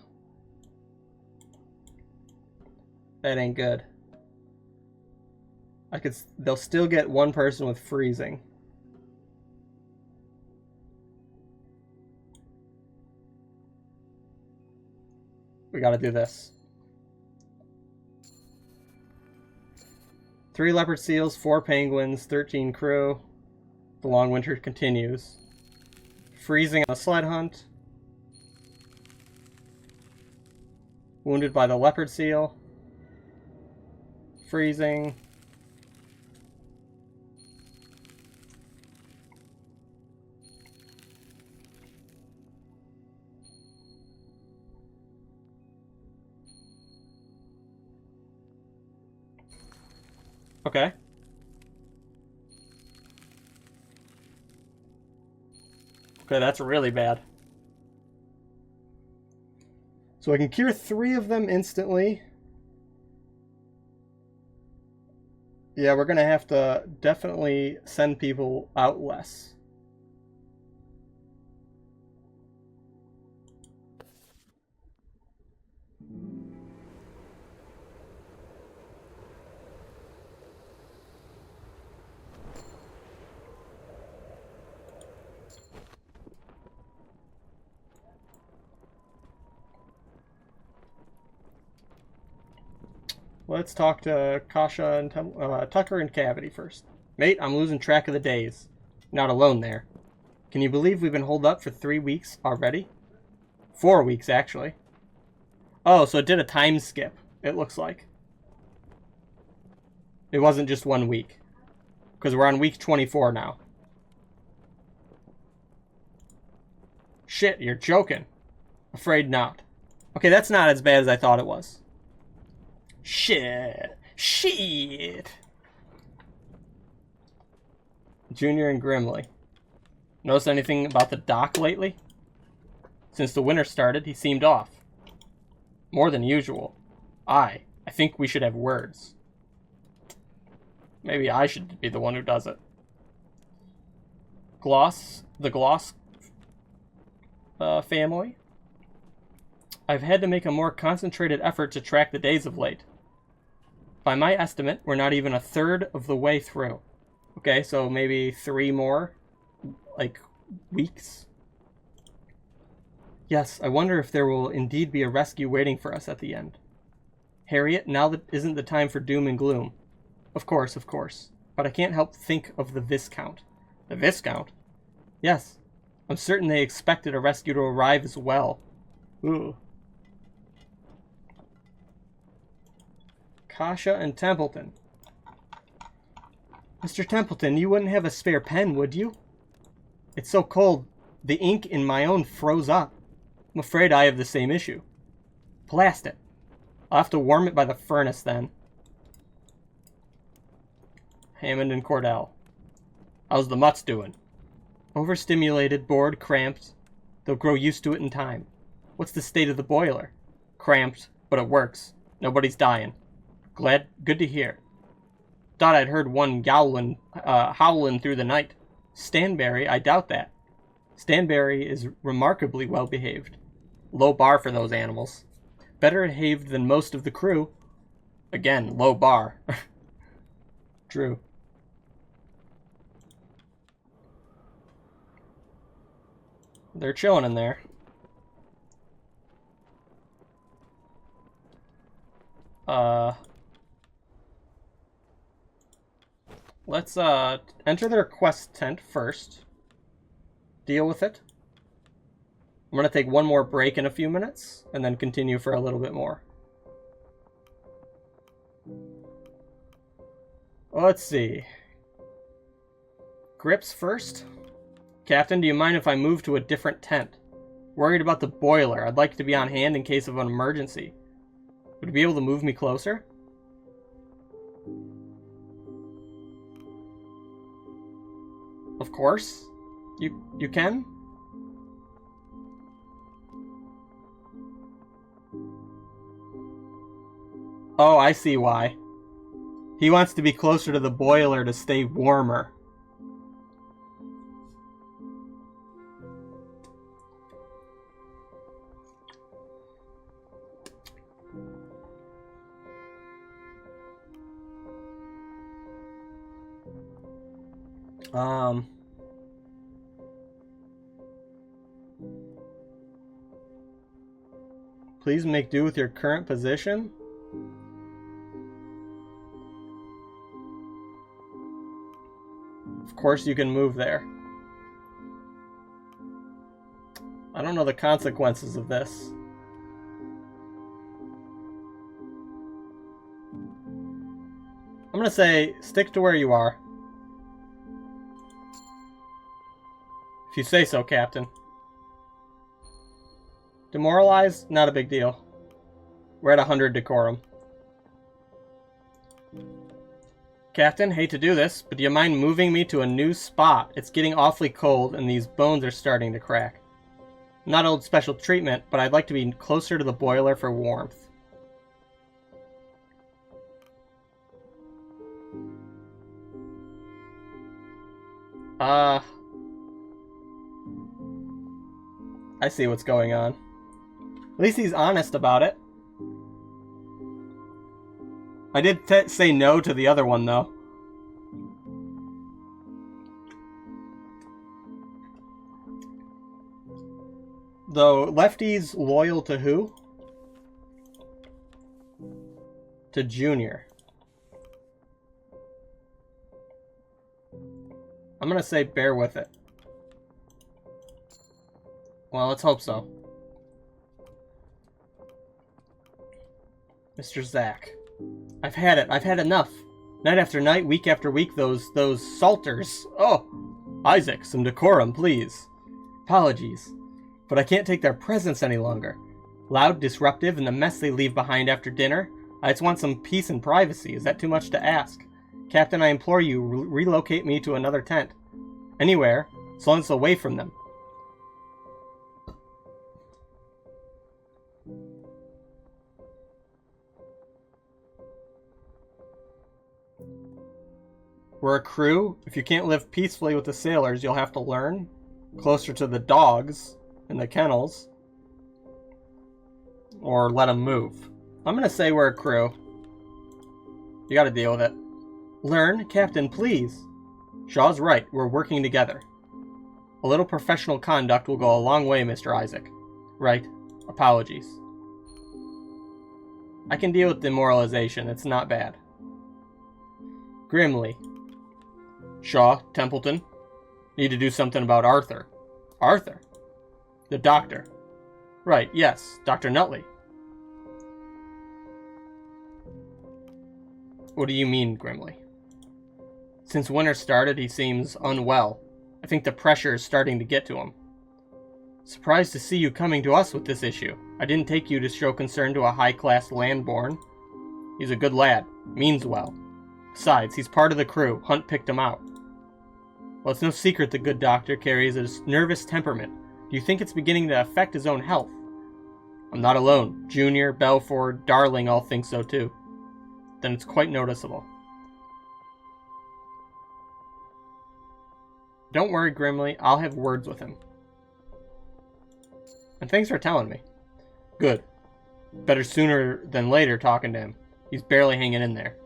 That ain't good. They'll still get one person with freezing. We gotta do this. 3 leopard seals, 4 penguins, 13 crew. The long winter continues. Freezing on the sled hunt. Wounded by the leopard seal. Freezing. Okay. Okay, that's really bad. So I can cure 3 of them instantly. Yeah, we're gonna have to definitely send people out less. Let's talk to Kasha and Tucker and Cavity first. Mate, I'm losing track of the days. You're not alone there. Can you believe we've been holed up for 3 weeks already? 4 weeks, actually. Oh, so it did a time skip, it looks like. It wasn't just 1 week. Because we're on week 24 now. Shit, you're joking. Afraid not. Okay, that's not as bad as I thought it was. Shit. Junior and Grimly. Notice anything about the doc lately? Since the winter started, he seemed off. More than usual. I think we should have words. Maybe I should be the one who does it. The Gloss family. I've had to make a more concentrated effort to track the days of late. By my estimate, we're not even a third of the way through. Okay, so maybe 3 more, weeks. Yes, I wonder if there will indeed be a rescue waiting for us at the end. Harriet, now that isn't the time for doom and gloom. Of course. But I can't help think of the Viscount. The Viscount? Yes. I'm certain they expected a rescue to arrive as well. Ooh. Kasha and Templeton. Mr. Templeton, you wouldn't have a spare pen, would you? It's so cold, the ink in my own froze up. I'm afraid I have the same issue. Blast it. I'll have to warm it by the furnace then. Hammond and Cordell. How's the mutts doing? Overstimulated, bored, cramped. They'll grow used to it in time. What's the state of the boiler? Cramped, but it works. Nobody's dying. Good to hear. Thought I'd heard one howling through the night. Stanberry, I doubt that. Stanberry is remarkably well behaved. Low bar for those animals. Better behaved than most of the crew. Again, low bar. True. They're chilling in there. Let's enter their quest tent first. Deal with it. I'm gonna take one more break in a few minutes, and then continue for a little bit more. Well, let's see. Grips first? Captain, do you mind if I move to a different tent? Worried about the boiler. I'd like to be on hand in case of an emergency. Would you be able to move me closer? Of course. You can? Oh, I see why. He wants to be closer to the boiler to stay warmer. Please make do with your current position. Of course you can move there. I don't know the consequences of this. I'm gonna say, stick to where you are. If you say so, Captain. Demoralized? Not a big deal. We're at 100 decorum. Captain, hate to do this, but do you mind moving me to a new spot? It's getting awfully cold and these bones are starting to crack. Not old special treatment, but I'd like to be closer to the boiler for warmth. I see what's going on. At least he's honest about it. I did say no to the other one, though. Though, Lefty's loyal to who? To Junior. I'm gonna say bear with it. Well, let's hope so. Mr. Zack. I've had it. I've had enough. Night after night, week after week, those salters. Oh! Isaac, some decorum, please. Apologies. But I can't take their presence any longer. Loud, disruptive, and the mess they leave behind after dinner. I just want some peace and privacy. Is that too much to ask? Captain, I implore you, relocate me to another tent. Anywhere, as long as it's away from them. We're a crew. If you can't live peacefully with the sailors, you'll have to learn. Closer to the dogs in the kennels. Or let them move. I'm gonna say we're a crew. You gotta deal with it. Learn? Captain, please. Shaw's right. We're working together. A little professional conduct will go a long way, Mr. Isaac. Right. Apologies. I can deal with demoralization. It's not bad. Grimly. Shaw, Templeton. Need to do something about Arthur. Arthur? The doctor. Right, yes. Dr. Nutley. What do you mean, Grimly? Since winter started, he seems unwell. I think the pressure is starting to get to him. Surprised to see you coming to us with this issue. I didn't take you to show concern to a high-class landborn. He's a good lad. Means well. Besides, he's part of the crew. Hunt picked him out. Well, it's no secret the good doctor carries a nervous temperament. Do you think it's beginning to affect his own health? I'm not alone. Junior, Belford, Darling all think so too. Then it's quite noticeable. Don't worry, Grimly. I'll have words with him. And thanks for telling me. Good. Better sooner than later talking to him. He's barely hanging in there.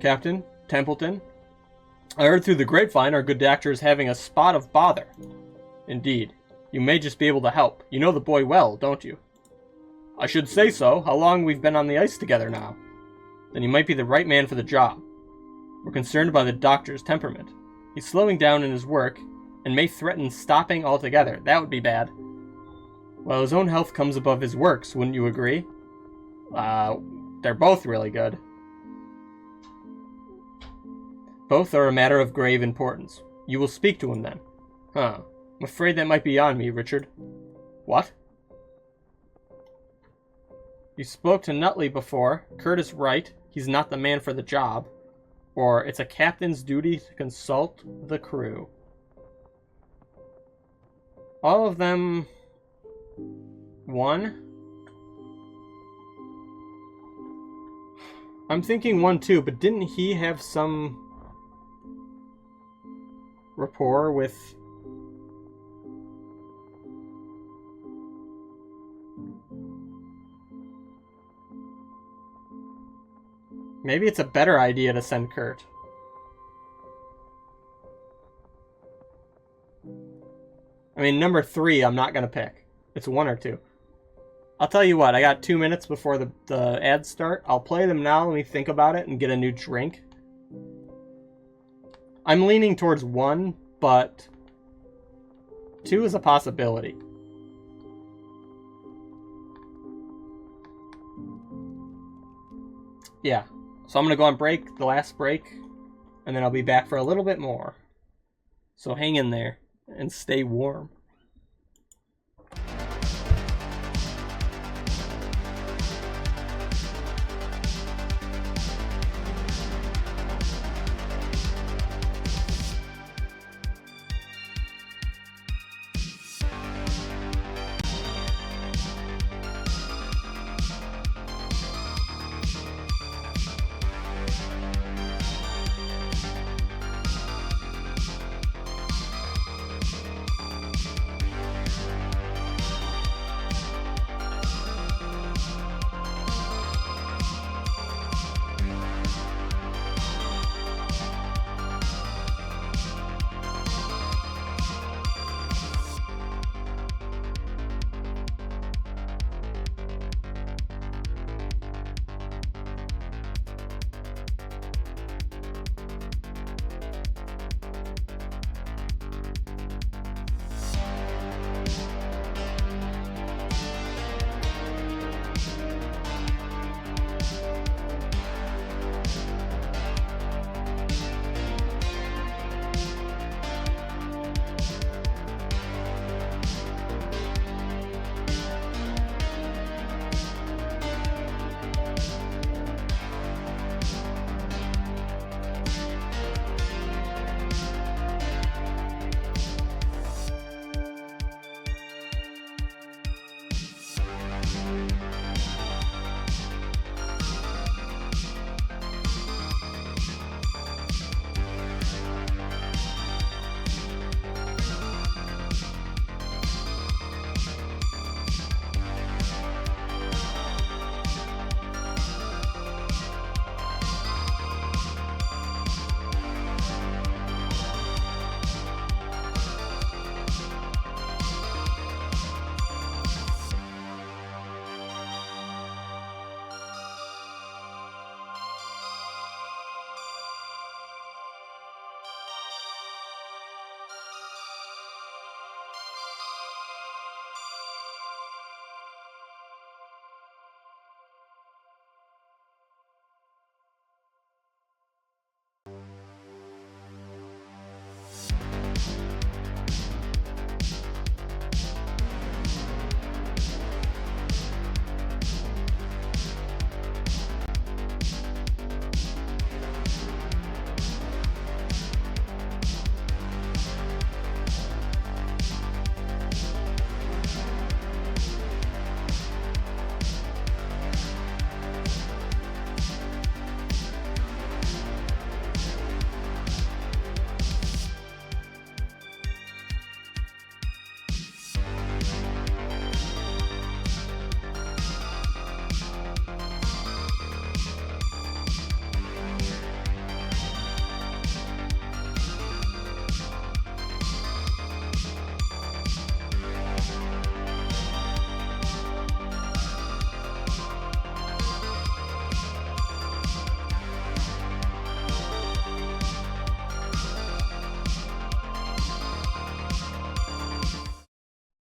Captain, Templeton, I heard through the grapevine our good doctor is having a spot of bother. Indeed. You may just be able to help. You know the boy well, don't you? I should say so. How long we've been on the ice together now? Then you might be the right man for the job. We're concerned by the doctor's temperament. He's slowing down in his work, and may threaten stopping altogether. That would be bad. Well, his own health comes above his works, wouldn't you agree? They're both really good. Both are a matter of grave importance. You will speak to him then. Huh. I'm afraid that might be on me, Richard. What? You spoke to Nutley before. Kurt is right. He's not the man for the job. Or it's a captain's duty to consult the crew. All of them... One? I'm thinking 1 too, but didn't he have some rapport with... Maybe it's a better idea to send Kurt. I mean, number 3 I'm not going to pick. It's 1 or 2. I'll tell you what, I got 2 minutes before the ads start. I'll play them now, let me think about it and get a new drink. I'm leaning towards 1, but 2 is a possibility. Yeah. So I'm going to go on break, the last break, and then I'll be back for a little bit more. So hang in there and stay warm.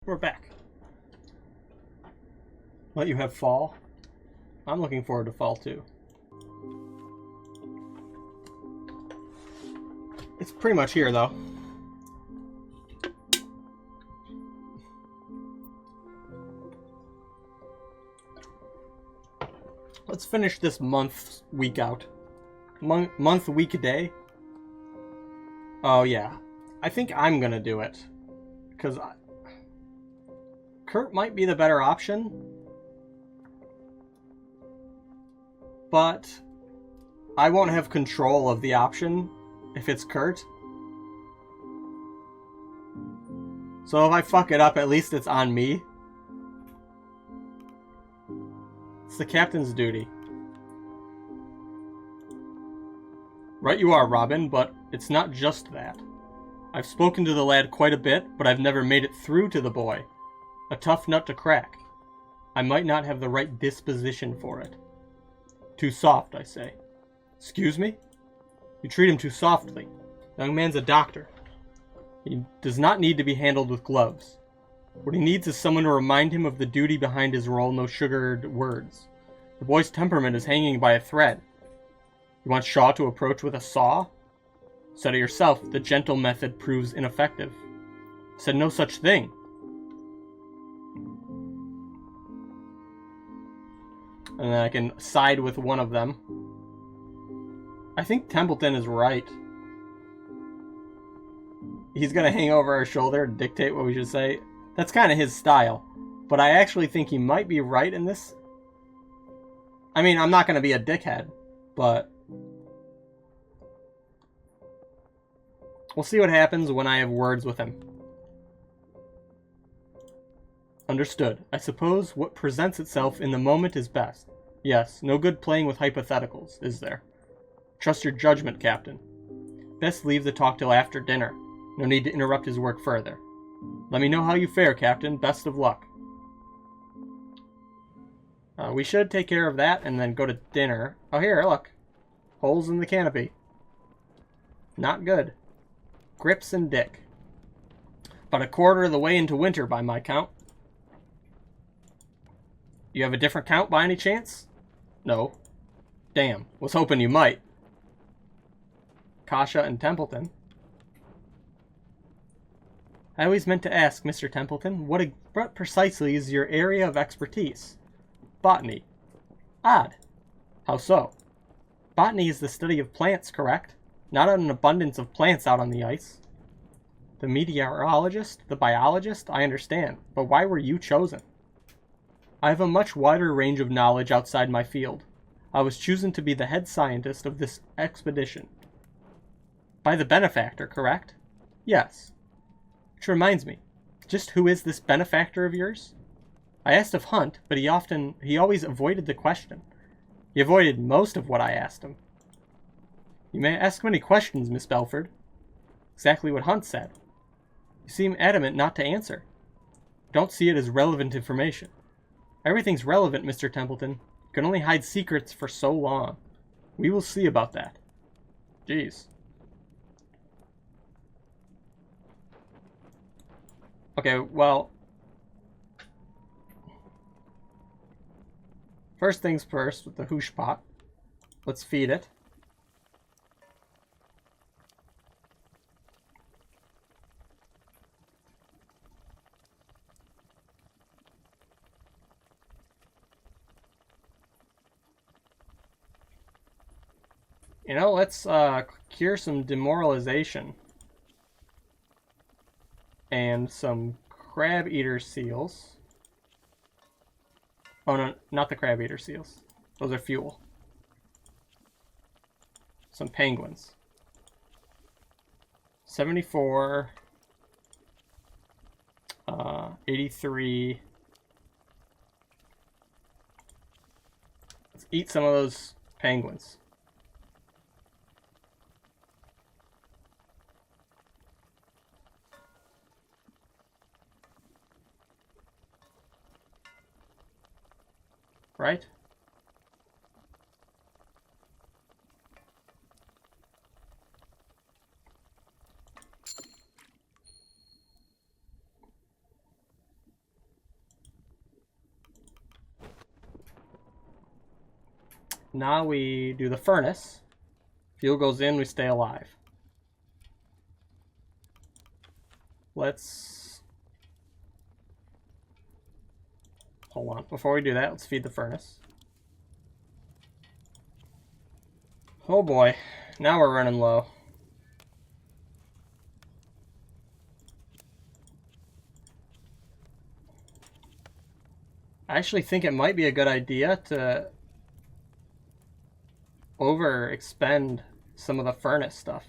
We're back. Let you have fall. I'm looking forward to fall too. It's pretty much here, though. Let's finish this month's week out. Month, week, a day. Oh, yeah. I think I'm gonna do it. Because Kurt might be the better option. But I won't have control of the option if it's Kurt. So if I fuck it up, at least it's on me. It's the captain's duty. Right you are, Robin, but it's not just that. I've spoken to the lad quite a bit, but I've never made it through to the boy. A tough nut to crack. I might not have the right disposition for it. Too soft, I say. Excuse me? You treat him too softly. The young man's a doctor. He does not need to be handled with gloves. What he needs is someone to remind him of the duty behind his role, no sugared words. The boy's temperament is hanging by a thread. You want Shaw to approach with a saw? Said it yourself, the gentle method proves ineffective. Said no such thing. And then I can side with one of them. I think Templeton is right. He's gonna hang over our shoulder and dictate what we should say. That's kind of his style. But I actually think he might be right in this. I mean, I'm not gonna be a dickhead, but we'll see what happens when I have words with him. Understood. I suppose what presents itself in the moment is best. Yes, no good playing with hypotheticals, is there? Trust your judgment, Captain. Best leave the talk till after dinner. No need to interrupt his work further. Let me know how you fare, Captain. Best of luck. We should take care of that and then go to dinner. Oh, here, look. Holes in the canopy. Not good. Grips and Dick. About a quarter of the way into winter by my count. You have a different count by any chance? No. Damn. Was hoping you might. Kasha and Templeton. I always meant to ask, Mr. Templeton, what precisely is your area of expertise? Botany. Odd. How so? Botany is the study of plants, correct? Not an abundance of plants out on the ice. The meteorologist? The biologist? I understand. But why were you chosen? I have a much wider range of knowledge outside my field. I was chosen to be the head scientist of this expedition. By the benefactor, correct? Yes. Which reminds me, just who is this benefactor of yours? I asked of Hunt, but he always avoided the question. He avoided most of what I asked him. You may ask many questions, Miss Belford. Exactly what Hunt said. You seem adamant not to answer. Don't see it as relevant information. Everything's relevant, Mr. Templeton. You can only hide secrets for so long. We will see about that. Jeez. Okay, well, first things first with the hoosh pot. Let's feed it. You know, let's cure some demoralization. And some crab eater seals. Oh no, not the crab eater seals. Those are fuel. Some penguins. 74. 83. Let's eat some of those penguins. Right? Now we do the furnace. Fuel goes in, we stay alive. let's... Hold on. Before we do that, let's feed the furnace. Oh boy. Now we're running low. I actually think it might be a good idea to overexpend some of the furnace stuff.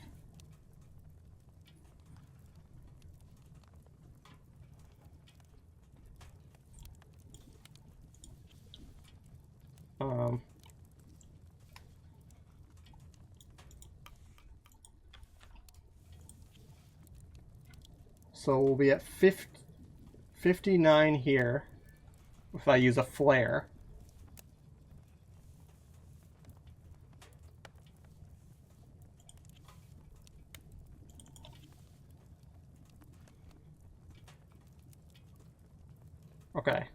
So we'll be at 59 here if I use a flare. Okay.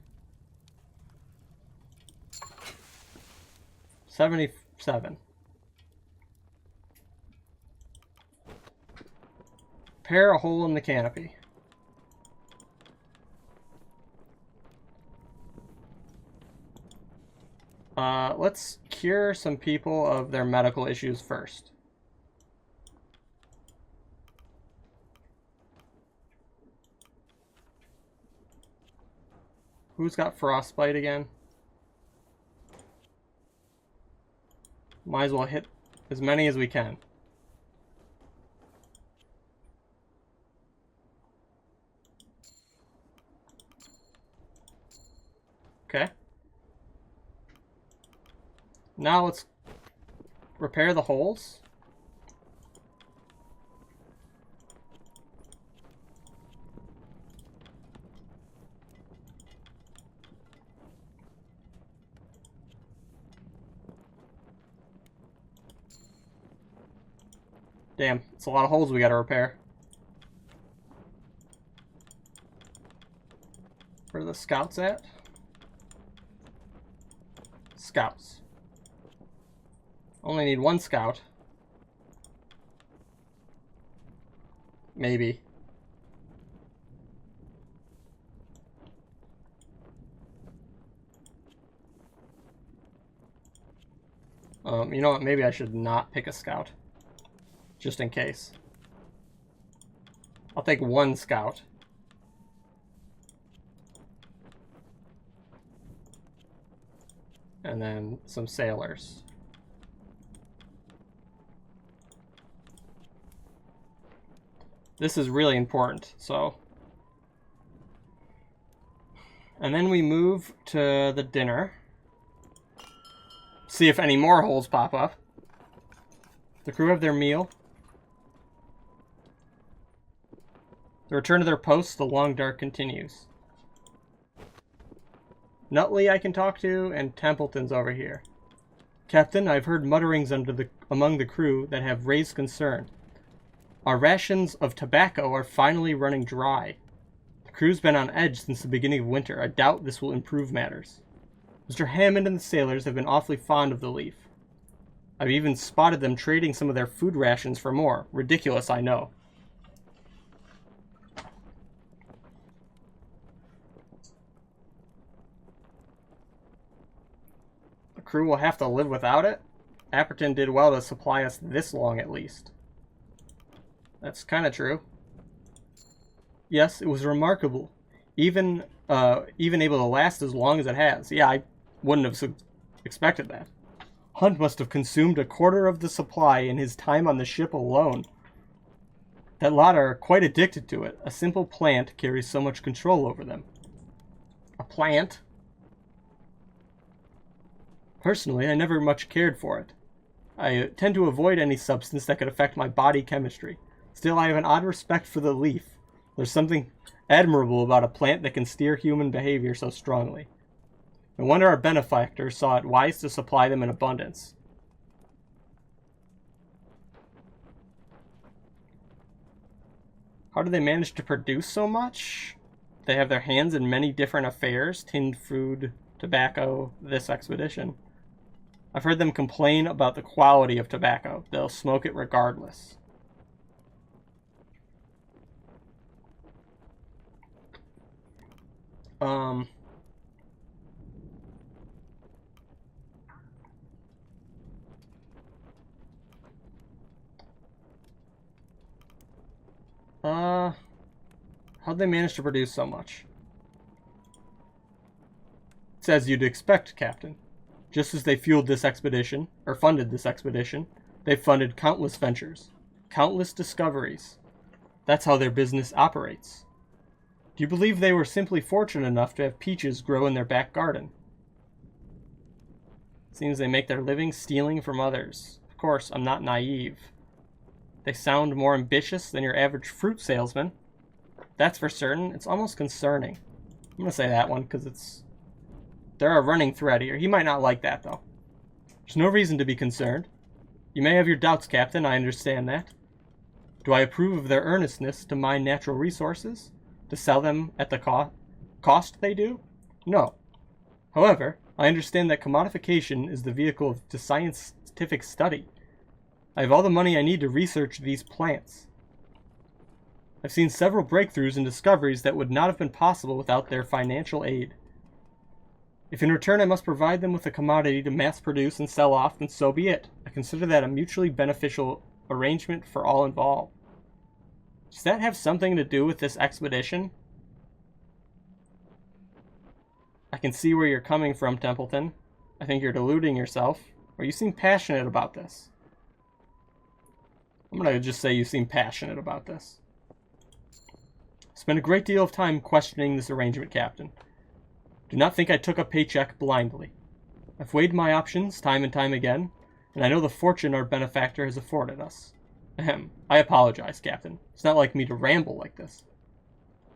77. Repair a hole in the canopy. Let's cure some people of their medical issues first. Who's got frostbite again? Might as well hit as many as we can. Okay. Now let's repair the holes. Damn, it's a lot of holes we gotta repair. Where are the scouts at? Scouts. Only need one scout. Maybe. You know what? Maybe I should not pick a scout. Just in case. I'll take one scout. And then some sailors. This is really important, so. And then we move to the dinner. See if any more holes pop up. The crew have their meal. The return to their posts, the long dark continues. Nutley I can talk to, and Templeton's over here. Captain, I've heard mutterings among the crew that have raised concern. Our rations of tobacco are finally running dry. The crew's been on edge since the beginning of winter. I doubt this will improve matters. Mr. Hammond and the sailors have been awfully fond of the leaf. I've even spotted them trading some of their food rations for more. Ridiculous, I know. The crew will have to live without it? Apperton did well to supply us this long at least. That's kind of true. Yes, it was remarkable. Even able to last as long as it has. Yeah, I wouldn't have expected that. Hunt must have consumed a quarter of the supply in his time on the ship alone. That lot are quite addicted to it. A simple plant carries so much control over them. A plant? Personally, I never much cared for it. I tend to avoid any substance that could affect my body chemistry. Still, I have an odd respect for the leaf. There's something admirable about a plant that can steer human behavior so strongly. No wonder our benefactors saw it wise to supply them in abundance. How do they manage to produce so much? They have their hands in many different affairs, tinned food, tobacco, this expedition. I've heard them complain about the quality of tobacco. They'll smoke it regardless. Um... How'd they manage to produce so much? It's as you'd expect, Captain. Just as they fueled this expedition, or funded this expedition, they funded countless ventures, countless discoveries. That's how their business operates. Do you believe they were simply fortunate enough to have peaches grow in their back garden? Seems they make their living stealing from others. Of course, I'm not naive. They sound more ambitious than your average fruit salesman. That's for certain. It's almost concerning. I'm going to say that one because they're a running thread here. He might not like that, though. There's no reason to be concerned. You may have your doubts, Captain. I understand that. Do I approve of their earnestness to mine natural resources? To sell them at the cost they do? No. However, I understand that commodification is the vehicle to scientific study. I have all the money I need to research these plants. I've seen several breakthroughs and discoveries that would not have been possible without their financial aid. If in return I must provide them with a commodity to mass produce and sell off, then so be it. I consider that a mutually beneficial arrangement for all involved. Does that have something to do with this expedition? I can see where you're coming from, Templeton. I think you're deluding yourself, or you seem passionate about this. I'm going to just say you seem passionate about this. Spent a great deal of time questioning this arrangement, Captain. Do not think I took a paycheck blindly. I've weighed my options time and time again, and I know the fortune our benefactor has afforded us. Ahem. I apologize, Captain. It's not like me to ramble like this.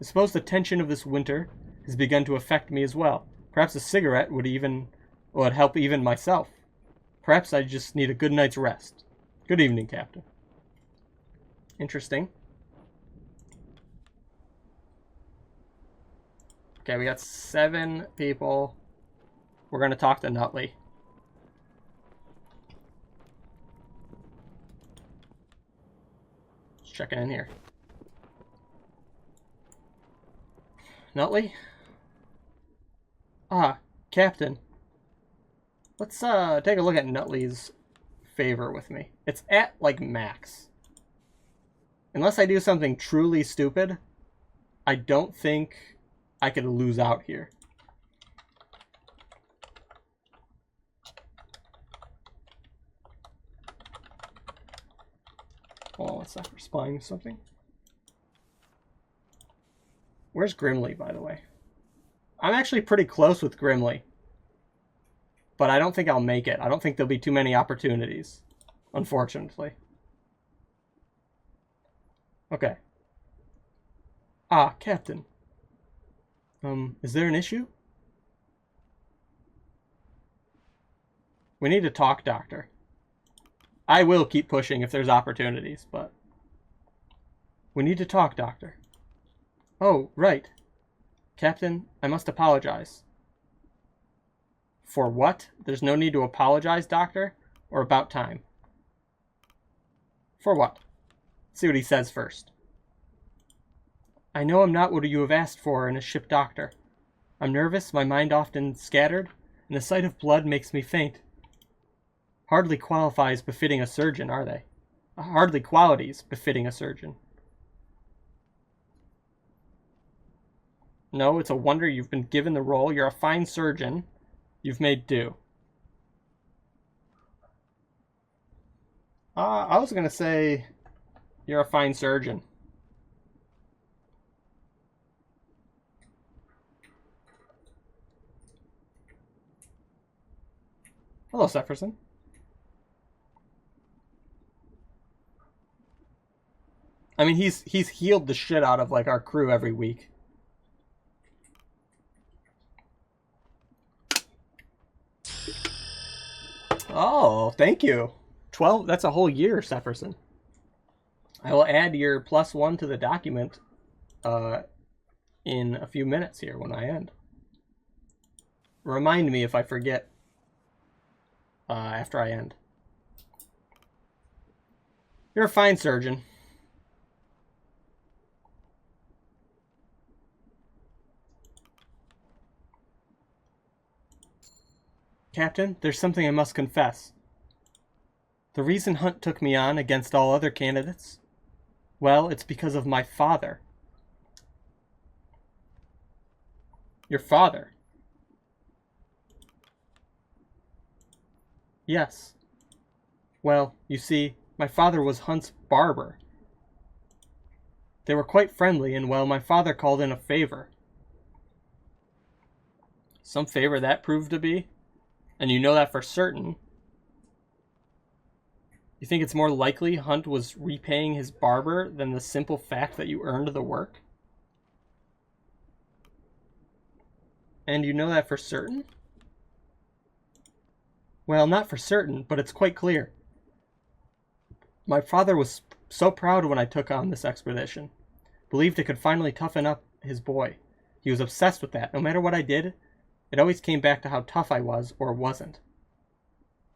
I suppose the tension of this winter has begun to affect me as well. Perhaps a cigarette would help even myself. Perhaps I just need a good night's rest. Good evening, Captain. Interesting. Okay, we got 7 people. We're going to talk to Nutley. Just checking in here. Nutley? Ah, Captain. Let's take a look at Nutley's favor with me. It's at, like, max. Unless I do something truly stupid, I don't think I could lose out here. Hold on one sec, we're spying something. Where's Grimley, by the way? I'm actually pretty close with Grimley. But I don't think I'll make it. I don't think there'll be too many opportunities, unfortunately. Okay. Ah, Captain. Is there an issue? We need to talk, Doctor. I will keep pushing if there's opportunities, but... We need to talk, Doctor. Oh, right. Captain, I must apologize. For what? There's no need to apologize, Doctor? Or about time? For what? Let's see what he says first. I know I'm not what you have asked for in a ship doctor. I'm nervous, my mind often scattered, and the sight of blood makes me faint. Hardly qualifies befitting a surgeon, are they? Hardly qualities befitting a surgeon. No, it's a wonder you've been given the role. You're a fine surgeon. You've made do. I was going to say you're a fine surgeon. Hello, Sepherson. I mean, he's healed the shit out of, like, our crew every week. Oh, thank you. 12, that's a whole year, Sepherson. I will add your +1 to the document in a few minutes here when I end. Remind me if I forget after I end. You're a fine surgeon. Captain, there's something I must confess. The reason Hunt took me on against all other candidates, well, it's because of my father. Your father? Yes. Well, you see, my father was Hunt's barber. They were quite friendly, and well, my father called in a favor. Some favor that proved to be? And you know that for certain. You think it's more likely Hunt was repaying his barber than the simple fact that you earned the work? And you know that for certain? Well, not for certain, but it's quite clear. My father was so proud when I took on this expedition. Believed it could finally toughen up his boy. He was obsessed with that. No matter what I did, it always came back to how tough I was or wasn't.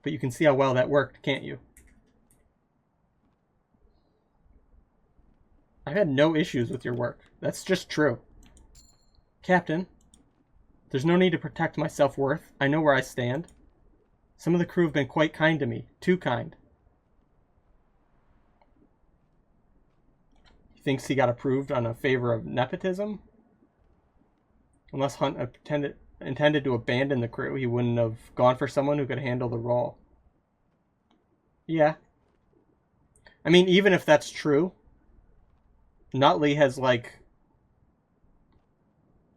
But you can see how well that worked, can't you? I've had no issues with your work. That's just true. Captain, there's no need to protect my self-worth. I know where I stand. Some of the crew have been quite kind to me. Too kind. He thinks he got approved on a favor of nepotism? Unless Hunt intended to abandon the crew, he wouldn't have gone for someone who could handle the role. Yeah. I mean, even if that's true, Nutley has, like...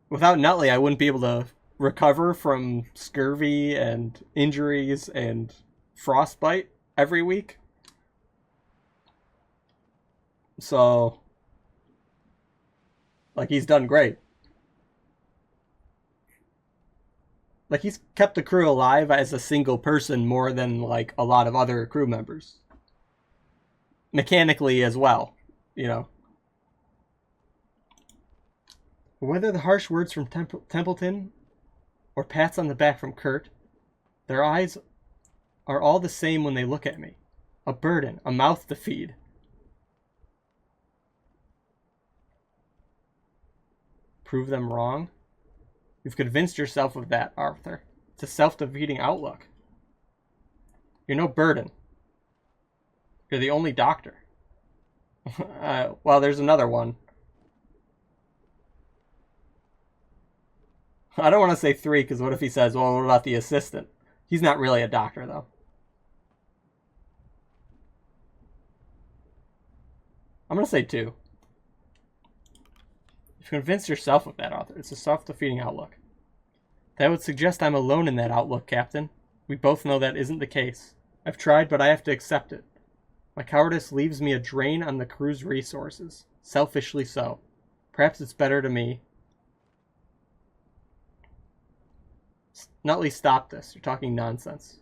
Without Nutley, I wouldn't be able to recover from scurvy and injuries and frostbite every week. So... Like, he's done great. Like, he's kept the crew alive as a single person more than, like, a lot of other crew members. Mechanically as well, you know. Whether the harsh words from Templeton or pats on the back from Kurt, their eyes are all the same when they look at me. A burden, a mouth to feed. Prove them wrong? You've convinced yourself of that, Arthur. It's a self-defeating outlook. You're no burden. You're the only doctor. Well, there's another one. I don't want to say 3, because what if he says, well, what about the assistant? He's not really a doctor, though. I'm going to say 2. You've convinced yourself of that, Arthur. It's a self-defeating outlook. That would suggest I'm alone in that outlook, Captain. We both know that isn't the case. I've tried, but I have to accept it. My cowardice leaves me a drain on the crew's resources. Selfishly so. Perhaps it's better to me. Nutley, stop this. You're talking nonsense.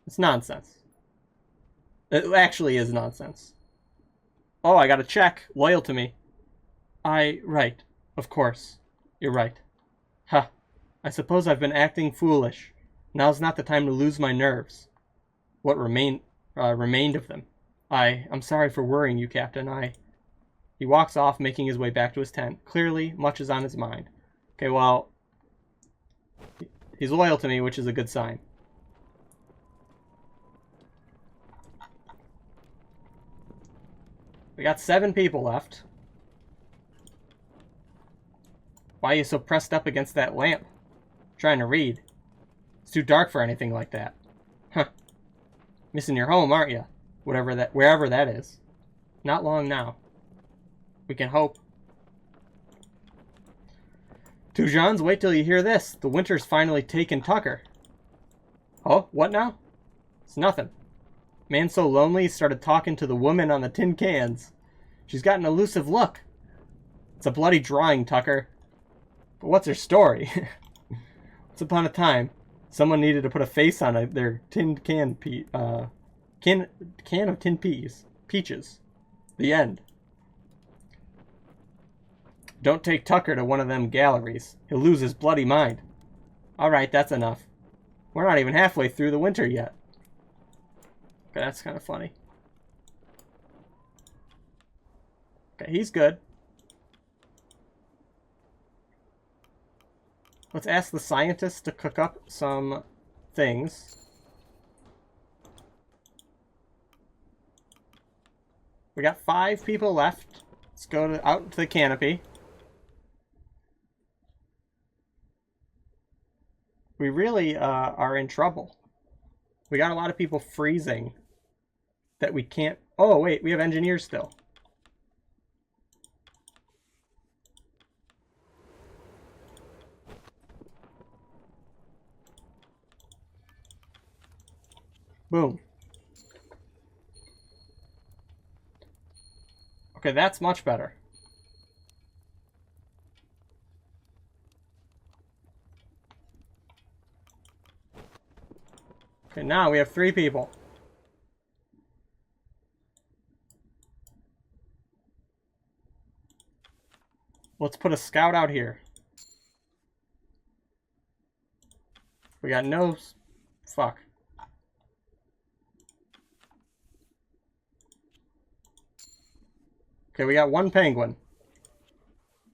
It's nonsense. It actually is nonsense. Oh, I got a check. Loyal to me. Right. Of course. You're right. Huh. I suppose I've been acting foolish. Now's not the time to lose my nerves. What remained of them. I'm sorry for worrying you, Captain. He walks off, making his way back to his tent. Clearly, much is on his mind. Okay, well... He's loyal to me, which is a good sign. We got 7 people left. Why are you so pressed up against that lamp? Trying to read. It's too dark for anything like that. Huh. Missing your home, aren't you? Wherever that is. Not long now. We can hope. Two Johns, wait till you hear this. The winter's finally taken Tucker. Oh, what now? It's nothing. Man so lonely, he started talking to the woman on the tin cans. She's got an elusive look. It's a bloody drawing, Tucker. But what's her story? Once upon a time, someone needed to put a face on their tin can of tin peaches. The end. Don't take Tucker to one of them galleries. He'll lose his bloody mind. Alright, that's enough. We're not even halfway through the winter yet. Okay, that's kind of funny. Okay, he's good. Let's ask the scientists to cook up some things. We got 5 people left. Let's go out to the canopy. We really are in trouble. We got a lot of people freezing that we can't... Oh, wait, we have engineers still. Boom. Okay, that's much better. Okay, now we have 3 people. Let's put a scout out here. We got no... Fuck. Okay, we got 1 penguin.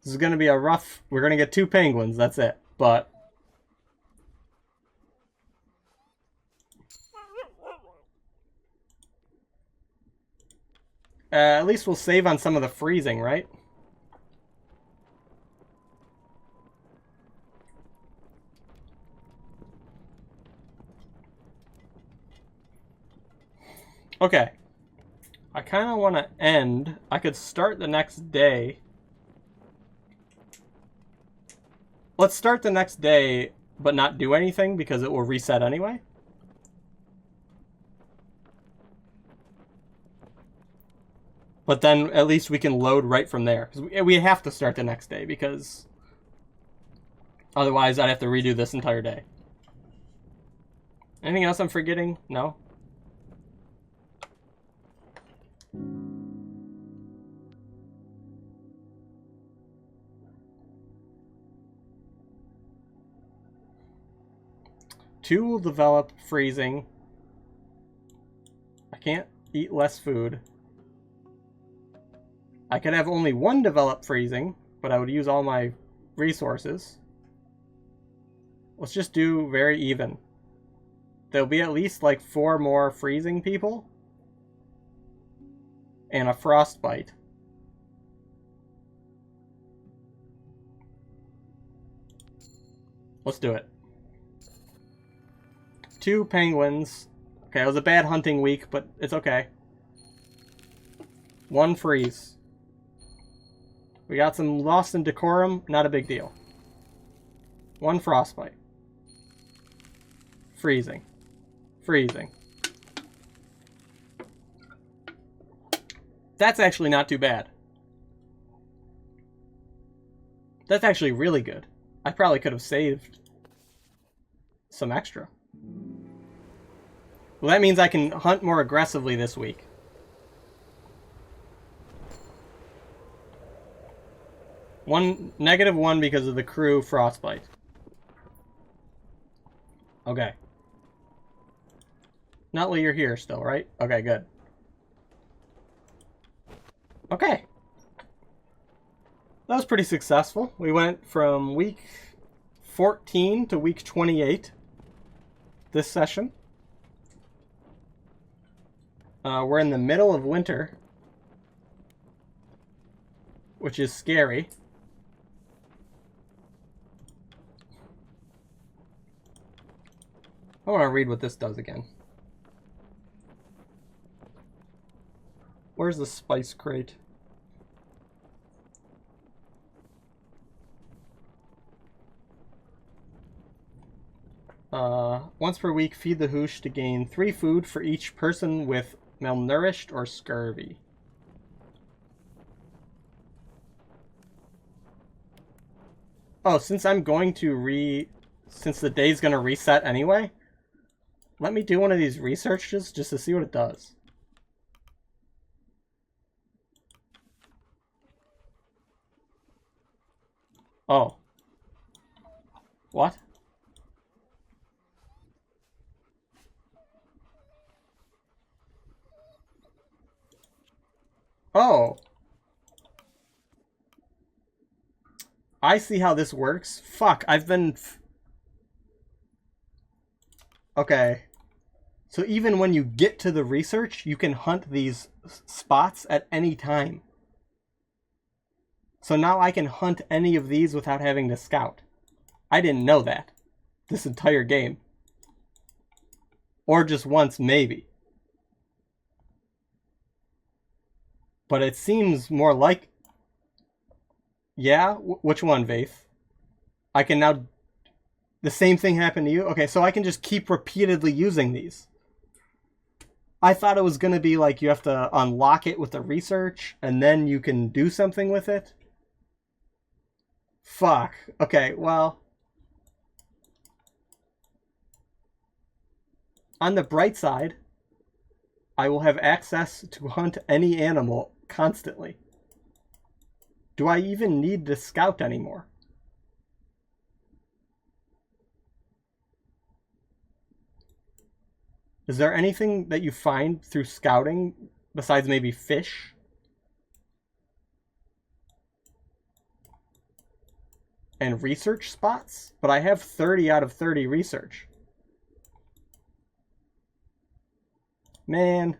This is going to be a rough... We're going to get 2 penguins, that's it. But... at least we'll save on some of the freezing, right? Okay. I kind of want to end. I could start the next day. Let's start the next day, but not do anything because it will reset anyway. But then at least we can load right from there. 'Cause we have to start the next day because otherwise I'd have to redo this entire day. Anything else I'm forgetting? No? Two will develop freezing. I can't eat less food. I could have only 1 develop freezing, but I would use all my resources. Let's just do very even. There'll be at least like 4 more freezing people. And a frostbite. Let's do it. 2 penguins. Okay, it was a bad hunting week, but it's okay. 1 freeze. We got some lost in decorum, not a big deal. 1 frostbite. Freezing. Freezing. That's actually not too bad. That's actually really good. I probably could have saved some extra. Well, that means I can hunt more aggressively this week. -1 because of the crew frostbite. Okay. Nutley, you're here still, right? Okay, good. Okay. That was pretty successful. We went from week 14 to week 28 this session. We're in the middle of winter, which is scary. I want to read what this does again. Where's the spice crate? Once per week, feed the hoosh to gain 3 food for each person with malnourished or scurvy. Oh, since I'm going to since the day's gonna reset anyway, let me do one of these researches just to see what it does. Oh. What? Oh. I see how this works. Fuck, I've been... Okay. So even when you get to the research, you can hunt these spots at any time. So now I can hunt any of these without having to scout. I didn't know that. This entire game. Or just once, maybe. But it seems more like... Yeah? Which one, Vaith? I can now... The same thing happened to you? Okay, so I can just keep repeatedly using these. I thought it was going to be like you have to unlock it with the research, and then you can do something with it. Fuck. Okay, well... On the bright side, I will have access to hunt any animal constantly. Do I even need to scout anymore? Is there anything that you find through scouting besides maybe fish? And research spots? But I have 30 out of 30 research. Man.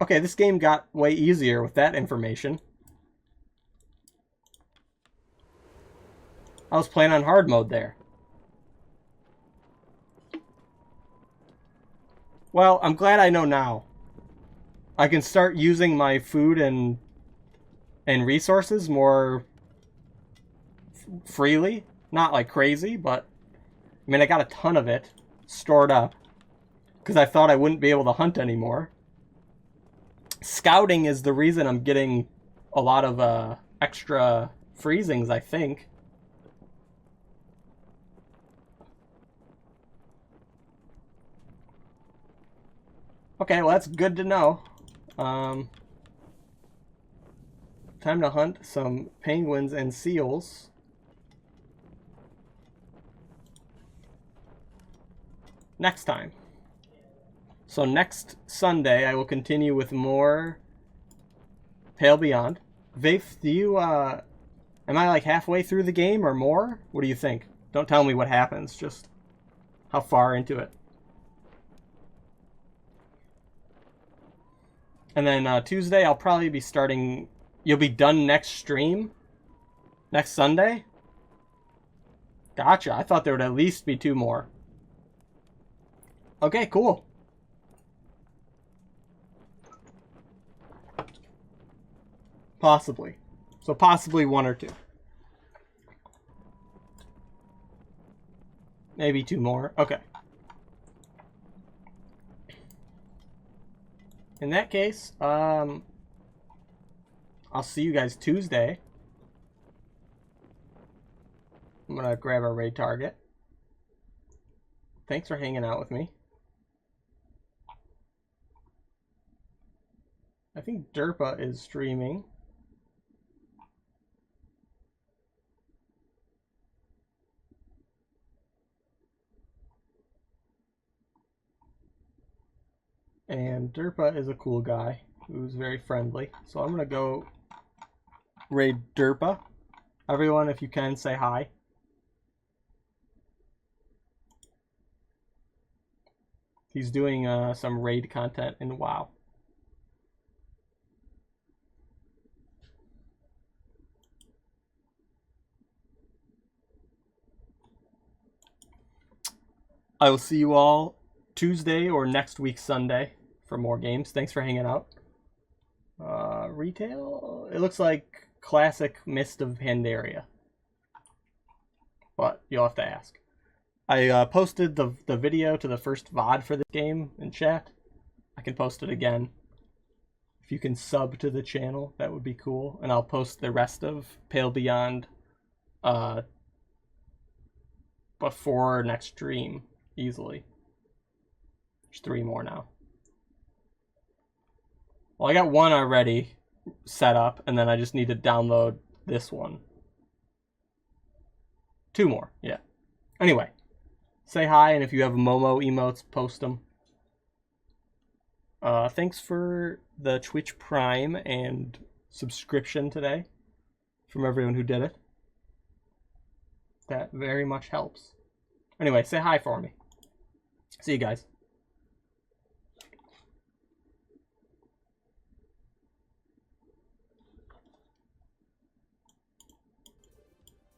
Okay, this game got way easier with that information. I was playing on hard mode there. Well, I'm glad I know now. I can start using my food and resources more freely. Not like crazy, but... I mean, I got a ton of it stored up. Because I thought I wouldn't be able to hunt anymore. Scouting is the reason I'm getting a lot of extra freezings, I think. Okay, well that's good to know. Time to hunt some penguins and seals. Next time. So next Sunday I will continue with more Pale Beyond. Vaith, do you, am I like halfway through the game or more? What do you think? Don't tell me what happens, just how far into it. And then Tuesday I'll probably be starting... You'll be done next stream? Next Sunday? Gotcha, I thought there would at least be 2 more. Okay, cool. Possibly. So possibly 1 or 2. Maybe 2 more. Okay. In that case, I'll see you guys Tuesday. I'm gonna grab our raid target. Thanks for hanging out with me. I think Derpa is streaming. And Derpa is a cool guy who's very friendly. So I'm going to go raid Derpa. Everyone, if you can, say hi. He's doing some raid content in WoW. I will see you all Tuesday or next week Sunday for more games. Thanks for hanging out. Retail? It looks like classic Mist of Pandaria. But you'll have to ask. I posted the video to the first VOD for this game in chat. I can post it again. If you can sub to the channel, that would be cool. And I'll post the rest of Pale Beyond before next stream, easily. There's 3 more now. Well, I got 1 already set up, and then I just need to download this one. 2 more, yeah. Anyway, say hi, and if you have Momo emotes, post them. Thanks for the Twitch Prime and subscription today from everyone who did it. That very much helps. Anyway, say hi for me. See you guys.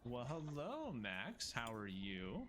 Well, hello, Max. How are you?